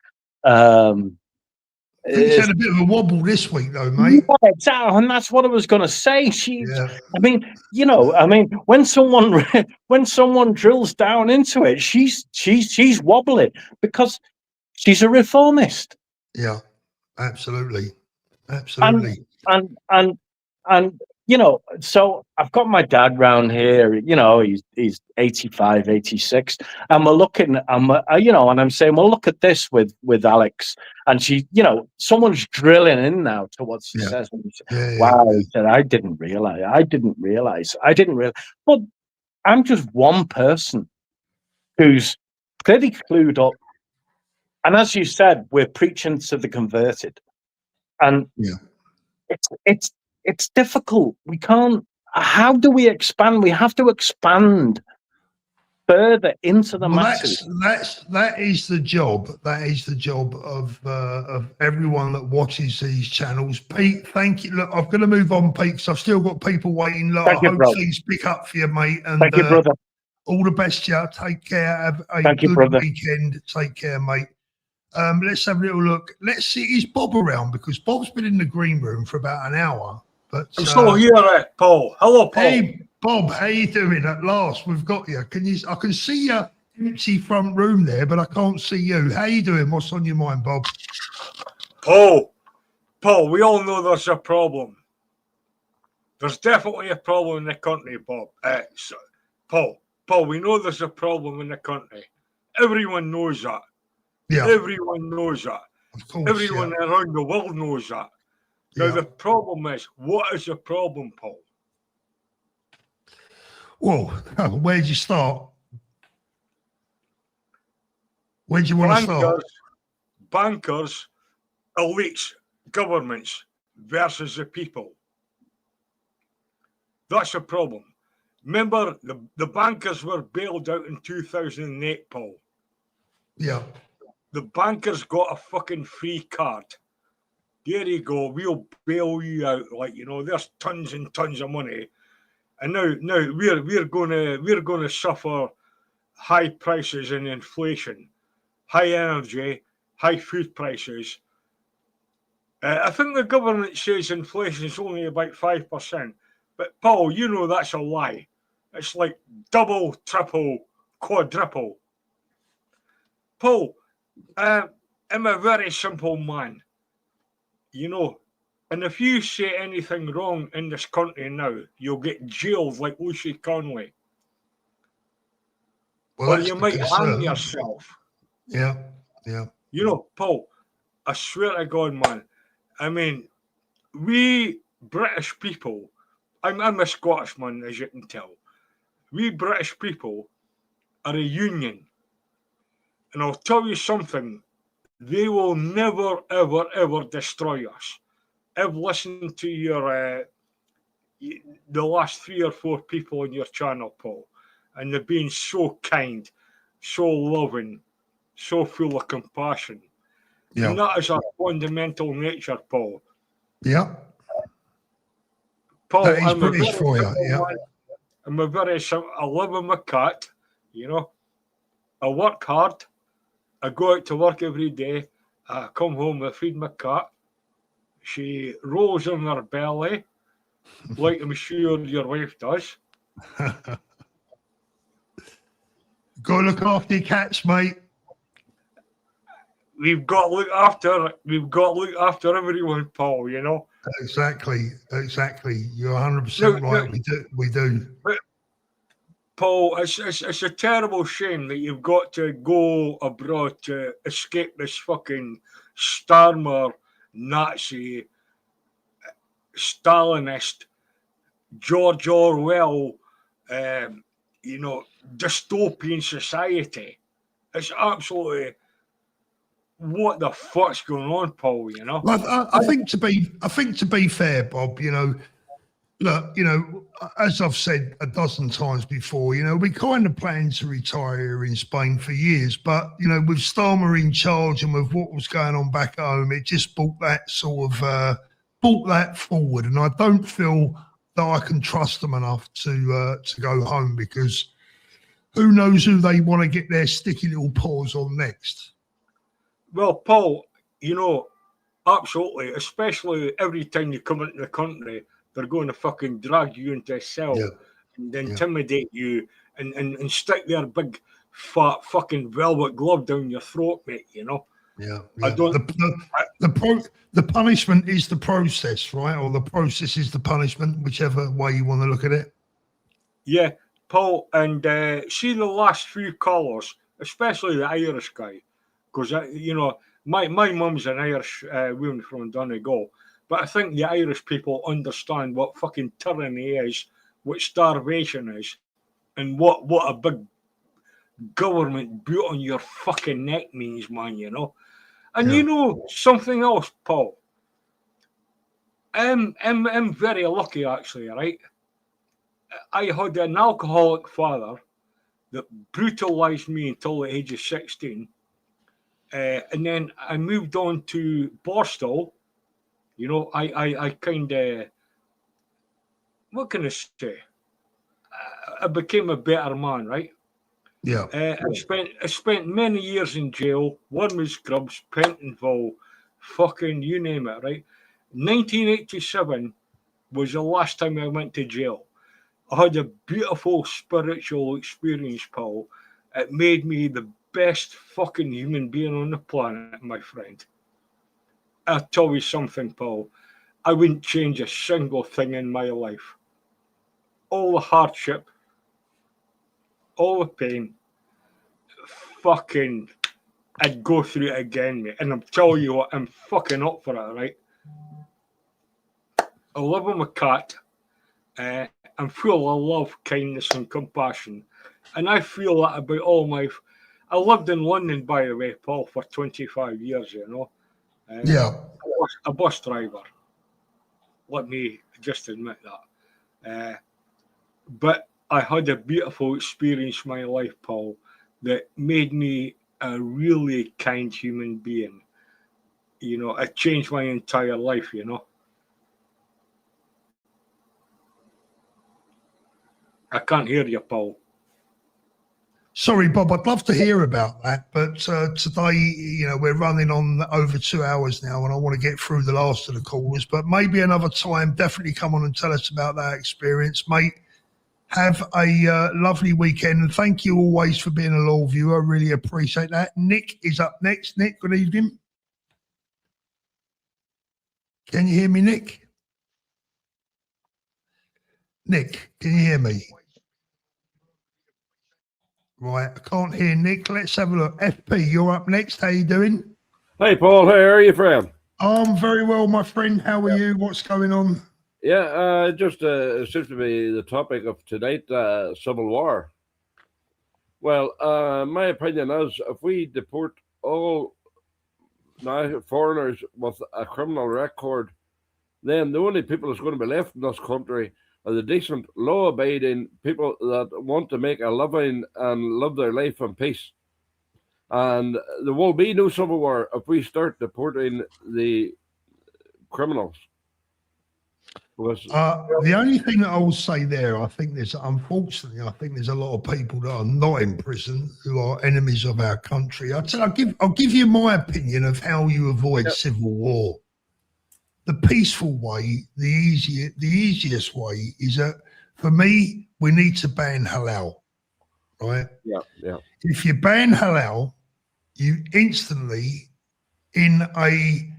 I think she had a bit of a wobble this week though, mate. Yeah, exactly, and that's what I was going to say. I mean, when someone drills down into it, she's wobbling because she's a reformist. Yeah, absolutely. And so I've got my dad round here, he's 85, 86, and we're looking, and I'm saying, well, look at this with Alex, and she, someone's drilling in now to what she says. And he said, I didn't realize. But I'm just one person who's clearly clued up. And as you said, we're preaching to the converted. And it's difficult. We can't. How do we expand? We have to expand further into the masses. That is the job. That is the job of everyone that watches these channels. Pete, thank you. Look, I'm going to move on, Pete, because I've still got people waiting. Look, I hope things pick up for you, mate. And thank you, brother. All the best, yeah. Take care. Have a good weekend. Take care, mate. Let's have a little look. Let's see, is Bob around? Because Bob's been in the green room for about an hour. But I'm still here, Paul. Hello, Paul. Hey, Bob, how you doing? At last, we've got you. I can see your empty front room there, but I can't see you. How you doing? What's on your mind, Bob? Paul, we all know there's a problem. There's definitely a problem in the country, Bob. Paul, we know there's a problem in the country. Everyone knows that. Yeah. Everyone knows that. Of course, everyone around the world knows that. Now, the problem is, what is the problem, Paul? Well, where do you start? Where do you want to start? Bankers, elites, governments versus the people. That's a problem. Remember, the bankers were bailed out in 2008, Paul. Yeah. The bankers got a fucking free card. There you go. We'll bail you out. There's tons and tons of money, and now we're gonna suffer high prices and inflation, high energy, high food prices. I think the government says inflation is only about 5%, but Paul, that's a lie. It's like double, triple, quadruple. Paul, I'm a very simple man. And if you say anything wrong in this country now, you'll get jailed like Lucy Conway. Or you might hang yourself. Yeah. Paul, I swear to God, man. I mean, we British people, I'm a Scottishman, as you can tell. We British people are a union. And I'll tell you something, they will never, ever, ever destroy us. I've listened to the last 3 or 4 people on your channel, Paul, and they've been so kind, so loving, so full of compassion. Yeah. And that is our fundamental nature, Paul. Yeah. Paul, That is I'm a British very for you. simple Yeah. man. I'm a very simple. I live with my cat, you know. I work hard. I go out to work every day. I come home, I feed my cat. She rolls on her belly, like I'm sure your wife does. Got to look after your cats, mate. We've got to look after everyone, Paul, you know. Exactly. You're 100% No, right. We do. but Paul, it's a terrible shame that you've got to go abroad to escape this fucking Starmer, Nazi, Stalinist, George Orwell, you know, dystopian society. It's absolutely what the fuck's going on, Paul, you know? Well, I think to be fair, Bob, you know, look, you know, as I've said a dozen times before, you know, we kind of planned to retire here in Spain for years, but you know, with Starmer in charge and with what was going on back home, it just brought that forward, and I don't feel that I can trust them enough to go home, because who knows who they want to get their sticky little paws on next. Well, Paul, you know, absolutely, especially every time you come into the country, they're going to fucking drag you into a cell and intimidate you and stick their big fat fucking velvet glove down your throat, mate, you know? Yeah. I don't... The punishment is the process, right? Or the process is the punishment, whichever way you want to look at it. Yeah, Paul, and see the last few callers, especially the Irish guy, because, you know, my mum's an Irish woman from Donegal, but I think the Irish people understand what fucking tyranny is, what starvation is, and what a big government built on your fucking neck means, man, you know? And you know something else, Paul? I'm very lucky, actually, right? I had an alcoholic father that brutalized me until the age of 16. And then I moved on to Borstal. You know, I kind of, what can I say? I became a better man, right? Yeah. I spent many years in jail. One was Scrubs, Pentonville, fucking you name it, right? 1987 was the last time I went to jail. I had a beautiful spiritual experience, Paul. It made me the best fucking human being on the planet, my friend. I'll tell you something, Paul. I wouldn't change a single thing in my life. All the hardship, all the pain, fucking, I'd go through it again, mate. And I'm telling you what, I'm fucking up for it, right? I live with my cat. I'm full of love, kindness, and compassion. And I feel that about all my... I lived in London, by the way, Paul, for 25 years, you know. A bus driver. Let me just admit that. But I had a beautiful experience in my life, Paul, that made me a really kind human being. You know, it changed my entire life, you know. I can't hear you, Paul. Sorry, Bob, I'd love to hear about that, but today, you know, we're running on over 2 hours now, and I want to get through the last of the callers, but maybe another time, definitely come on and tell us about that experience, mate. Have a lovely weekend, and thank you always for being a loyal viewer. I really appreciate that. Nick is up next. Nick, good evening. Can you hear me, Nick? Nick, can you hear me? Right, I can't hear Nick. Let's have a look. FP, you're up next. How you doing? Hey, Paul. How are you, friend? I'm very well, my friend. How are you? What's going on? Yeah, just seems to be the topic of tonight, civil war. Well, my opinion is if we deport all foreigners with a criminal record, then the only people that's going to be left in this country are the decent, law-abiding people that want to make a living and live their life in peace. And there will be no civil war if we start deporting the criminals. The only thing that I will say there, I think unfortunately, I think there's a lot of people that are not in prison who are enemies of our country. I'll give you my opinion of how you avoid civil war. The peaceful way, the easiest way is that, for me, we need to ban halal, right? Yeah, yeah. If you ban halal, you instantly, in a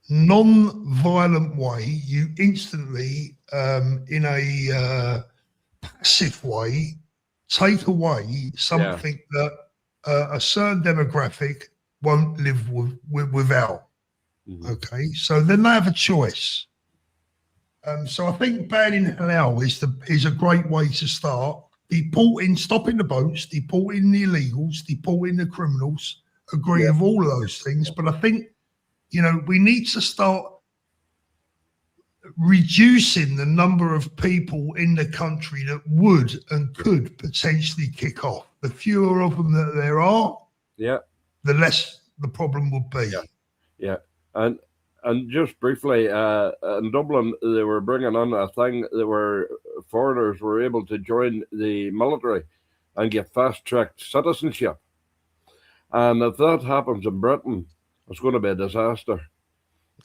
non-violent way, you instantly, in a passive way, take away something that a certain demographic won't live without. Okay, so then they have a choice. So I think banning halal is a great way to start. Stopping the boats, deporting the illegals, deporting the criminals. Agree with all of those things, but I think, we need to start reducing the number of people in the country that would and could potentially kick off. The fewer of them that there are, the less the problem would be. Yeah. And just briefly, in Dublin, they were bringing on a thing that where foreigners were able to join the military and get fast-tracked citizenship. And if that happens in Britain, it's going to be a disaster.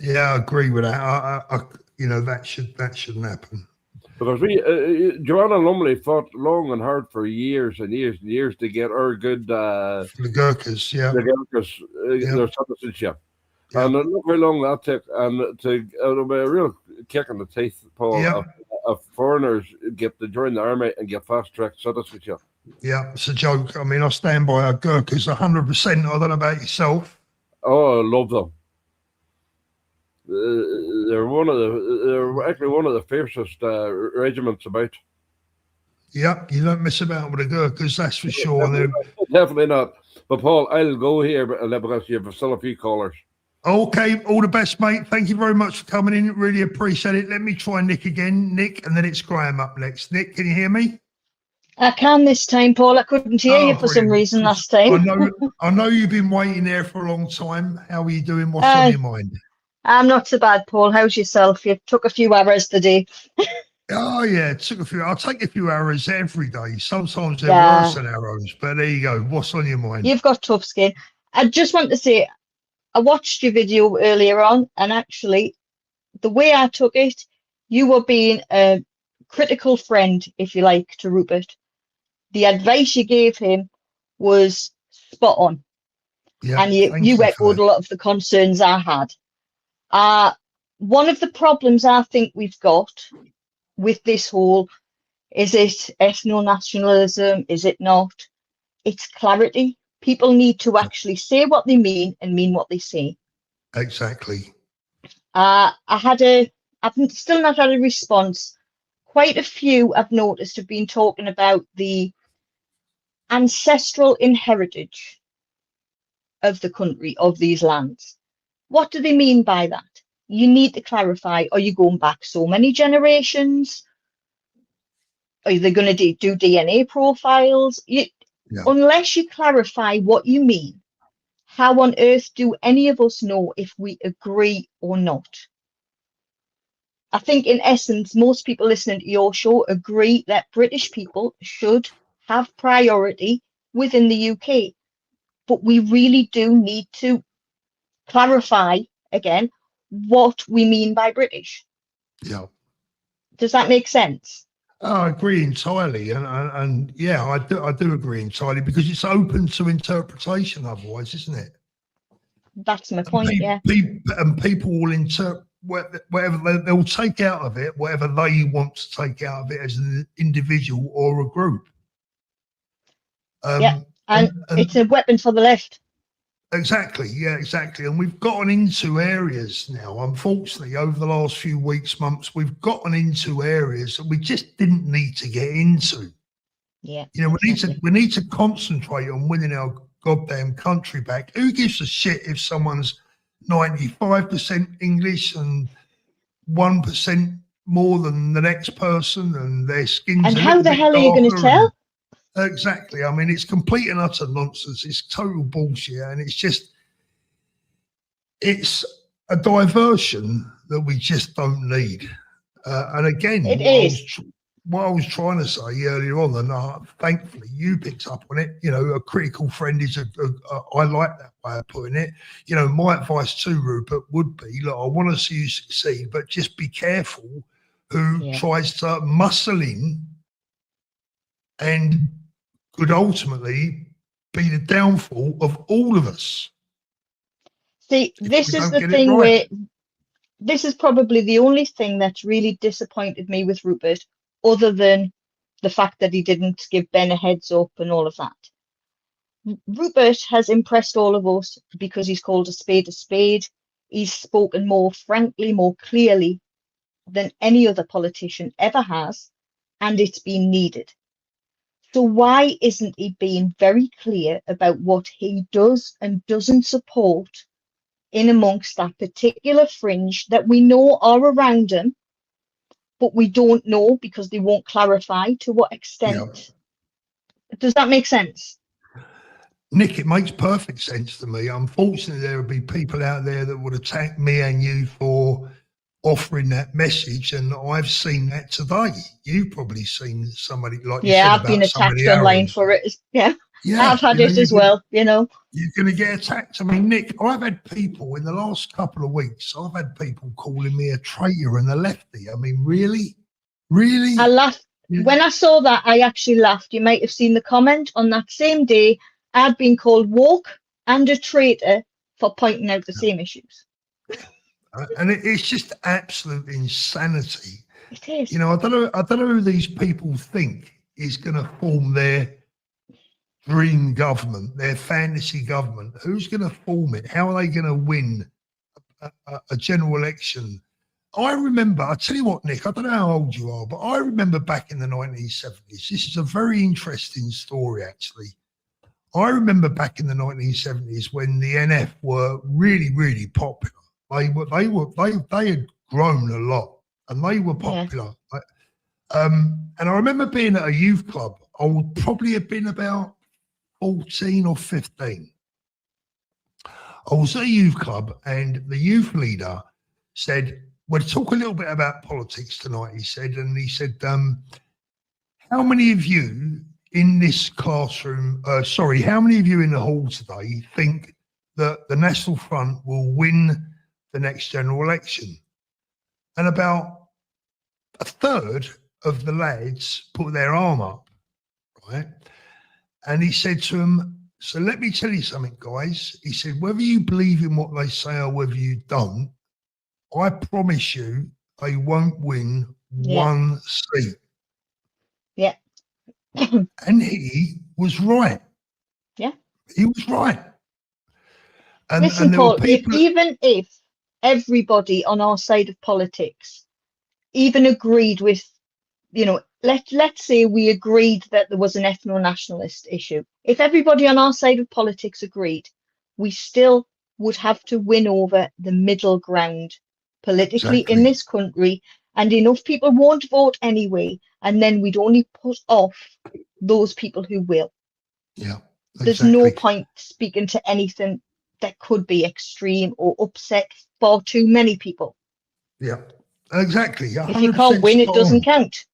Yeah, I agree with that. That shouldn't happen. Because Joanna Lumley fought long and hard for years and years and years to get our good the Gurkhas, their citizenship. And look how long that took, and it'll be a real kick in the teeth, Paul, if foreigners get to join the army and get fast-track citizenship. Yeah, it's a joke. I mean, I stand by our Gurkhas 100%. I don't know about yourself. Oh, I love them. They're actually one of the fiercest regiments about. Yep, you don't mess about with the Gurkhas, that's for sure. Definitely not. But Paul, I'll go here because you have still a few callers. Okay, all the best, mate. Thank you very much for coming in. Really appreciate it. Let me try Nick again. Nick, and then it's Graham up next. Nick, can you hear me? I can this time, Paul. I couldn't hear you for some reason last time. I know you've been waiting there for a long time. How are you doing? What's on your mind? I'm not so bad, Paul. How's yourself? You took a few hours today. Oh, yeah, it took a few. I'll take a few hours every day. Sometimes they're worse than arrows, but there you go. What's on your mind? You've got tough skin. I just want to say, I watched your video earlier on, and actually, the way I took it, you were being a critical friend, if you like, to Rupert. The advice you gave him was spot on. Yeah, and you echoed a lot of the concerns I had. One of the problems I think we've got with this whole, is it ethno-nationalism, is it not? It's clarity. People need to actually say what they mean and mean what they say. Exactly. I've still not had a response. Quite a few I've noticed have been talking about the ancestral inheritance of the country, of these lands. What do they mean by that? You need to clarify. Are you going back so many generations? Are they going to do DNA profiles? Unless you clarify what you mean, how on earth do any of us know if we agree or not? I think in essence, most people listening to your show agree that British people should have priority within the UK. But we really do need to clarify again what we mean by British. Yeah. Does that make sense? I agree entirely, and yeah, I do agree entirely, because it's open to interpretation otherwise, isn't it? That's my point. And people will interpret whatever they'll take out of it, whatever they want to take out of it as an individual or a group. And it's a weapon for the left. Exactly, and we've gotten into areas now, unfortunately, over the last few weeks, months, we've gotten into areas that we just didn't need to get into. We need to concentrate on winning our goddamn country back. Who gives a shit if someone's 95% English and 1% more than the next person, and their skin's and how the hell are you going to tell? Exactly. I mean, it's complete and utter nonsense. It's total bullshit, and it's a diversion that we just don't need. And again, It is. what I was trying to say earlier on, and thankfully you picked up on it. You know, a critical friend is I like that way of putting it. You know, my advice to Rupert would be, look, I want to see you succeed, but just be careful who tries to muscle in and could ultimately be the downfall of all of us. See, this is the thing where this is probably the only thing that's really disappointed me with Rupert, other than the fact that he didn't give Ben a heads up and all of that. Rupert has impressed all of us because he's called a spade a spade. He's spoken more frankly, more clearly than any other politician ever has, and it's been needed. So why isn't he being very clear about what he does and doesn't support in amongst that particular fringe that we know are around him, but we don't know because they won't clarify to what extent? Does that make sense? Nick, it makes perfect sense to me. Unfortunately, there will be people out there that would attack me and you for offering that message, and I've seen that today. You've probably seen somebody like you said I've about been attacked somebody online arrows. for it. Yeah, I've had it as well, you know. You're going to get attacked. I mean, Nick, I've had people in the last couple of weeks, I've had people calling me a traitor and a lefty. I mean, really? Really? I laughed. When I saw that, I actually laughed. You might have seen the comment on that same day. I'd been called woke and a traitor for pointing out the same issues. And it's just absolute insanity. It is. You know, I don't know who these people think is going to form their dream government, their fantasy government. Who's going to form it? How are they going to win a general election? I remember, I tell you what, Nick, I don't know how old you are, but I remember back in the 1970s. This is a very interesting story, actually. I remember back in the 1970s when the NF were really, really popular. They had grown a lot, and they were popular. And I remember being at a youth club. I would probably have been about 14 or 15. I was at a youth club, and the youth leader said, "We'll talk a little bit about politics tonight," he said. And he said, how many of you in this classroom, how many of you in the hall today think that the National Front will win the next general election? And about a third of the lads put their arm up, right? And he said to them, "So let me tell you something, guys." He said, "Whether you believe in what they say or whether you don't, I promise you they won't win one seat." Yeah. And he was right. Yeah. He was right. And, listen, Paul, even if everybody on our side of politics even agreed with, you know, let's say we agreed that there was an ethno-nationalist issue. If everybody on our side of politics agreed, we still would have to win over the middle ground politically in this country, and enough people won't vote anyway, and then we'd only put off those people who will. Yeah. There's no point speaking to anything that could be extreme or upset for too many people. Yeah, exactly. If you can't win, it doesn't count.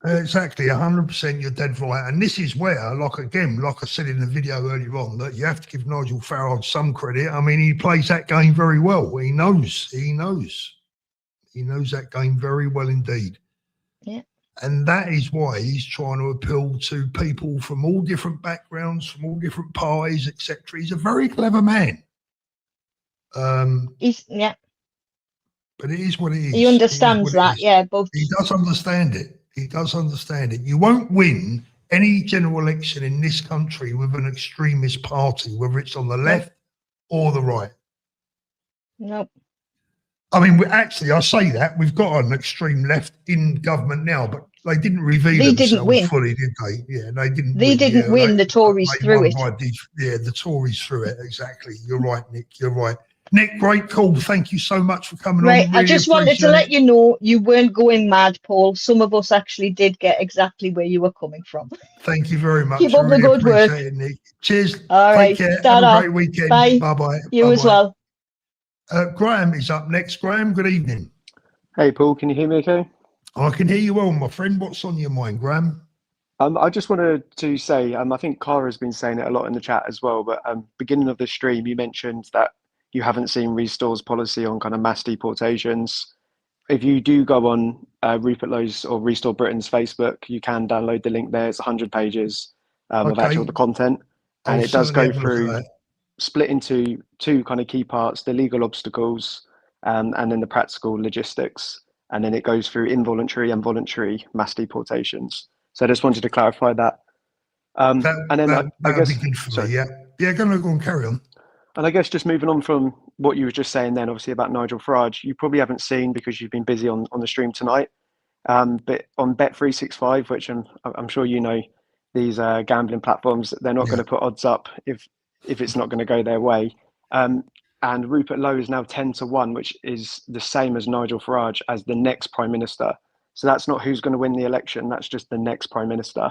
Exactly, 100%. You're dead right. And this is where, like I said in the video earlier on, that you have to give Nigel Farage some credit. I mean, he plays that game very well. He knows that game very well indeed. Yeah. And that is why he's trying to appeal to people from all different backgrounds, from all different parties, etc. He's a very clever man. But it is what it is. He understands that, but he does understand it. He does understand it. You won't win any general election in this country with an extremist party, whether it's on the left or the right. Nope. I mean, I say that we've got an extreme left in government now, but they didn't reveal themselves fully, did they? Yeah, they didn't. They didn't win. The Tories threw it. The Tories threw it. Exactly. You're right, Nick. You're right. Nick, great call. Thank you so much for coming Right, on. I just wanted to let you know you weren't going mad, Paul. Some of us actually did get exactly where you were coming from. Thank you very much. Keep I up the really good work. appreciate it, Nick. Cheers. All Take right, care. Have start a off. great weekend. Bye. Bye-bye. You as well. Graham is up next. Graham, good evening. Hey, Paul, can you hear me okay? I can hear you well, my friend. What's on your mind, Graham? I just wanted to say, I think Kara's been saying it a lot in the chat as well, but beginning of the stream, you mentioned that you haven't seen Restore's policy on kind of mass deportations. If you do go on Rupert Lowe's or Restore Britain's Facebook, you can download the link there. It's 100 pages of actual the content. And I'll it does certainly go have a look at through, that. split into two kind of key parts, the legal obstacles and then the practical logistics. And then it goes through involuntary and voluntary mass deportations. So I just wanted to clarify that. And then I That'd guess, be good for sorry. me, yeah. Yeah, go on, carry on. And I guess just moving on from what you were just saying then, obviously about Nigel Farage, you probably haven't seen because you've been busy on the stream tonight. But on Bet365, which I'm sure you know, these gambling platforms, they're not going to put odds up if it's not going to go their way. And Rupert Lowe is now 10-1, which is the same as Nigel Farage as the next Prime Minister. So that's not who's going to win the election, that's just the next Prime Minister.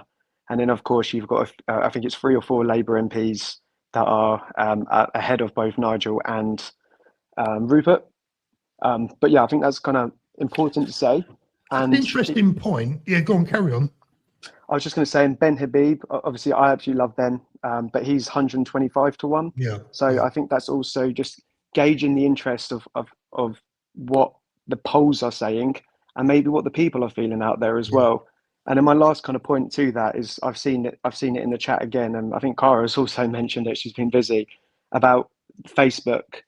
And then, of course, you've got, I think it's 3 or 4 Labour MPs that are ahead of both Nigel and Rupert. But yeah, I think that's kind of important to say. And interesting point. Yeah, go on, carry on. I was just going to say, and Ben Habib, obviously I absolutely love Ben, but he's 125-1. Yeah. So I think that's also just gauging the interest of what the polls are saying and maybe what the people are feeling out there as well. And then my last kind of point to that is I've seen it in the chat again, and I think Cara has also mentioned it, she's been busy, about Facebook.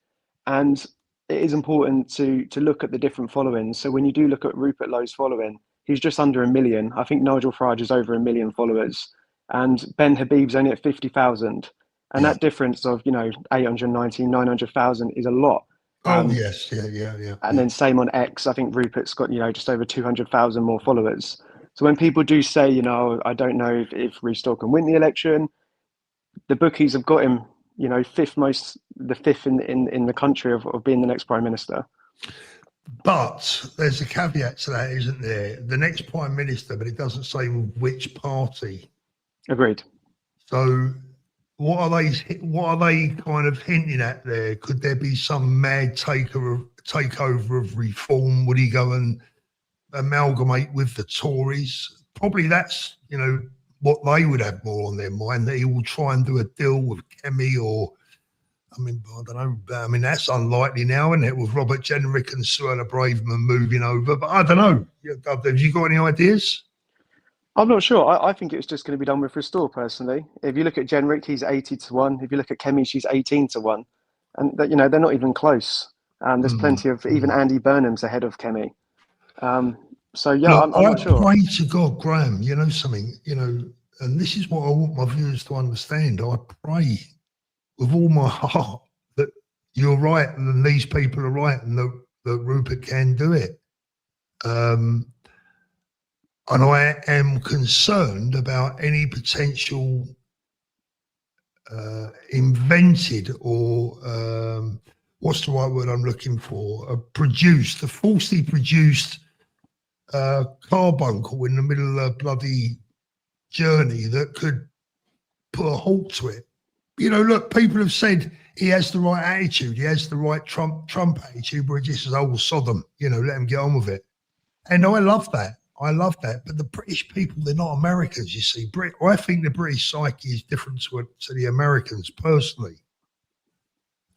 And it is important to look at the different followings. So when you do look at Rupert Lowe's following, he's just under 1 million. I think Nigel Farage is over 1 million followers, and Ben Habib's only at 50,000. And that difference of 890, 900,000 is a lot. Yes, yeah. And then same on X. I think Rupert's got just over 200,000 more followers. So when people do say, I don't know if Restore can win the election, the bookies have got him, the fifth in the country of being the next Prime Minister. But there's a caveat to that, isn't there? The next Prime Minister, but it doesn't say which party. Agreed. So what are they kind of hinting at there? Could there be some mad takeover of reform? Would he go and amalgamate with the Tories? Probably that's, what they would have more on their mind, that he will try and do a deal with Kemi or, I don't know. I mean, that's unlikely now, isn't it, with Robert Jenrick and Suella Braverman moving over? But I don't know. Have you got any ideas? I'm not sure. I think it's just going to be done with Restore, personally. If you look at Jenrick, he's 80-1. If you look at Kemi, she's 18-1. And, they're not even close. There's plenty of, even Andy Burnham's ahead of Kemi. So, yeah, Look, I'm not sure. I pray to God, Graham, something, and this is what I want my viewers to understand. I pray with all my heart that you're right and these people are right and that Rupert can do it. And I am concerned about any potential invented or what's the right word I'm looking for? The falsely produced carbuncle in the middle of a bloody journey that could put a halt to it. Look, people have said he has the right attitude. He has the right Trump attitude, where he just says, "Oh, Sodom," let him get on with it. And I love that. But the British people, they're not Americans, you see. I think the British psyche is different to the Americans, personally.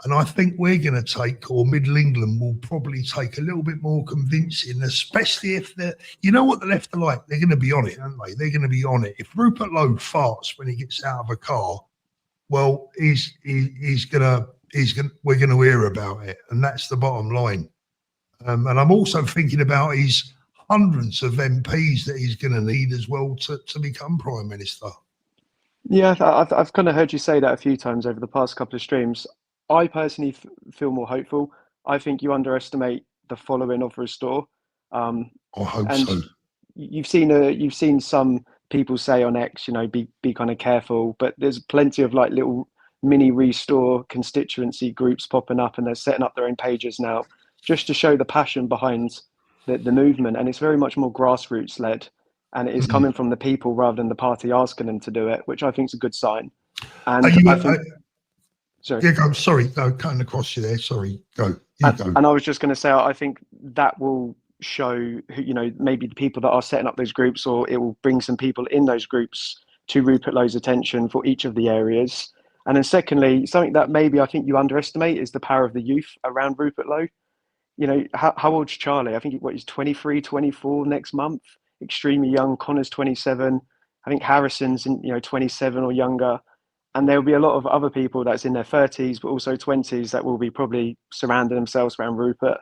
And I think we're going to take, or Middle England will probably take a little bit more convincing, especially if you know what the left are like. They're going to be on it, aren't they? They're going to be on it. If Rupert Lowe farts when he gets out of a car, well, we're going to hear about it. And that's the bottom line. And I'm also thinking about his hundreds of MPs that he's going to need as well to become Prime Minister. Yeah, I've kind of heard you say that a few times over the past couple of streams. I personally feel more hopeful. I think you underestimate the following of Restore. I hope so. You've seen some people say on X, be kind of careful, but there's plenty of little mini Restore constituency groups popping up, and they're setting up their own pages now just to show the passion behind the movement. And it's very much more grassroots led, and it is coming from the people rather than the party asking them to do it, which I think is a good sign. And I think, sorry. Yeah, go. Sorry, no, cutting across you there. Sorry, go. Go. And I was just going to say, I think that will show, maybe the people that are setting up those groups, or it will bring some people in those groups to Rupert Lowe's attention for each of the areas. And then secondly, something that maybe I think you underestimate is the power of the youth around Rupert Lowe. How old's Charlie? I think he's 23, 24 next month. Extremely young. Connor's 27. I think Harrison's 27 or younger. And there'll be a lot of other people that's in their 30s, but also 20s that will be probably surrounding themselves around Rupert.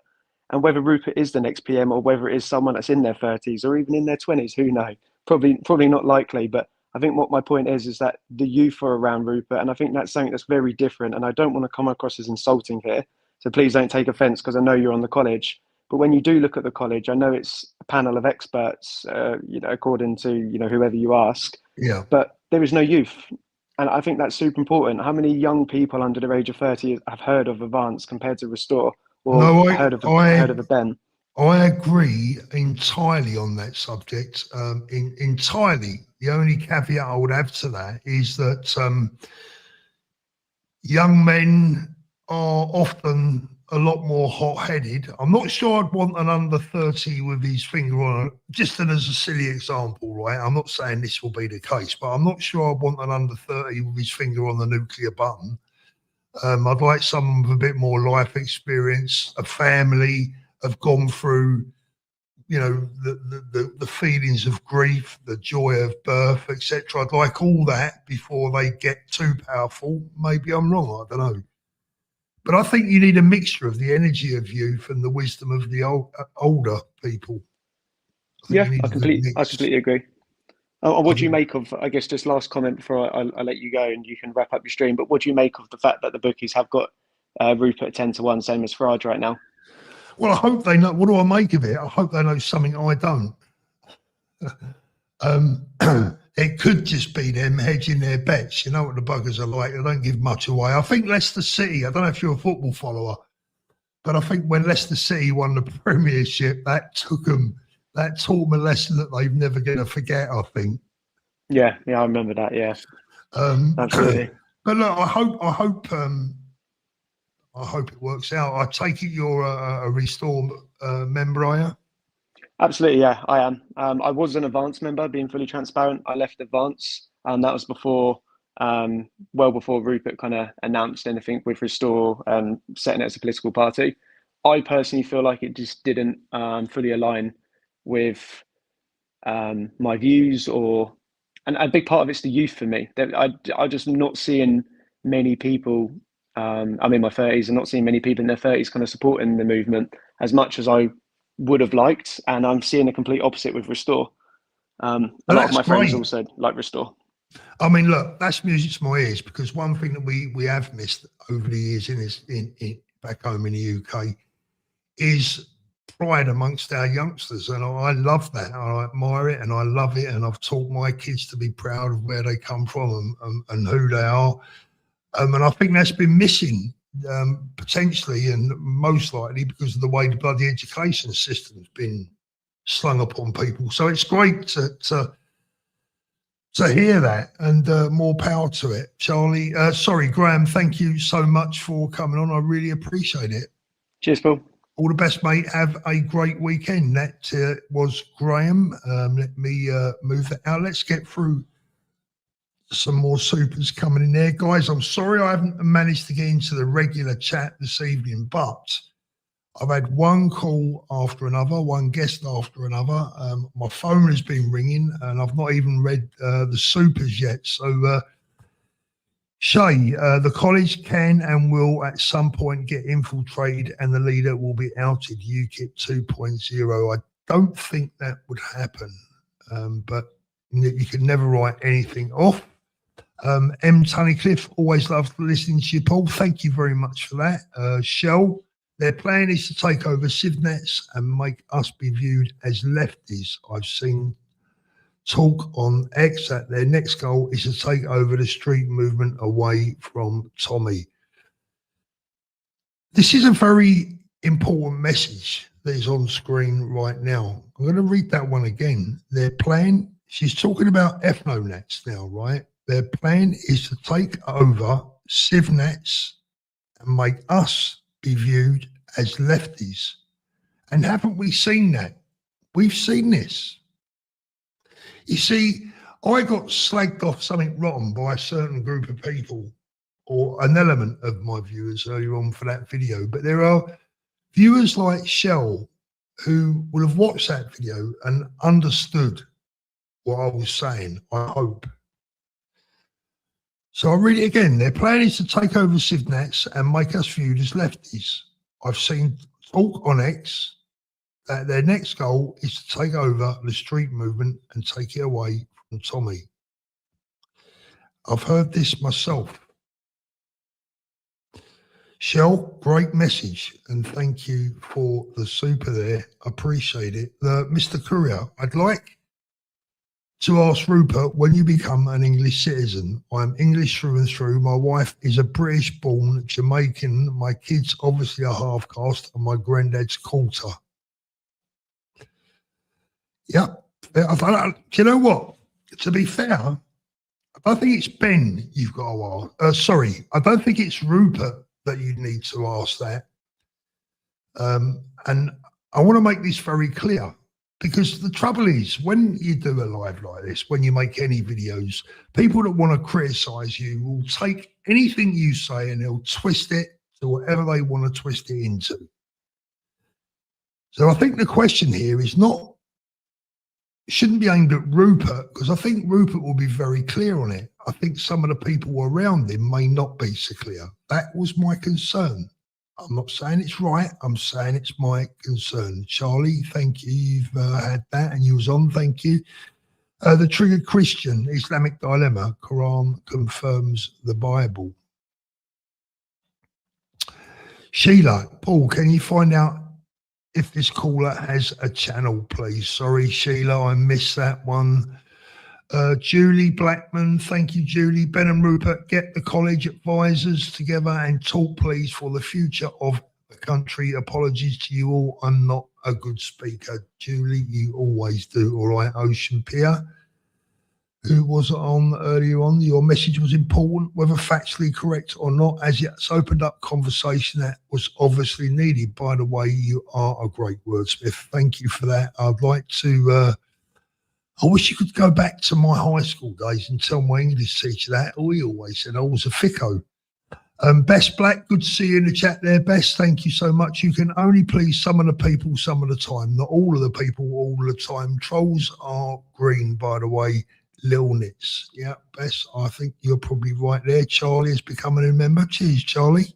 And whether Rupert is the next PM or whether it is someone that's in their 30s or even in their 20s, who knows? Probably not likely. But I think what my point is that the youth are around Rupert, and I think that's something that's very different. And I don't want to come across as insulting here, so please don't take offence, because I know you're on the college. But when you do look at the college, I know it's a panel of experts, according to whoever you ask. Yeah. But there is no youth. And I think that's super important. How many young people under the age of 30 have heard of Advance compared to Restore, or heard of a Ben? I agree entirely on that subject. Entirely. The only caveat I would have to that is that young men are often a lot more hot-headed. I'm not sure I'd want an under 30 with his finger on it, just as a silly example, right? I'm not saying this will be the case, but I'm not sure I'd want an under 30 with his finger on the nuclear button. I'd like someone with a bit more life experience, a family, have gone through, the feelings of grief, the joy of birth, etc. I'd like all that before they get too powerful. Maybe I'm wrong, I don't know. But I think you need a mixture of the energy of youth and the wisdom of the older people. I completely agree. What do you make of, I guess, just last comment before I let you go and you can wrap up your stream, but what do you make of the fact that the bookies have got Rupert 10-1, same as Farage right now? Well, I hope they know. What do I make of it? I hope they know something I don't. It could just be them hedging their bets. You know what the buggers are like. They don't give much away. I think Leicester City, I don't know if you're a football follower, but I think when Leicester City won the Premiership, that taught them a lesson that they've never going to forget, I think. Yeah, I remember that, yeah. Absolutely. But look, I hope it works out. I take it you're a Restore member, are you? Absolutely, yeah, I am. I was an Advance member, being fully transparent. I left Advance, and that was before, well before Rupert kind of announced anything with Restore, setting it as a political party. I personally feel like it just didn't fully align with my views, and a big part of it's the youth for me. I just not seeing many people. I'm in my 30s and not seeing many people in their 30s kind of supporting the movement as much as I would have liked, and I'm seeing the complete opposite with Restore. A lot of my friends also like Restore. I mean, look, that's music to my ears, because one thing that we have missed over the years in back home in the UK is pride amongst our youngsters, and I love that. I admire it, and I love it, and I've taught my kids to be proud of where they come from and who they are, and I think that's been missing. Potentially and most likely because of the way the bloody education system's been slung upon people. So it's great to hear that, and more power to it. Charlie, Graham, thank you so much for coming on. I really appreciate it. Cheers, Paul. All the best, mate. Have a great weekend. That was Graham. Let me move that out. Let's get through some more supers coming in there. Guys, I'm sorry I haven't managed to get into the regular chat this evening, but I've had one call after another, one guest after another. My phone has been ringing and I've not even read the supers yet. So, Shay, the college can and will at some point get infiltrated and the leader will be outed, UKIP 2.0. I don't think that would happen, but you can never write anything off. M. Tunnicliffe, always loved listening to you, Paul. Thank you very much for that. Shell, their plan is to take over CivNets and make us be viewed as lefties. I've seen talk on X that their next goal is to take over the street movement away from Tommy. This is a very important message that is on screen right now. I'm going to read that one again. Their plan, she's talking about ethnonats now, right? Their plan is to take over civnats and make us be viewed as lefties. And haven't we seen that? We've seen this. You see, I got slagged off something rotten by a certain group of people, or an element of my viewers earlier on for that video. But there are viewers like Shell who will have watched that video and understood what I was saying, I hope. So I'll read it again. Their plan is to take over civnats and make us viewed as lefties. I've seen talk on X that their next goal is to take over the street movement and take it away from Tommy. I've heard this myself. Shell, great message, and thank you for the super there. Appreciate it. Mr. Courier, I'd like to ask Rupert, when you become an English citizen, I'm English through and through. My wife is a British-born Jamaican. My kids obviously are half-caste, and my granddad's quarter. Yeah. Do you know what? To be fair, I don't think it's Ben you've got to ask. Sorry, I don't think it's Rupert that you need to ask that. And I want to make this very clear, because the trouble is, when you do a live like this, when you make any videos, people that want to criticize you will take anything you say and they'll twist it to whatever they want to twist it into. So I think the question here is not, shouldn't be aimed at Rupert, because I think Rupert will be very clear on it. I think some of the people around him may not be so clear. That was my concern. I'm not saying it's right. I'm saying it's my concern. Charlie, thank you. You've had that and you was on. Thank you. The Triggered Christian, Islamic Dilemma, Quran confirms the Bible. Sheila, Paul, can you find out if this caller has a channel, please? Sorry, Sheila, I missed that one. Julie Blackman, thank you, Julie. Ben and Rupert, get the college advisors together and talk, please, for the future of the country. Apologies to you all. I'm not a good speaker. Julie, you always do. All right, Ocean Pier, who was on earlier on. Your message was important, whether factually correct or not, as it's opened up conversation that was obviously needed. By the way, you are a great wordsmith. Thank you for that. I'd like to... I wish you could go back to my high school days and tell my English teacher that. He always said I was a thicko. Best Black, good to see you in the chat there. Best, thank you so much. You can only please some of the people some of the time, not all of the people all the time. Trolls are green, by the way. Lil Nits. Yeah, Best, I think you're probably right there. Charlie has become a new member. Cheers, Charlie.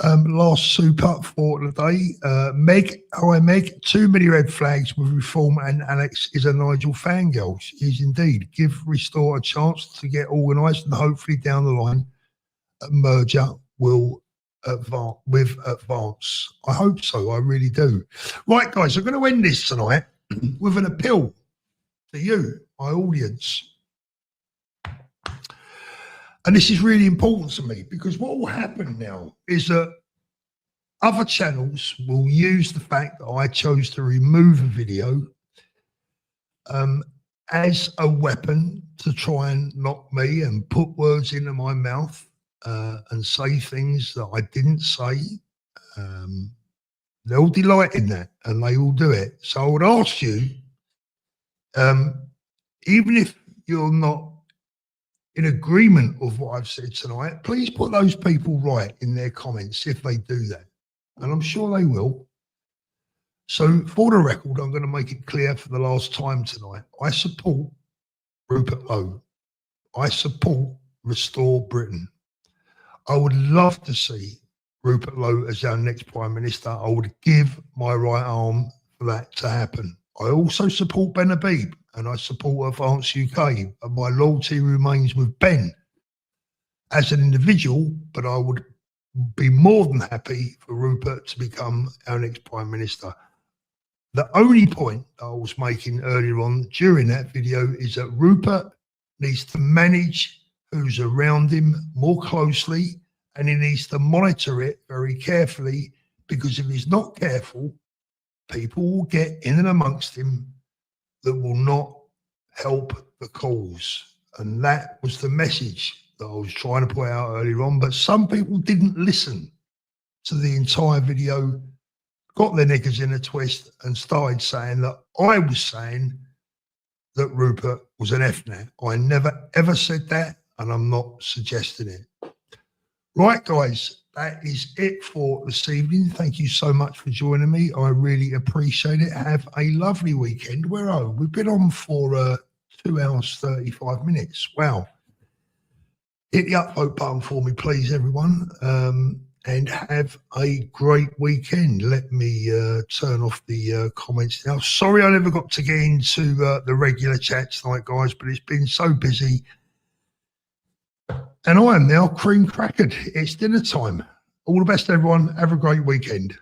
Last super for the day. Meg, hi Meg. Too many red flags with Reform, and Alex is a Nigel fangirl. She is indeed. Give Restore a chance to get organised, and hopefully down the line, a merger will advance. I hope so. I really do. Right, guys, I'm going to end this tonight with an appeal to you, my audience. And this is really important to me, because what will happen now is that other channels will use the fact that I chose to remove a video as a weapon to try and knock me and put words into my mouth and say things that I didn't say. They'll delight in that and they will do it. So I would ask you, even if you're not in agreement with what I've said tonight, please put those people right in their comments if they do that. And I'm sure they will. So for the record, I'm going to make it clear for the last time tonight. I support Rupert Lowe. I support Restore Britain. I would love to see Rupert Lowe as our next Prime Minister. I would give my right arm for that to happen. I also support Ben Habib and I support Advance UK. And my loyalty remains with Ben as an individual, but I would be more than happy for Rupert to become our next Prime Minister. The only point I was making earlier on during that video is that Rupert needs to manage who's around him more closely, and he needs to monitor it very carefully, because if he's not careful, people will get in and amongst him that will not help the cause. And that was the message that I was trying to put out earlier on, but some people didn't listen to the entire video, got their knickers in a twist and started saying that I was saying that Rupert was an FNAT. I never ever said that, and I'm not suggesting it. Right, guys, that is it for this evening. Thank you so much for joining me. I really appreciate it. Have a lovely weekend. Where are we? We've been on for 2 hours, 35 minutes. Wow. Hit the upvote button for me, please, everyone. And have a great weekend. Let me turn off the comments now. Sorry I never got to get into the regular chat tonight, guys, but it's been so busy. And I am now cream crackered. It's dinner time. All the best, everyone. Have a great weekend.